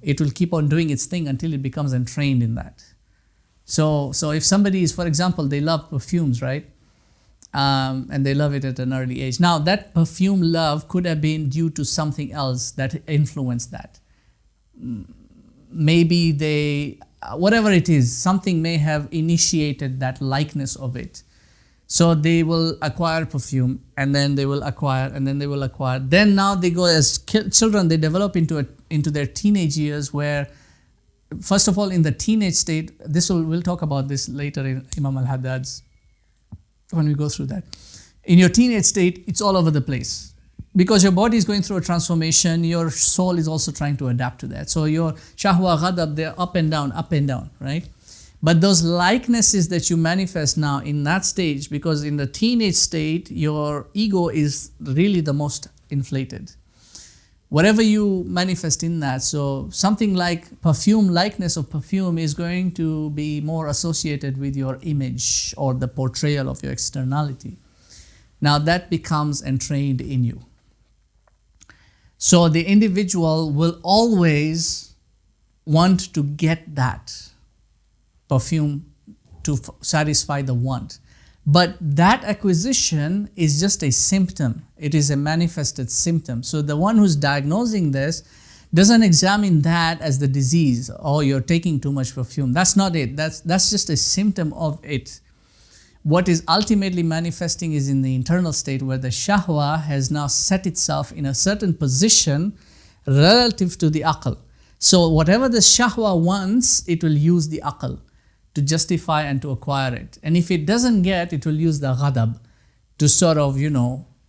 it will keep on doing its thing until it becomes entrained in that. So if somebody is, for example, they love perfumes, right? And they love it at an early age. Now, that perfume love could have been due to something else that influenced that. Maybe they, whatever it is, something may have initiated that likeness of it. So they will acquire perfume, and then they will acquire, and then they will acquire. Then now they go as children, they develop into their teenage years, where first of all, in the teenage state, we'll talk about this later in Imam al-Haddad's, when we go through that. In your teenage state, it's all over the place. Because your body is going through a transformation, your soul is also trying to adapt to that. So your shahwa, ghadab, they're up and down, right? But those likenesses that you manifest now in that stage, because in the teenage state, your ego is really the most inflated. Whatever you manifest in that, so something like perfume, likeness of perfume is going to be more associated with your image or the portrayal of your externality. Now that becomes entrained in you. So the individual will always want to get that perfume to satisfy the want. But that acquisition is just a symptom. It is a manifested symptom. So the one who's diagnosing this doesn't examine that as the disease. Oh, you're taking too much perfume. That's not it. That's just a symptom of it. What is ultimately manifesting is in the internal state, where the shahwa has now set itself in a certain position relative to the aql. So whatever the shahwa wants, it will use the aql to justify and to acquire it. And if it doesn't get, it will use the ghadab to sort of,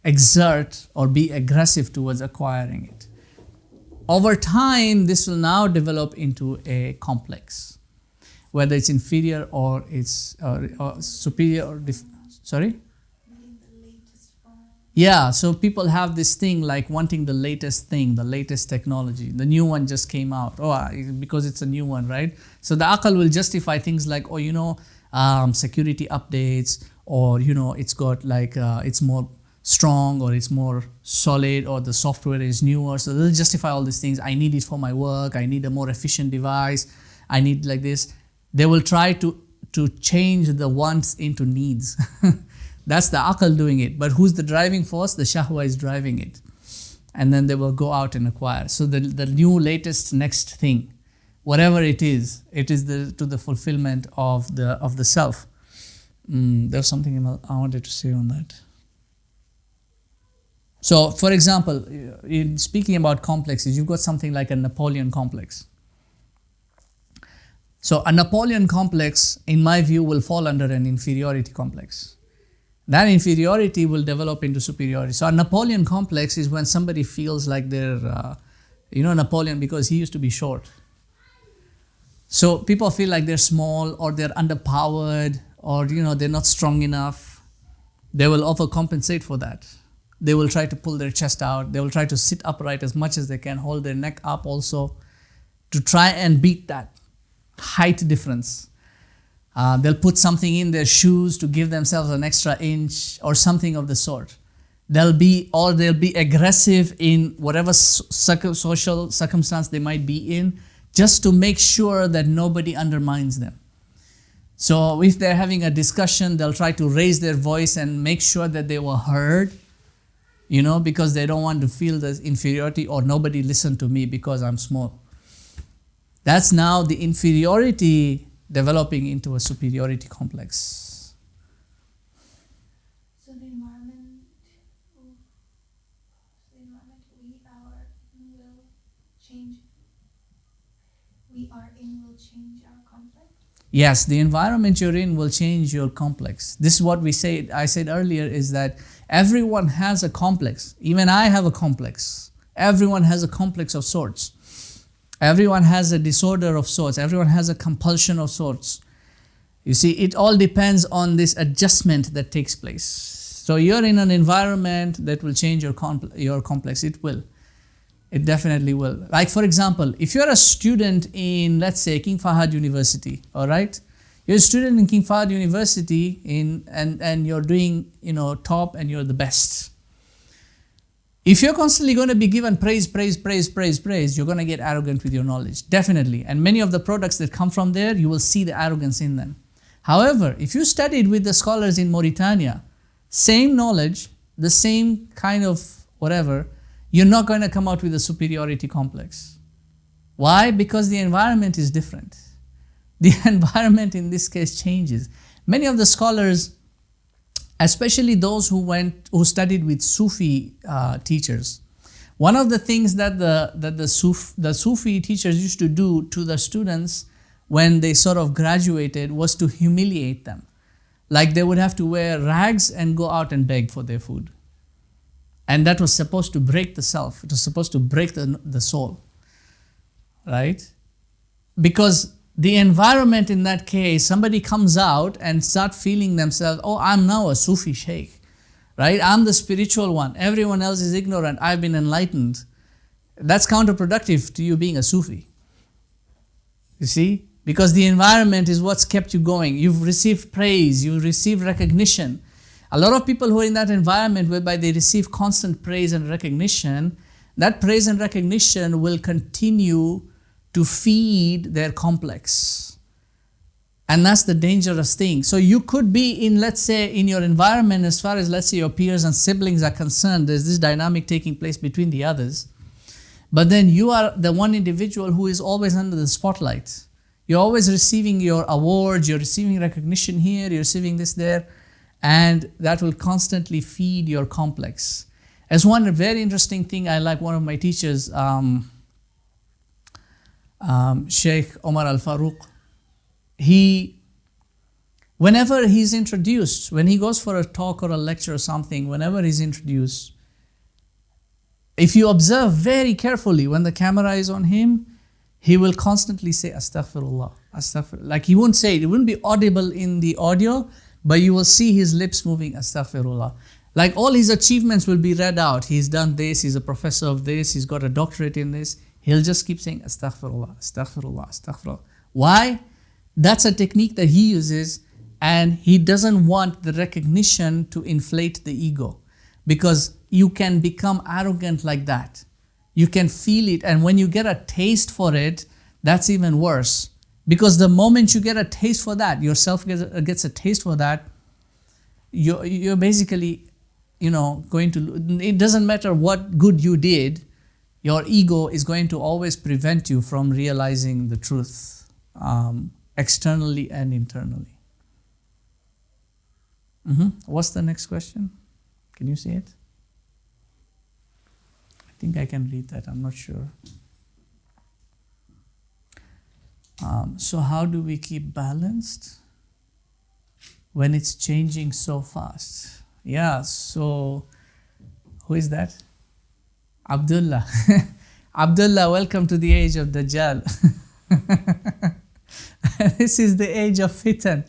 exert or be aggressive towards acquiring it. Over time, this will now develop into a complex, whether it's inferior or it's or superior or sorry? Yeah, so people have this thing like wanting the latest thing, the latest technology. The new one just came out. Because it's a new one, right? So the aql will justify things like, security updates, or, it's got like, it's more strong, or it's more solid, or the software is newer. So they'll justify all these things. I need it for my work. I need a more efficient device. I need like this. They will try to change the wants into needs. That's the aql doing it. But who's the driving force? The shahwa is driving it. And then they will go out and acquire. So the new, latest, next thing, whatever it is to the fulfillment of the self. There's something I wanted to say on that. So, for example, in speaking about complexes, you've got something like a Napoleon complex. So a Napoleon complex, in my view, will fall under an inferiority complex. That inferiority will develop into superiority. So a Napoleon complex is when somebody feels like they're, Napoleon, because he used to be short. So people feel like they're small, or they're underpowered, or, they're not strong enough. They will overcompensate for that. They will try to pull their chest out. They will try to sit upright as much as they can, hold their neck up also, to try and beat that height difference. They'll put something in their shoes to give themselves an extra inch or something of the sort. They'll be aggressive in whatever social circumstance they might be in, just to make sure that nobody undermines them. So if they're having a discussion, they'll try to raise their voice and make sure that they were heard, because they don't want to feel the inferiority, or nobody listened to me because I'm small. That's now the inferiority developing into a superiority complex. So the environment we are in will change our complex? Yes, the environment you're in will change your complex. This is what I said earlier, is that everyone has a complex. Even I have a complex. Everyone has a complex of sorts. Everyone has a disorder of sorts. Everyone has a compulsion of sorts. You see, it all depends on this adjustment that takes place. So you're in an environment that will change your complex. It will. It definitely will. Like, for example, if you're a student in, let's say, King Fahd University, all right? You're a student in King Fahd University and you're doing, top, and you're the best. If you're constantly going to be given praise, you're going to get arrogant with your knowledge, definitely. And many of the products that come from there, you will see the arrogance in them. However, if you studied with the scholars in Mauritania, same knowledge, the same kind of whatever, you're not going to come out with a superiority complex. Why? Because the environment is different. The environment in this case changes. Many of the scholars, especially those who studied with Sufi teachers, one of the things that the Sufi teachers used to do to the students when they sort of graduated was to humiliate them. Like, they would have to wear rags and go out and beg for their food. And that was supposed to break the self. It was supposed to break the soul, right? Because the environment in that case, somebody comes out and start feeling themselves, oh, I'm now a Sufi sheikh, right? I'm the spiritual one. Everyone else is ignorant. I've been enlightened. That's counterproductive to you being a Sufi. You see? Because the environment is what's kept you going. You've received praise. You've received recognition. A lot of people who are in that environment whereby they receive constant praise and recognition, that praise and recognition will continue to feed their complex. And that's the dangerous thing. So you could be in, let's say, in your environment, as far as, let's say, your peers and siblings are concerned, there's this dynamic taking place between the others. But then you are the one individual who is always under the spotlight. You're always receiving your awards, you're receiving recognition here, you're receiving this there, and that will constantly feed your complex. As one very interesting thing, I like one of my teachers, Sheikh Omar Al-Faruq, whenever he's introduced, when he goes for a talk or a lecture or something, whenever he's introduced, if you observe very carefully when the camera is on him, he will constantly say, Astaghfirullah, Astaghfirullah. Like, he won't say it. It wouldn't be audible in the audio, but you will see his lips moving, Astaghfirullah. Like, all his achievements will be read out. He's done this, he's a professor of this, he's got a doctorate in this. He'll just keep saying, Astaghfirullah, Astaghfirullah, Astaghfirullah. Why? That's a technique that he uses, and he doesn't want the recognition to inflate the ego. Because you can become arrogant like that. You can feel it, and when you get a taste for it, that's even worse. Because the moment you get a taste for that, yourself gets a taste for that, you're basically, going to, it doesn't matter what good you did, your ego is going to always prevent you from realizing the truth, externally and internally. What's the next question? Can you see it? I think I can read that, I'm not sure. So how do we keep balanced when it's changing so fast? Yeah, so who is that? Abdullah. Abdullah, welcome to the age of Dajjal. This is the age of fitan.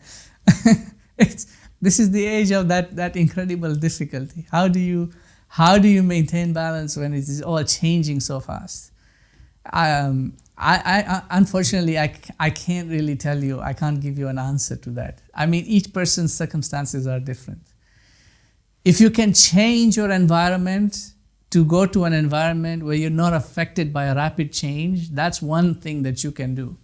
This is the age of that incredible difficulty. How do you maintain balance when it is all changing so fast? I unfortunately, I can't really tell you. I can't give you an answer to that. I mean, each person's circumstances are different. If you can change your environment to go to an environment where you're not affected by a rapid change, that's one thing that you can do.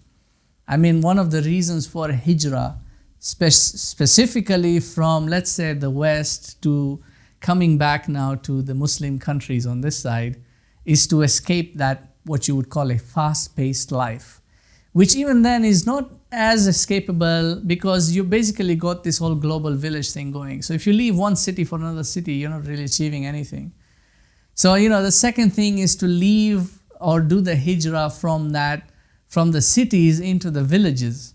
I mean, one of the reasons for hijrah, specifically from, let's say, the West to coming back now to the Muslim countries on this side, is to escape that, what you would call a fast-paced life, which even then is not as escapable because you basically got this whole global village thing going. So if you leave one city for another city, you're not really achieving anything. So, the second thing is to leave or do the hijrah from that from the cities into the villages,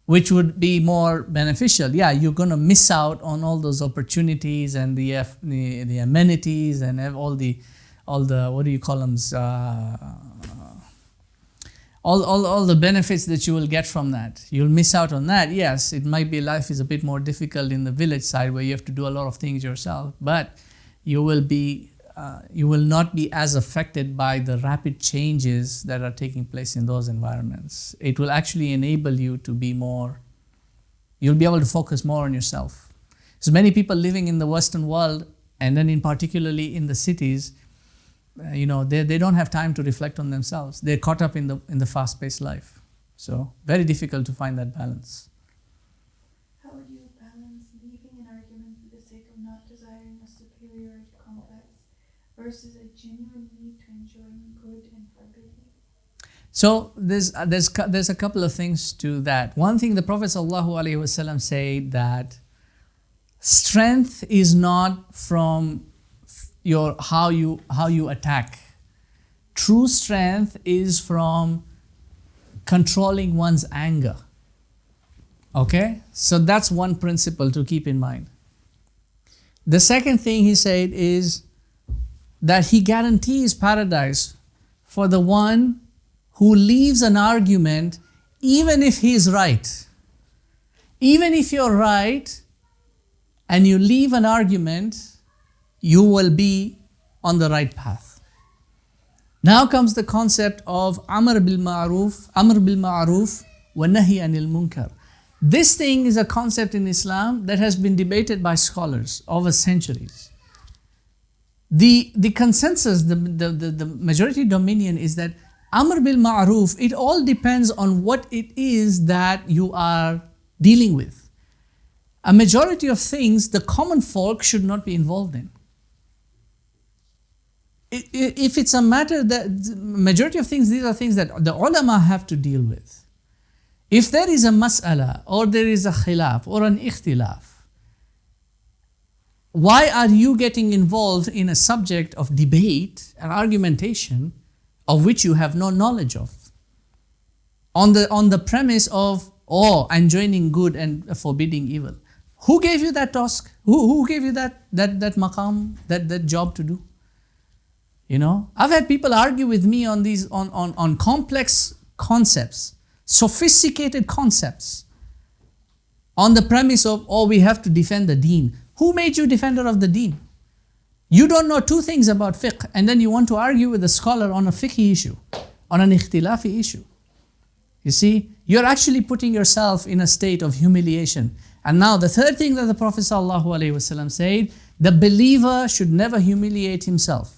which would be more beneficial. Yeah, you're going to miss out on all those opportunities and the amenities and all the what do you call them? All the benefits that you will get from that. You'll miss out on that. Yes, it might be life is a bit more difficult in the village side where you have to do a lot of things yourself, but you will not be as affected by the rapid changes that are taking place in those environments. It will actually enable you to be more, you'll be able to focus more on yourself. So many people living in the Western world, and then in particularly in the cities, they don't have time to reflect on themselves. They're caught up in the fast-paced life. So very difficult to find that balance. How would you balance leaving an argument for the sake of not desiring a superiority complex versus a genuine need to enjoy good and forbidding? So there's a couple of things to that. One thing, the Prophet ﷺ said that strength is not from how you attack. True strength is from controlling one's anger. Okay? So that's one principle to keep in mind. The second thing he said is that he guarantees paradise for the one who leaves an argument even if he is right. Even if you're right and you leave an argument, you will be on the right path. Now comes the concept of Amr bil Ma'ruf wa Nahi anil Munkar. This thing is a concept in Islam that has been debated by scholars over centuries. The consensus, the majority dominion is that Amr bil Ma'ruf, it all depends on what it is that you are dealing with. A majority of things the common folk should not be involved in. If it's a matter that, majority of things, these are things that the ulama have to deal with. If there is a mas'ala, or there is a khilaf, or an ikhtilaf, why are you getting involved in a subject of debate and argumentation of which you have no knowledge of? On the premise of, I'm joining good and forbidding evil. Who gave you that task? Who gave you that maqam, that job to do? I've had people argue with me on these on complex concepts, sophisticated concepts, on the premise of, we have to defend the deen. Who made you defender of the deen? You don't know two things about fiqh, and then you want to argue with a scholar on a fiqh issue, on an ikhtilafi issue. You see, you're actually putting yourself in a state of humiliation. And now the third thing that the Prophet ﷺ said, the believer should never humiliate himself.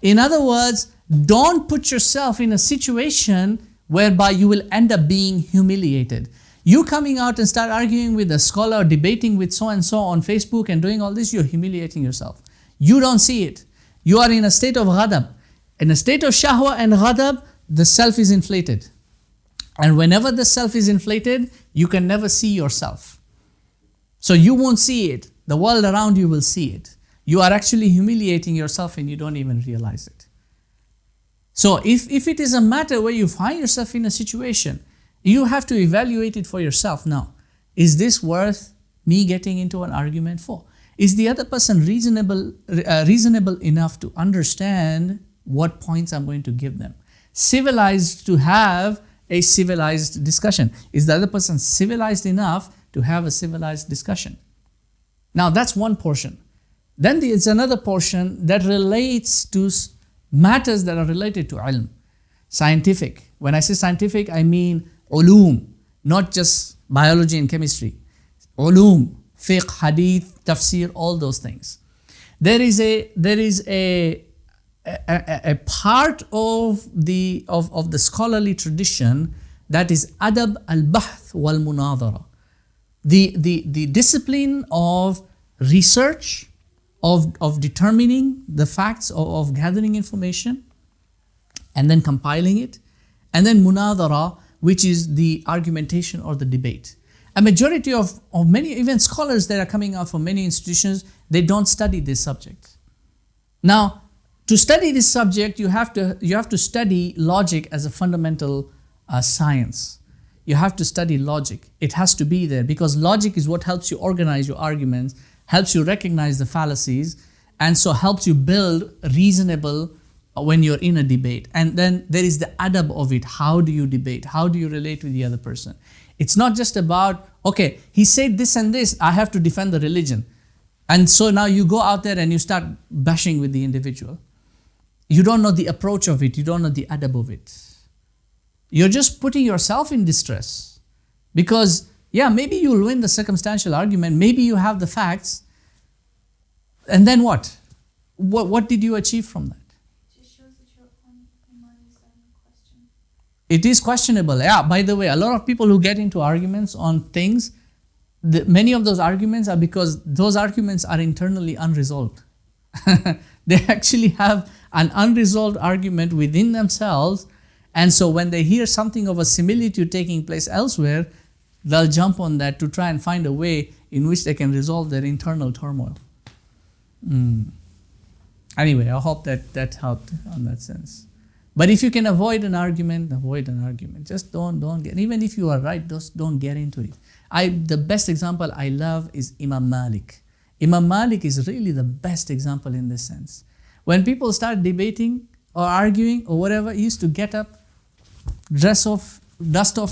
In other words, don't put yourself in a situation whereby you will end up being humiliated. You coming out and start arguing with a scholar, debating with so-and-so on Facebook and doing all this, you're humiliating yourself. You don't see it. You are in a state of ghadab. In a state of shahwa and ghadab, the self is inflated. And whenever the self is inflated, you can never see yourself. So you won't see it. The world around you will see it. You are actually humiliating yourself and you don't even realize it. So if it is a matter where you find yourself in a situation, you have to evaluate it for yourself now. Is this worth me getting into an argument for? Is the other person reasonable enough to understand what points I'm going to give them? Civilized to have a civilized discussion. Is the other person civilized enough to have a civilized discussion? Now that's one portion. Then there's another portion that relates to matters that are related to ilm. Scientific. When I say scientific, I mean ulum, not just biology and chemistry. Ulum, fiqh, hadith, tafsir, all those things. There is a part of the scholarly tradition that is adab al-bahth wal-munadara. The discipline of research, of determining the facts, of gathering information, and then compiling it, and then munadara, which is the argumentation or the debate. A majority of many, even scholars that are coming out from many institutions, they don't study this subject. Now, to study this subject, you have to study logic as a fundamental science. You have to study logic. It has to be there because logic is what helps you organize your arguments, helps you recognize the fallacies, and so helps you build reasonable when you're in a debate. And then there is the adab of it. How do you debate? How do you relate with the other person? It's not just about, okay, he said this and this, I have to defend the religion. And so now you go out there and you start bashing with the individual. You don't know the approach of it. You don't know the adab of it. You're just putting yourself in distress. Because, yeah, maybe you'll win the circumstantial argument. Maybe you have the facts. And then what? What did you achieve from that? It just shows that your own iman is under question. It is questionable. Yeah, by the way, a lot of people who get into arguments on things, many of those arguments are because those arguments are internally unresolved. They actually have an unresolved argument within themselves, and so when they hear something of a similitude taking place elsewhere, they'll jump on that to try and find a way in which they can resolve their internal turmoil. Anyway, I hope that helped on that sense. But if you can avoid an argument, avoid an argument. Just don't get, even if you are right, just don't get into it. The best example I love is Imam Malik. Imam Malik is really the best example in this sense. When people start debating or arguing or whatever, he used to get up, dust off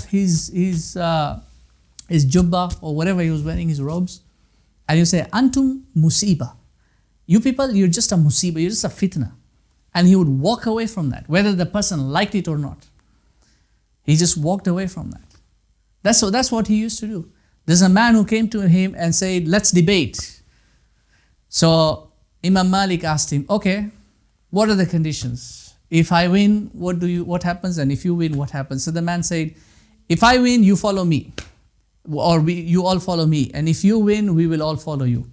his jubba or whatever he was wearing, his robes, and you say, Antum musiba. You people, you're just a musiba, you're just a fitna. And he would walk away from that, whether the person liked it or not. He just walked away from that. That's what he used to do. There's a man who came to him and said, let's debate. So Imam Malik asked him, okay, what are the conditions? If I win, what happens? And if you win, what happens? So the man said, if I win, you follow me. Or you all follow me. And if you win, we will all follow you.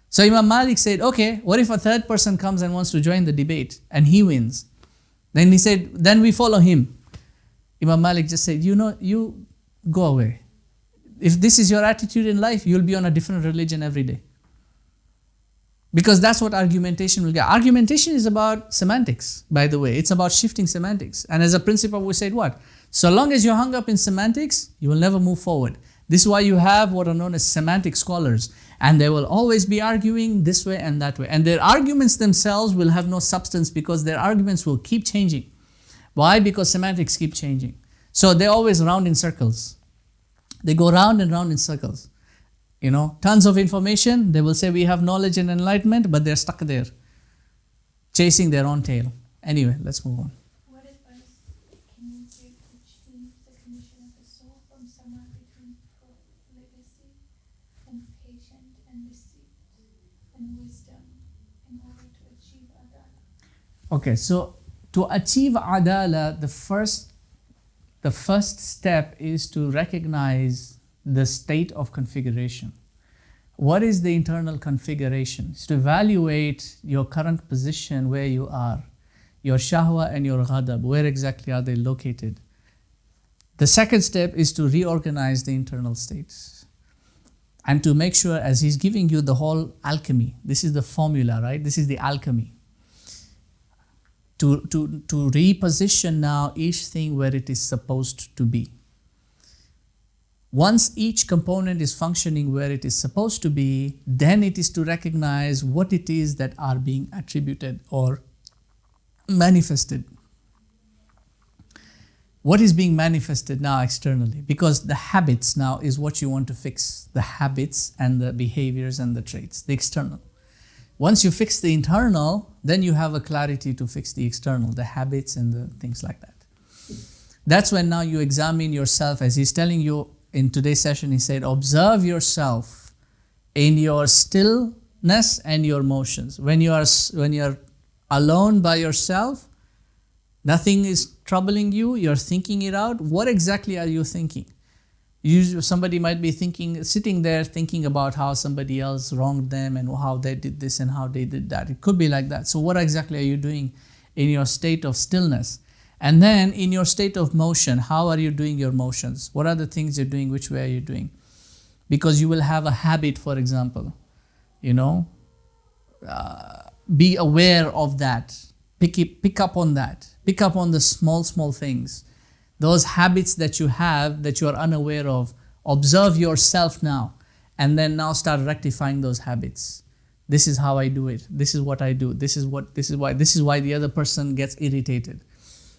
So Imam Malik said, okay, what if a third person comes and wants to join the debate and he wins? Then he said, then we follow him. Imam Malik just said, you go away. If this is your attitude in life, you'll be on a different religion every day. Because that's what argumentation will get. Argumentation is about semantics, by the way. It's about shifting semantics. And as a principle, we said what? So long as you're hung up in semantics, you will never move forward. This is why you have what are known as semantic scholars. And they will always be arguing this way and that way. And their arguments themselves will have no substance because their arguments will keep changing. Why? Because semantics keep changing. So they always round in circles. They go round and round in circles. Tons of information. They will say we have knowledge and enlightenment, but they're stuck there, chasing their own tail. Anyway, let's move on. What advice can you give to change the condition of the soul from somewhere between profligacy and patient and deceit and wisdom in order to achieve adala? Okay, so to achieve adala, the first step is to recognize the state of configuration. What is the internal configuration? It's to evaluate your current position, where you are, your shahwa and your ghadab, where exactly are they located? The second step is to reorganize the internal states and to make sure, as he's giving you the whole alchemy, this is the formula, right? This is the alchemy. To reposition now each thing where it is supposed to be. Once each component is functioning where it is supposed to be, then it is to recognize what it is that are being attributed or manifested. What is being manifested now externally? Because the habits now is what you want to fix. The habits and the behaviors and the traits, the external. Once you fix the internal, then you have a clarity to fix the external, the habits and the things like that. That's when now you examine yourself, as he's telling you in today's session, he said, observe yourself in your stillness and your motions. When you are alone by yourself, nothing is troubling you, you're thinking it out. What exactly are you thinking? Somebody might be sitting there thinking about how somebody else wronged them and how they did this and how they did that. It could be like that. So what exactly are you doing in your state of stillness? And then in your state of motion, how are you doing your motions? What are the things you're doing? Which way are you doing? Because you will have a habit, for example, be aware of that. Pick up on that. Pick up on the small things. Those habits that you have that you are unaware of, observe yourself now, and then now start rectifying those habits. This is how I do it. This is what I do. This is why the other person gets irritated.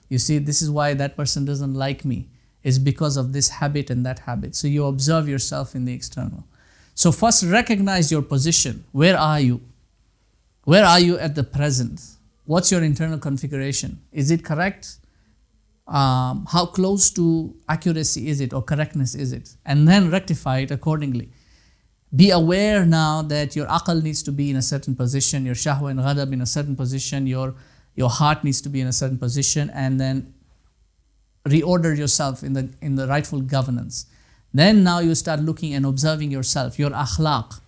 You see, this is why that person doesn't like me. It's because of this habit and that habit. So you observe yourself in the external. So first recognize your position. Where are you? Where are you at the present? What's your internal configuration? Is it correct? How close to accuracy is it or correctness is it? And then rectify it accordingly. Be aware now that your aql needs to be in a certain position, your shahwa and ghadab in a certain position, your heart needs to be in a certain position, and then reorder yourself in the rightful governance. Then now you start looking and observing yourself, your akhlaq,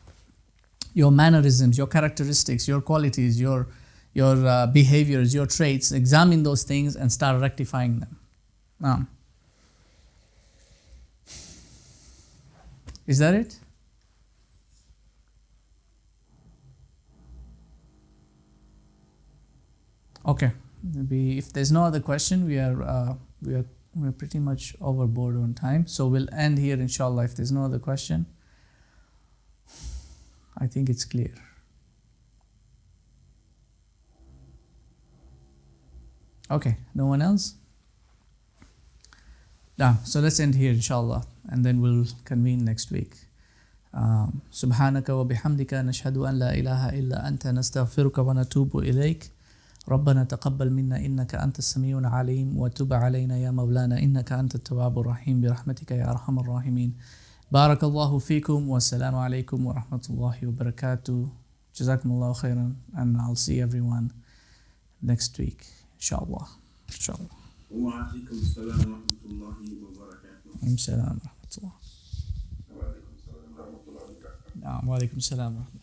your mannerisms, your characteristics, your qualities, your behaviors, your traits. Examine those things and start rectifying them. Now, is that it? Okay. Maybe if there's no other question, we're pretty much overboard on time. So we'll end here, inshallah. If there's no other question, I think it's clear. Okay, no one else? Yeah, so let's end here, inshallah, and then we'll convene next week. Subhanaka wa bihamdika nashhadu an la ilaha illa anta nastaghfiruka wa natubu ilayk. ربنا تقبل منا إنك أنت السميع العليم وتب علينا يا مولانا إنك أنت التواب الرحيم برحمتك يا أرحم الراحمين. بارك الله فيكم والسلام عليكم ورحمة الله وبركاته. جزاكم الله خيرا, and I'll see everyone next week, inshallah. Inshallah. وعليكم السلام ورحمة الله وبركاته. السلام ورحمة الله. وعليكم السلام ورحمة الله.